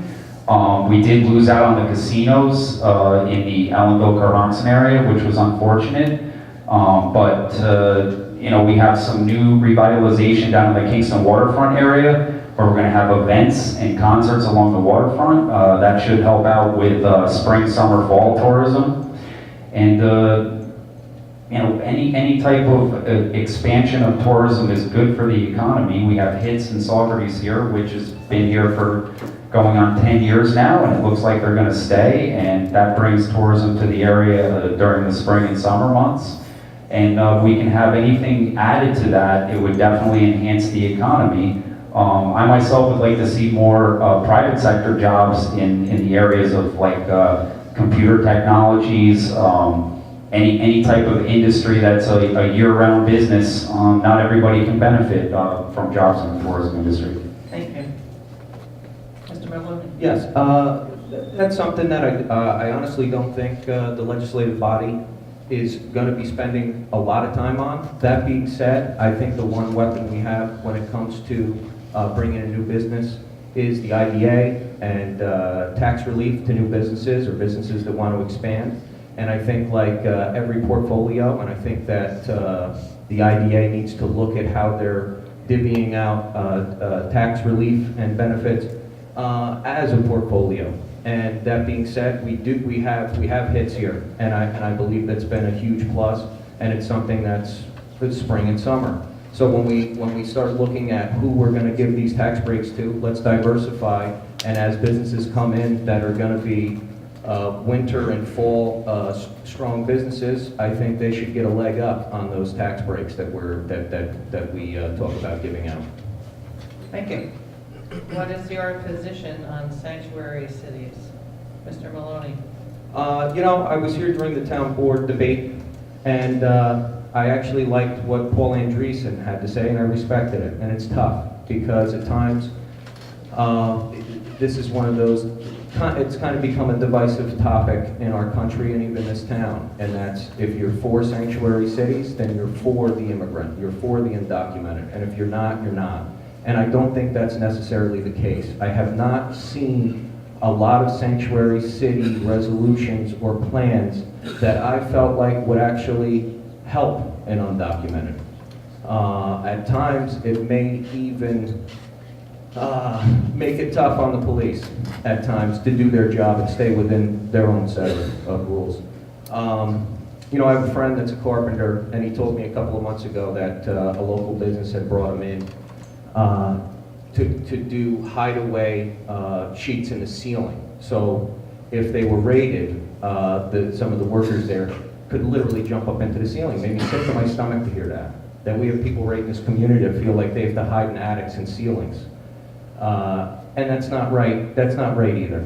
We did lose out on the casinos in the Ellenville-Carharnson area, which was unfortunate. But we have some new revitalization down in the Kingston waterfront area, where we're going to have events and concerts along the waterfront. That should help out with spring, summer, fall tourism. And any type of expansion of tourism is good for the economy. We have hits in Saugerties here, which has been here for going on 10 years now, and it looks like they're going to stay, and that brings tourism to the area during the spring and summer months. And we can have anything added to that, it would definitely enhance the economy. I myself would like to see more private sector jobs in the areas of like computer technologies, any type of industry that's a year-round business. Not everybody can benefit from jobs in the tourism industry. Thank you. Mr. Maloney? Yes, that's something that I honestly don't think the legislative body is going to be spending a lot of time on. That being said, I think the one weapon we have when it comes to bringing in new business is the IDA and tax relief to new businesses or businesses that want to expand. And I think like every portfolio, and I think that the IDA needs to look at how they're divvying out tax relief and benefits as a portfolio. And that being said, we have hits here, and I believe that's been a huge plus, and it's something that's spring and summer. So when we start looking at who we're going to give these tax breaks to, let's diversify. And as businesses come in that are going to be winter and fall strong businesses, I think they should get a leg up on those tax breaks that we talk about giving out. Thank you. What is your position on sanctuary cities? Mr. Maloney? I was here during the town board debate, and I actually liked what Paul Andreessen had to say, and I respected it. And it's tough, because at times, this is one of those, it's kind of become a divisive topic in our country and even this town. And that's, if you're for sanctuary cities, then you're for the immigrant, you're for the undocumented. And if you're not, you're not. And I don't think that's necessarily the case. I have not seen a lot of sanctuary city resolutions or plans that I felt like would actually help an undocumented. At times, it may even make it tough on the police at times to do their job and stay within their own set of rules. You know, I have a friend that's a carpenter, and he told me a couple of months ago that a local business had brought him in to do hideaway sheets in the ceiling. So if they were raided, some of the workers there could literally jump up into the ceiling. Made me sick to my stomach to hear that. That we have people right in this community that feel like they have to hide in attics and ceilings. And that's not right. That's not right either.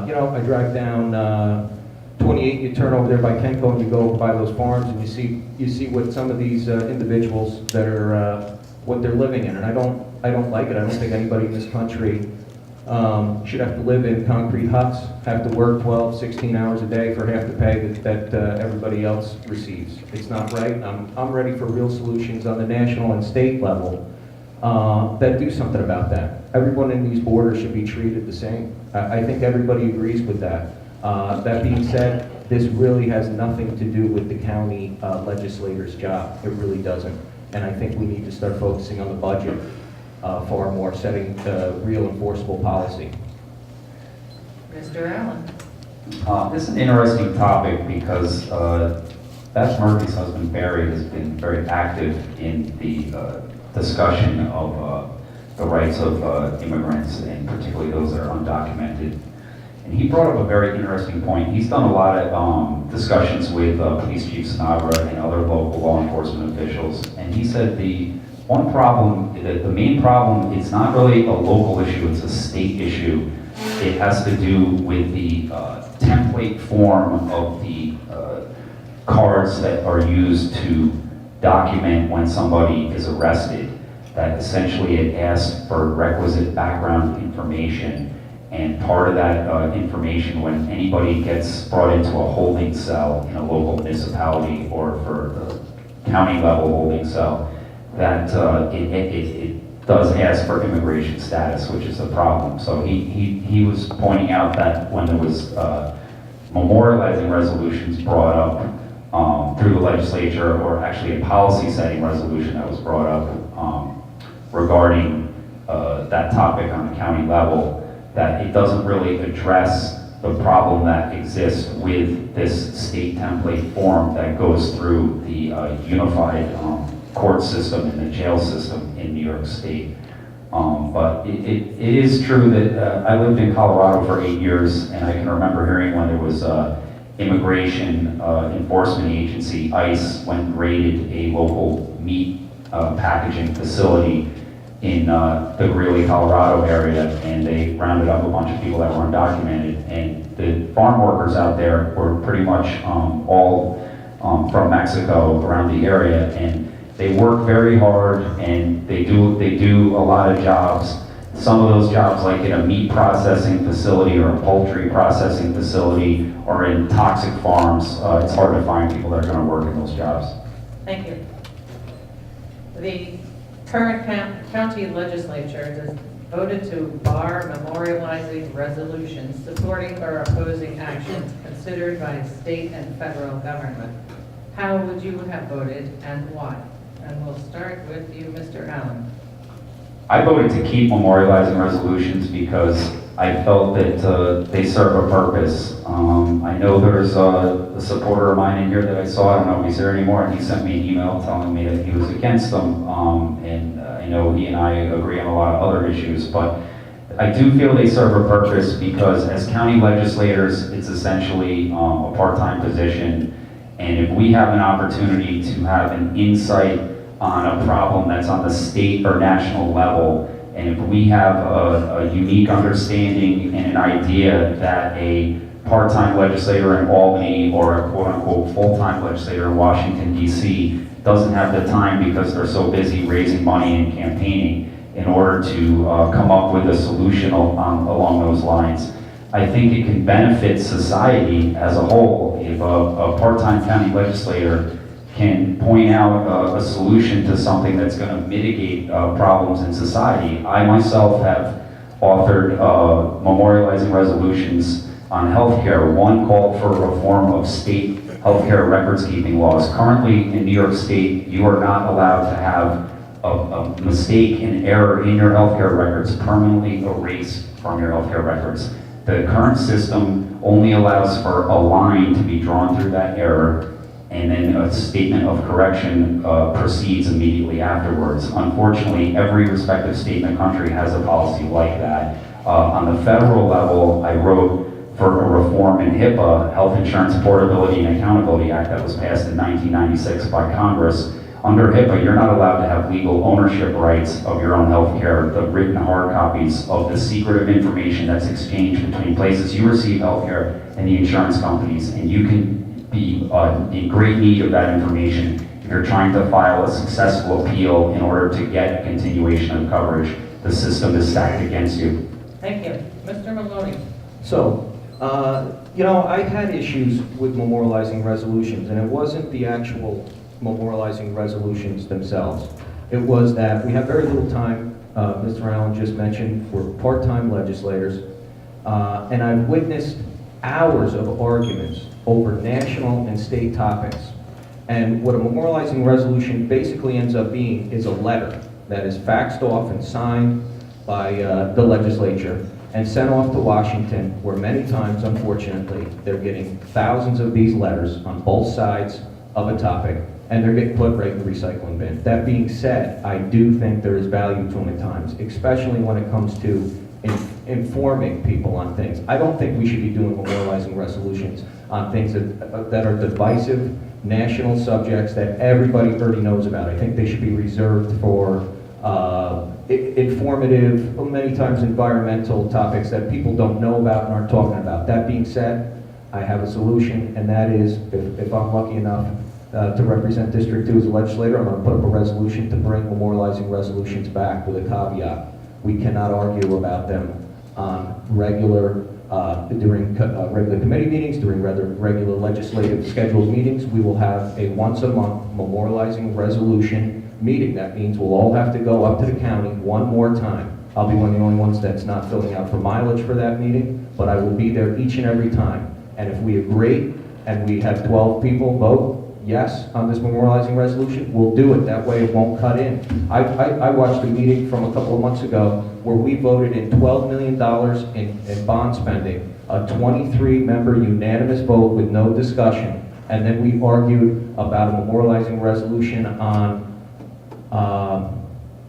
You know, I drive down 28, you turn over there by Kenco and you go by those farms and you see what some of these individuals that are what they're living in, and I don't like it. I don't think anybody in this country should have to live in concrete huts, have to work 12, 16 hours a day for half the pay that everybody else receives. It's not right. I'm ready for real solutions on the national and state level that do something about that. Everyone in these borders should be treated the same. I think everybody agrees with that. That being said, this really has nothing to do with the county legislator's job. It really doesn't. And I think we need to start focusing on the budget far more, setting real enforceable policy. Mr. Allen. This is an interesting topic because Beth Murphy's husband Barry has been very active in the discussion of the rights of immigrants, and particularly those that are undocumented. And he brought up a very interesting point. He's done a lot of discussions with Police Chief Snabra and other local law enforcement officials. And he said the one problem, the main problem, it's not really a local issue, it's a state issue. It has to do with the template form of the cards that are used to document when somebody is arrested. That essentially it asks for requisite background information. And part of that information, when anybody gets brought into a holding cell in a local municipality or for a county level holding cell, that it does ask for immigration status, which is a problem. So he was pointing out that when there was memorializing resolutions brought up through the legislature, or actually a policy setting resolution that was brought up regarding that topic on the county level, that it doesn't really address the problem that exists with this state template form that goes through the unified court system and the jail system in New York State. But it is true that I lived in Colorado for 8 years, and I can remember hearing when there was immigration enforcement agency, ICE, went and raided a local meat packaging facility in the Greeley, Colorado area, and they rounded up a bunch of people that were undocumented. And the farm workers out there were pretty much all from Mexico around the area, and they work very hard, and they do a lot of jobs. Some of those jobs, like in a meat processing facility or a poultry processing facility or in toxic farms, it's hard to find people that are going to work in those jobs. Thank you. The current county legislature has voted to bar memorializing resolutions supporting or opposing actions considered by state and federal government. How would you have voted and why? And we'll start with you, Mr. Allen. I voted to keep memorializing resolutions because I felt that they serve a purpose. I know there's a supporter of mine in here that I saw, I don't know if he's there anymore, and he sent me an email telling me that he was against them. And I know he and I agree on a lot of other issues, but I do feel they serve a purpose because as county legislators, it's essentially a part-time position. And if we have an opportunity to have an insight on a problem that's on the state or national level, and if we have a unique understanding and an idea that a part-time legislator in Albany or a quote-unquote full-time legislator in Washington, D.C. doesn't have the time because they're so busy raising money and campaigning in order to come up with a solution along those lines, I think it can benefit society as a whole if a part-time county legislator can point out a solution to something that's going to mitigate problems in society. I myself have authored memorializing resolutions on healthcare. One called for reform of state healthcare records keeping laws. Currently in New York State, you are not allowed to have a mistake and error in your healthcare records permanently erased from your healthcare records. The current system only allows for a line to be drawn through that error, and then a statement of correction proceeds immediately afterwards. Unfortunately, every respective state in the country has a policy like that. On the federal level, I wrote for a reform in HIPAA, Health Insurance Portability and Accountability Act, that was passed in 1996 by Congress. Under HIPAA, you're not allowed to have legal ownership rights of your own health care, the written hard copies of the secretive information that's exchanged between places you receive health care and the insurance companies, and you can be in great need of that information if you're trying to file a successful appeal in order to get a continuation of coverage. The system is stacked against you. Thank you. Mr. Maloney. So, I had issues with memorializing resolutions, and it wasn't the actual memorializing resolutions themselves. It was that we have very little time. Mr. Allen just mentioned we're part-time legislators, and I've witnessed hours of arguments over national and state topics. And what a memorializing resolution basically ends up being is a letter that is faxed off and signed by the legislature and sent off to Washington, where many times, unfortunately, they're getting thousands of these letters on both sides of a topic, and they're getting put right in the recycling bin. That being said, I do think there is value to them at times, especially when it comes to informing people on things. I don't think we should be doing memorializing resolutions on things that are divisive, national subjects that everybody already knows about. I think they should be reserved for informative, many times environmental topics that people don't know about and aren't talking about. That being said, I have a solution, and that is, if I'm lucky enough to represent District 2 as a legislator, I'm going to put up a resolution to bring memorializing resolutions back with a caveat. We cannot argue about them on regular, during regular committee meetings, during regular legislative scheduled meetings. We will have a once-a-month memorializing resolution meeting. That means we'll all have to go up to the county one more time. I'll be one of the only ones that's not filling out for mileage for that meeting, but I will be there each and every time. And if we agree and we have 12 people vote yes on this memorializing resolution, we'll do it. That way it won't cut in. I watched a meeting from a couple of months ago where we voted in $12 million in bond spending, a 23-member unanimous vote with no discussion. And then we argued about a memorializing resolution on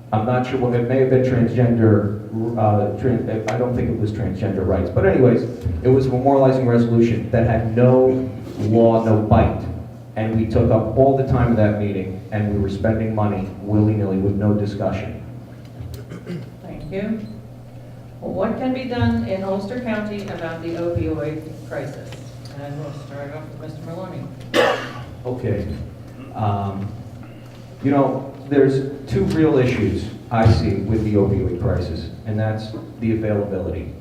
I'm not sure what, it may have been transgender, I don't think it was transgender rights. But anyways, it was a memorializing resolution that had no law, no bite. And we took up all the time of that meeting, and we were spending money willy-nilly with no discussion. Thank you. Well, what can be done in Ulster County about the opioid crisis? And we'll start off with Mr. Maloney. Okay. There's two real issues I see with the opioid crisis, and that's the availability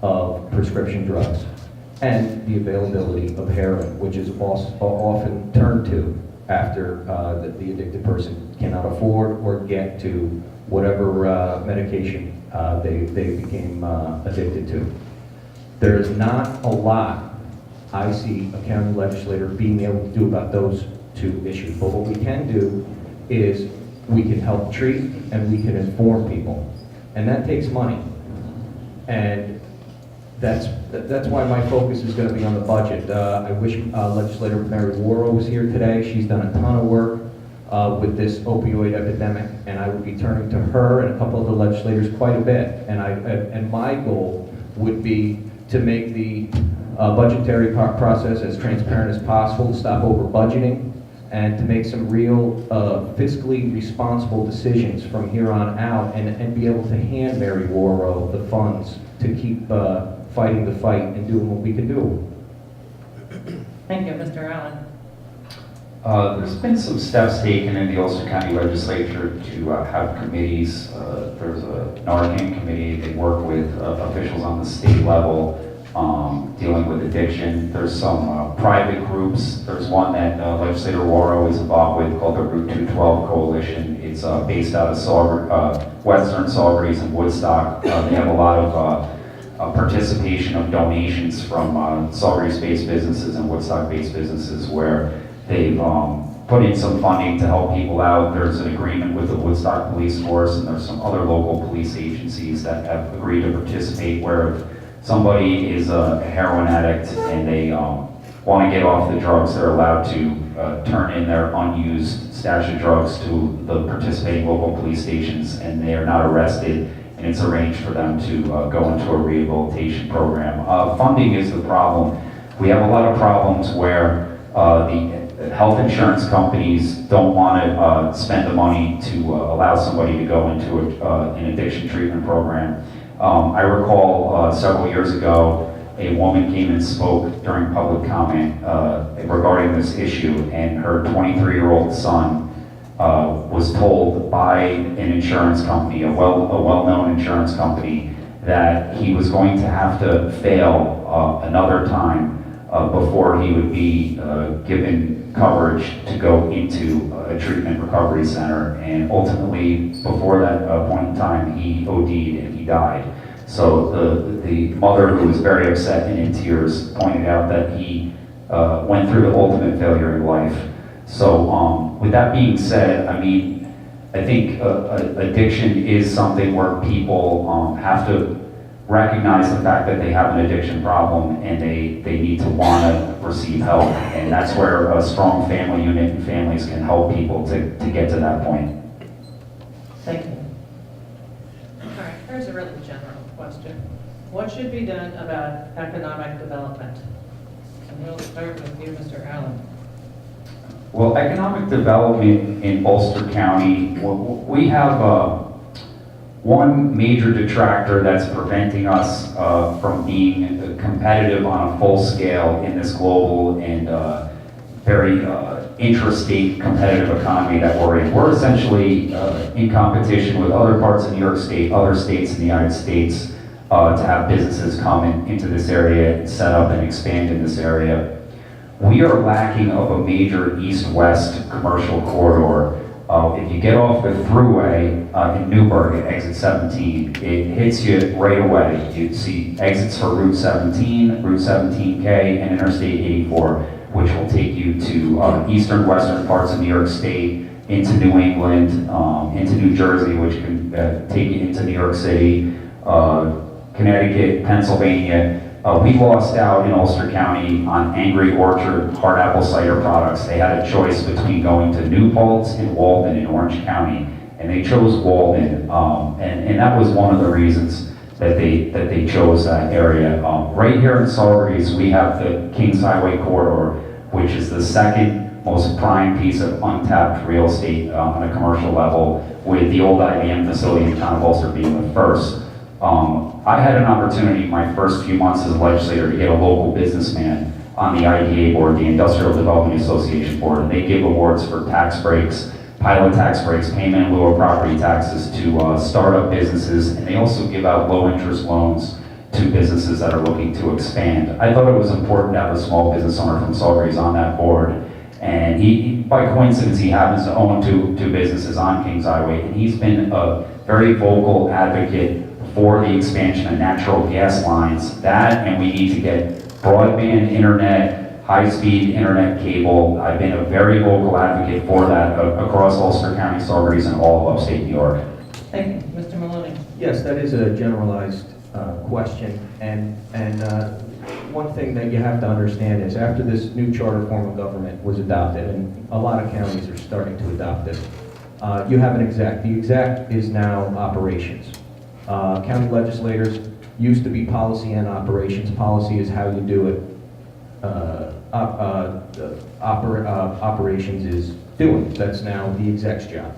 of prescription drugs and the availability of heroin, which is often turned to after the addicted person cannot afford or get to whatever medication they became addicted to. There's not a lot I see a county legislator being able to do about those two issues, but what we can do is we can help treat and we can inform people, and that takes money. And that's why my focus is going to be on the budget. I wish Legislator Mary Warrow was here today. She's done a ton of work with this opioid epidemic, and I would be turning to her and a couple of the legislators quite a bit. And my goal would be to make the budgetary process as transparent as possible, to stop over budgeting, and to make some real fiscally responsible decisions from here on out, and be able to hand Mary Warrow the funds to keep fighting the fight and doing what we can do. Thank you, Mr. Allen. There's been some steps taken in the Ulster County Legislature to have committees. There's a Narcan committee. They work with officials on the state level dealing with addiction. There's some private groups. There's one that Legislator Warrow is involved with called the Route 212 Coalition. It's based out of Western Saugerties and Woodstock. They have a lot of participation of donations from Saugerties-based businesses and Woodstock-based businesses where they've put in some funding to help people out. There's an agreement with the Woodstock Police Force, and there's some other local police agencies that have agreed to participate where if somebody is a heroin addict and want to get off the drugs, they're allowed to turn in their unused stash of drugs to the participating local police stations, and they are not arrested, and it's arranged for them to go into a rehabilitation program. Funding is the problem. We have a lot of problems where the health insurance companies don't want to spend the money to allow somebody to go into an addiction treatment program. I recall several years ago, a woman came and spoke during public comment regarding this issue, and her 23-year-old son was told by an insurance company, a well-known insurance company, that he was going to have to fail another time before he would be given coverage to go into a treatment recovery center. And ultimately, before that point in time, he OD'd and he died. So the mother, who was very upset and in tears, pointed out that he went through the ultimate failure in life. So with that being said, I mean, I think addiction is something where people have to recognize the fact that they have an addiction problem, and they need to want to receive help. And that's where a strong family unit and families can help people to get to that point. Thank you. All right, here's a really general question. What should be done about economic development? And we'll start with you, Mr. Allen. Well, economic development in Ulster County, we have one major detractor that's preventing us from being competitive on a full scale in this global and very intrastate competitive economy that we're in. We're essentially in competition with other parts of New York State, other states in the United States, to have businesses come into this area and set up and expand in this area. We are lacking of a major east-west commercial corridor. If you get off the thruway in Newburgh at exit 17, it hits you right away. You see exits for Route 17, Route 17K, and Interstate 84, which will take you to eastern, western parts of New York State, into New England, into New Jersey, which can take you into New York City, Connecticut, Pennsylvania. We lost out in Ulster County on Angry Orchard hard apple cider products. They had a choice between going to New Paltz and Walden in Orange County, and they chose Walden, and that was one of the reasons that they chose that area. Right here in Saugerties, we have the Kings Highway corridor, which is the second most prime piece of untapped real estate on a commercial level, with the old IBM facility in the town of Ulster being the first. I had an opportunity in my first few months as a legislator to get a local businessman on the IDA board, the Industrial Development Association board, and they give awards for tax breaks, pilot tax breaks, payment in lieu of property taxes to startup businesses, and they also give out low interest loans to businesses that are looking to expand. I thought it was important to have a small business owner from Saugerties on that board, and he by coincidence, he happens to own two businesses on Kings Highway, and he's been a very vocal advocate for the expansion of natural gas lines. That, and we need to get broadband internet, high-speed internet cable. I've been a very vocal advocate for that across Ulster County, Saugerties, and all of upstate New York. Thank you. Mr. Maloney. Yes, that is a generalized question, and one thing that you have to understand is after this new charter form of government was adopted, and a lot of counties are starting to adopt it, you have an exec. The exec is now operations. County legislators used to be policy and operations. Policy is how you do it. Operations is doing. That's now the exec's job.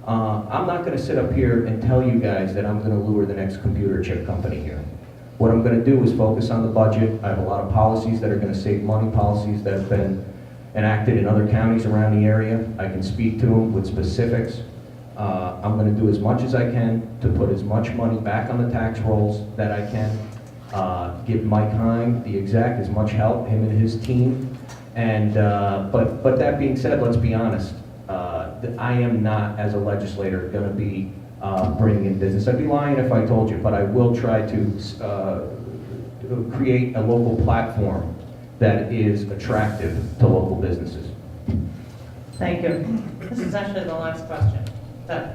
I'm not going to sit up here and tell you guys that I'm going to lure the next computer chip company here. What I'm going to do is focus on the budget. I have a lot of policies that are going to save money, policies that have been enacted in other counties around the area. I can speak to them with specifics. I'm going to do as much as I can to put as much money back on the tax rolls that I can. Give Mike Heim, the exec, as much help, him and his team. And but that being said, let's be honest. I am not, as a legislator, going to be bringing in business. I'd be lying if I told you, but I will try to create a local platform that is attractive to local businesses. Thank you. This is actually the last question. So,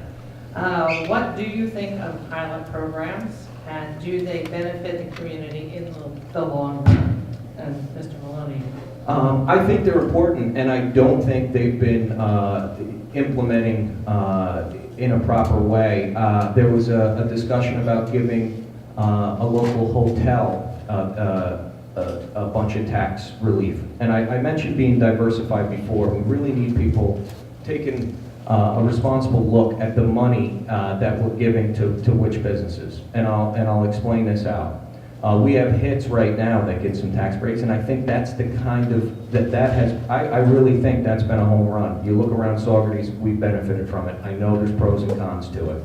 what do you think of pilot programs, and do they benefit the community in the long run? And Mr. Maloney. I think they're important, and I don't think they've been implementing in a proper way. There was a discussion about giving a local hotel a bunch of tax relief. And I mentioned being diversified before. We really need people taking a responsible look at the money that we're giving to which businesses. And I'll explain this out. We have hits right now that get some tax breaks, and I think that's the kind of, I really think that's been a home run. You look around Saugerties, we've benefited from it. I know there's pros and cons to it.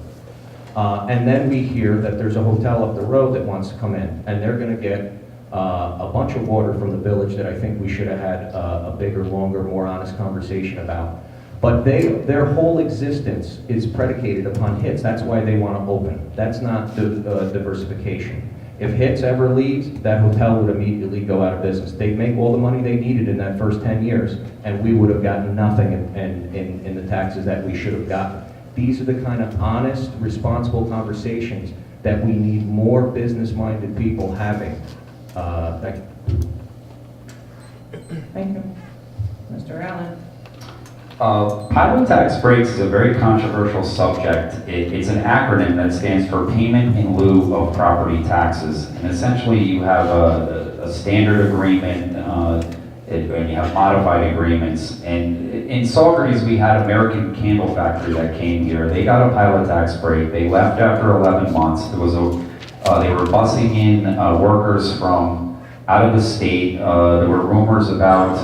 And then we hear that there's a hotel up the road that wants to come in, and they're gonna get a bunch of water from the village that I think we should have had a bigger, longer, more honest conversation about. But their whole existence is predicated upon hits. That's why they want to open. That's not diversification. If hits ever leaves, that hotel would immediately go out of business. They'd make all the money they needed in that first 10 years, and we would have gotten nothing in the taxes that we should have gotten. These are the kind of honest, responsible conversations that we need more business-minded people having. Thank you. Thank you. Mr. Allen. Pilot tax breaks is a very controversial subject. It's an acronym that stands for Payment in Lieu of Property Taxes. And essentially you have a standard agreement and you have modified agreements. And in Saugerties we had American Candle Factory that came here. They got a pilot tax break. They left after 11 months. There was they were busing in workers from out of the state. There were rumors about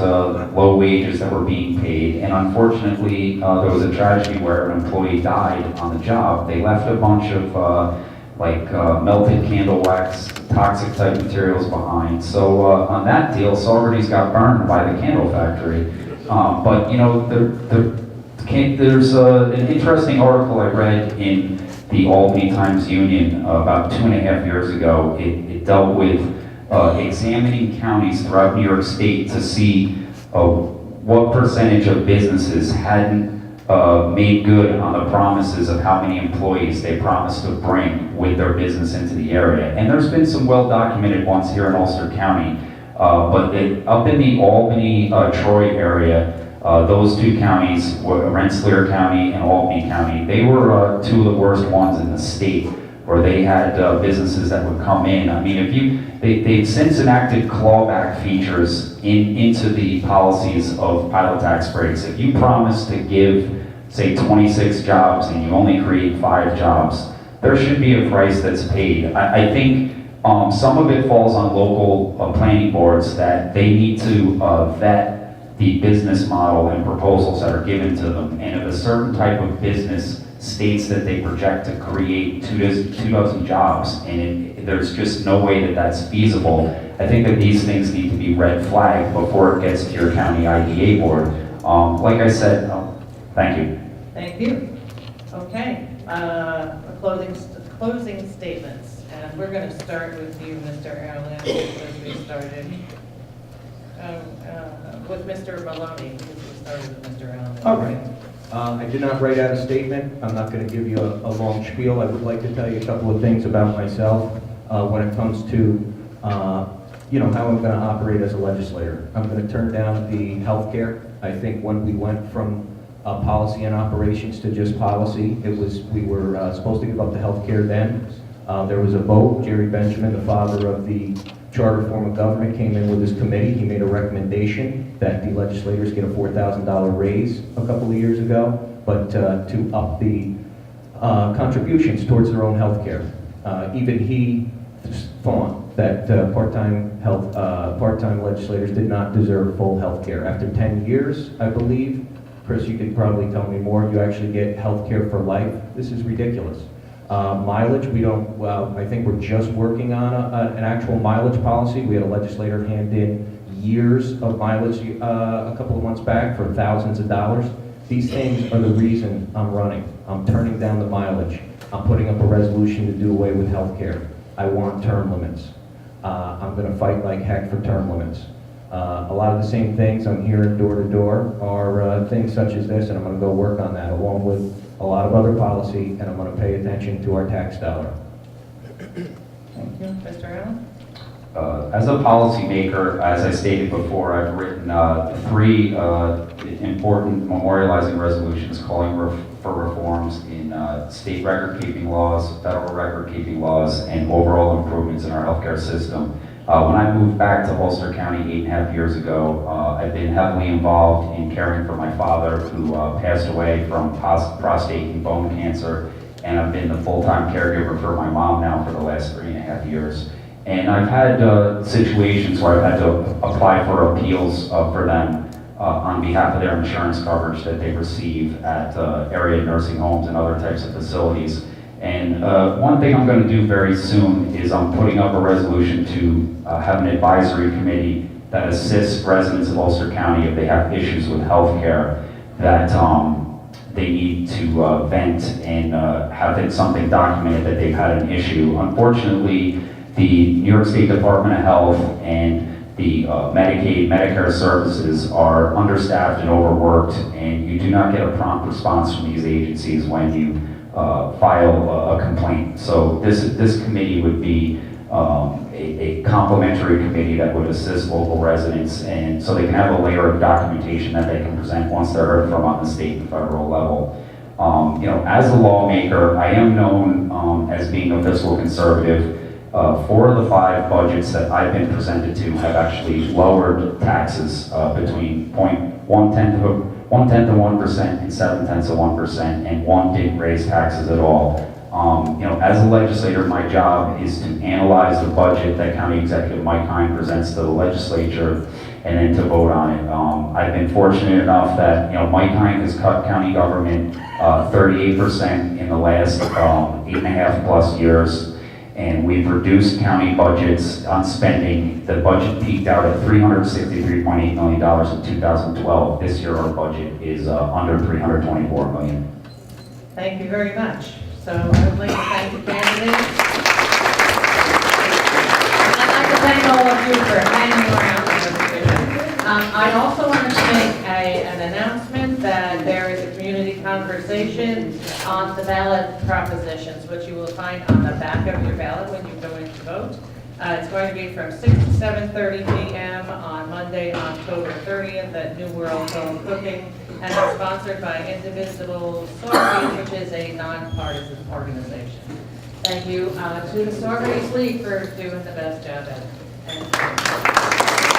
low wages that were being paid, and unfortunately there was a tragedy where an employee died on the job. They left a bunch of melted candle wax, toxic type materials behind. So on that deal, Saugerties got burned by the candle factory. But you know, there's an interesting article I read in the Albany Times-Union about 2.5 years ago. It dealt with examining counties throughout New York State to see what percentage of businesses hadn't made good on the promises of how many employees they promised to bring with their business into the area. And there's been some well-documented ones here in Ulster County, but up in the Albany, Troy area, those two counties, Rensselaer County and Albany County, they were two of the worst ones in the state, where they had businesses that would come in. I mean, they've since enacted clawback features into the policies of pilot tax breaks. If you promise to give, say, 26 jobs and you only create 5 jobs, there should be a price that's paid. I think some of it falls on local planning boards that they need to vet the business model and proposals that are given to them. And if a certain type of business states that they project to create 24 jobs, and there's just no way that that's feasible, I think that these things need to be red flagged before it gets to your county IDA board. Like I said, thank you. Thank you. Okay, closing statements. And we're going to start with you, Mr. Allen, because we started with Mr. Maloney, because we started with Mr. Allen. All right. I did not write out a statement. I'm not going to give you a long spiel. I would like to tell you a couple of things about myself when it comes to how I'm going to operate as a legislator. I'm going to turn down the health care. I think when we went from policy and operations to just policy, we were supposed to give up the health care then. There was a vote. Jerry Benjamin, the father of the charter form of government, came in with his committee. He made a recommendation that the legislators get a $4,000 raise a couple of years ago, but to up the contributions towards their own health care. Even he thought that part-time legislators did not deserve full health care. After 10 years, I believe, Chris, you could probably tell me more, you actually get health care for life. This is ridiculous. Mileage, I think we're just working on an actual mileage policy. We had a legislator hand in years of mileage a couple of months back for thousands of dollars. These things are the reason I'm running. I'm turning down the mileage. I'm putting up a resolution to do away with health care. I want term limits. I'm going to fight like heck for term limits. A lot of the same things I'm hearing door to door are things such as this, and I'm going to go work on that along with a lot of other policy, and I'm going to pay attention to our tax dollar. Thank you. Mr. Allen? As a policymaker, as I stated before, I've written 3 important memorializing resolutions calling for reforms in state record-keeping laws, federal record-keeping laws, and overall improvements in our healthcare system. When I moved back to Ulster County 8.5 years ago, I've been heavily involved in caring for my father, who passed away from prostate and bone cancer, and I've been the full-time caregiver for my mom now for the last 3.5 years. And I've had situations where I've had to apply for appeals for them on behalf of their insurance coverage that they receive at area nursing homes and other types of facilities. And one thing I'm going to do very soon is I'm putting up a resolution to have an advisory committee that assists residents of Ulster County if they have issues with health care that they need to vent and have it something documented that they've had an issue. Unfortunately, the New York State Department of Health and the Medicaid, Medicare services are understaffed and overworked, and you do not get a prompt response from these agencies when you file a complaint. So this committee would be a complementary committee that would assist local residents, and so they can have a layer of documentation that they can present once they're heard from on the state and federal level. As a lawmaker, I am known as being a fiscal conservative. 4 of the 5 budgets that I've been presented to have actually lowered taxes between 0.1% of 1% and 0.7% of 1%, and 1 didn't raise taxes at all. As a legislator, my job is to analyze the budget that County Executive Mike Hine presents to the legislature and then to vote on it. I've been fortunate enough that Mike Hine has cut county government 38% in the last 8.5+ years. And we've reduced county budgets on spending. The budget peaked out at $363.8 million in 2012. This year our budget is under $324 million. Thank you very much. So I would like to thank the candidates. And I'd like to thank all of you for hanging around for this discussion. I also wanted to make an announcement that there is a community conversation on the ballot propositions, which you will find on the back of your ballot when you go in to vote. It's going to be from 6 to 7:30 p.m. on Monday, October 30th at New World Home Cooking, and it's sponsored by Indivisible Saugerties, which is a nonpartisan organization. Thank you to the Saugerties League for doing the best job at it. Thank you.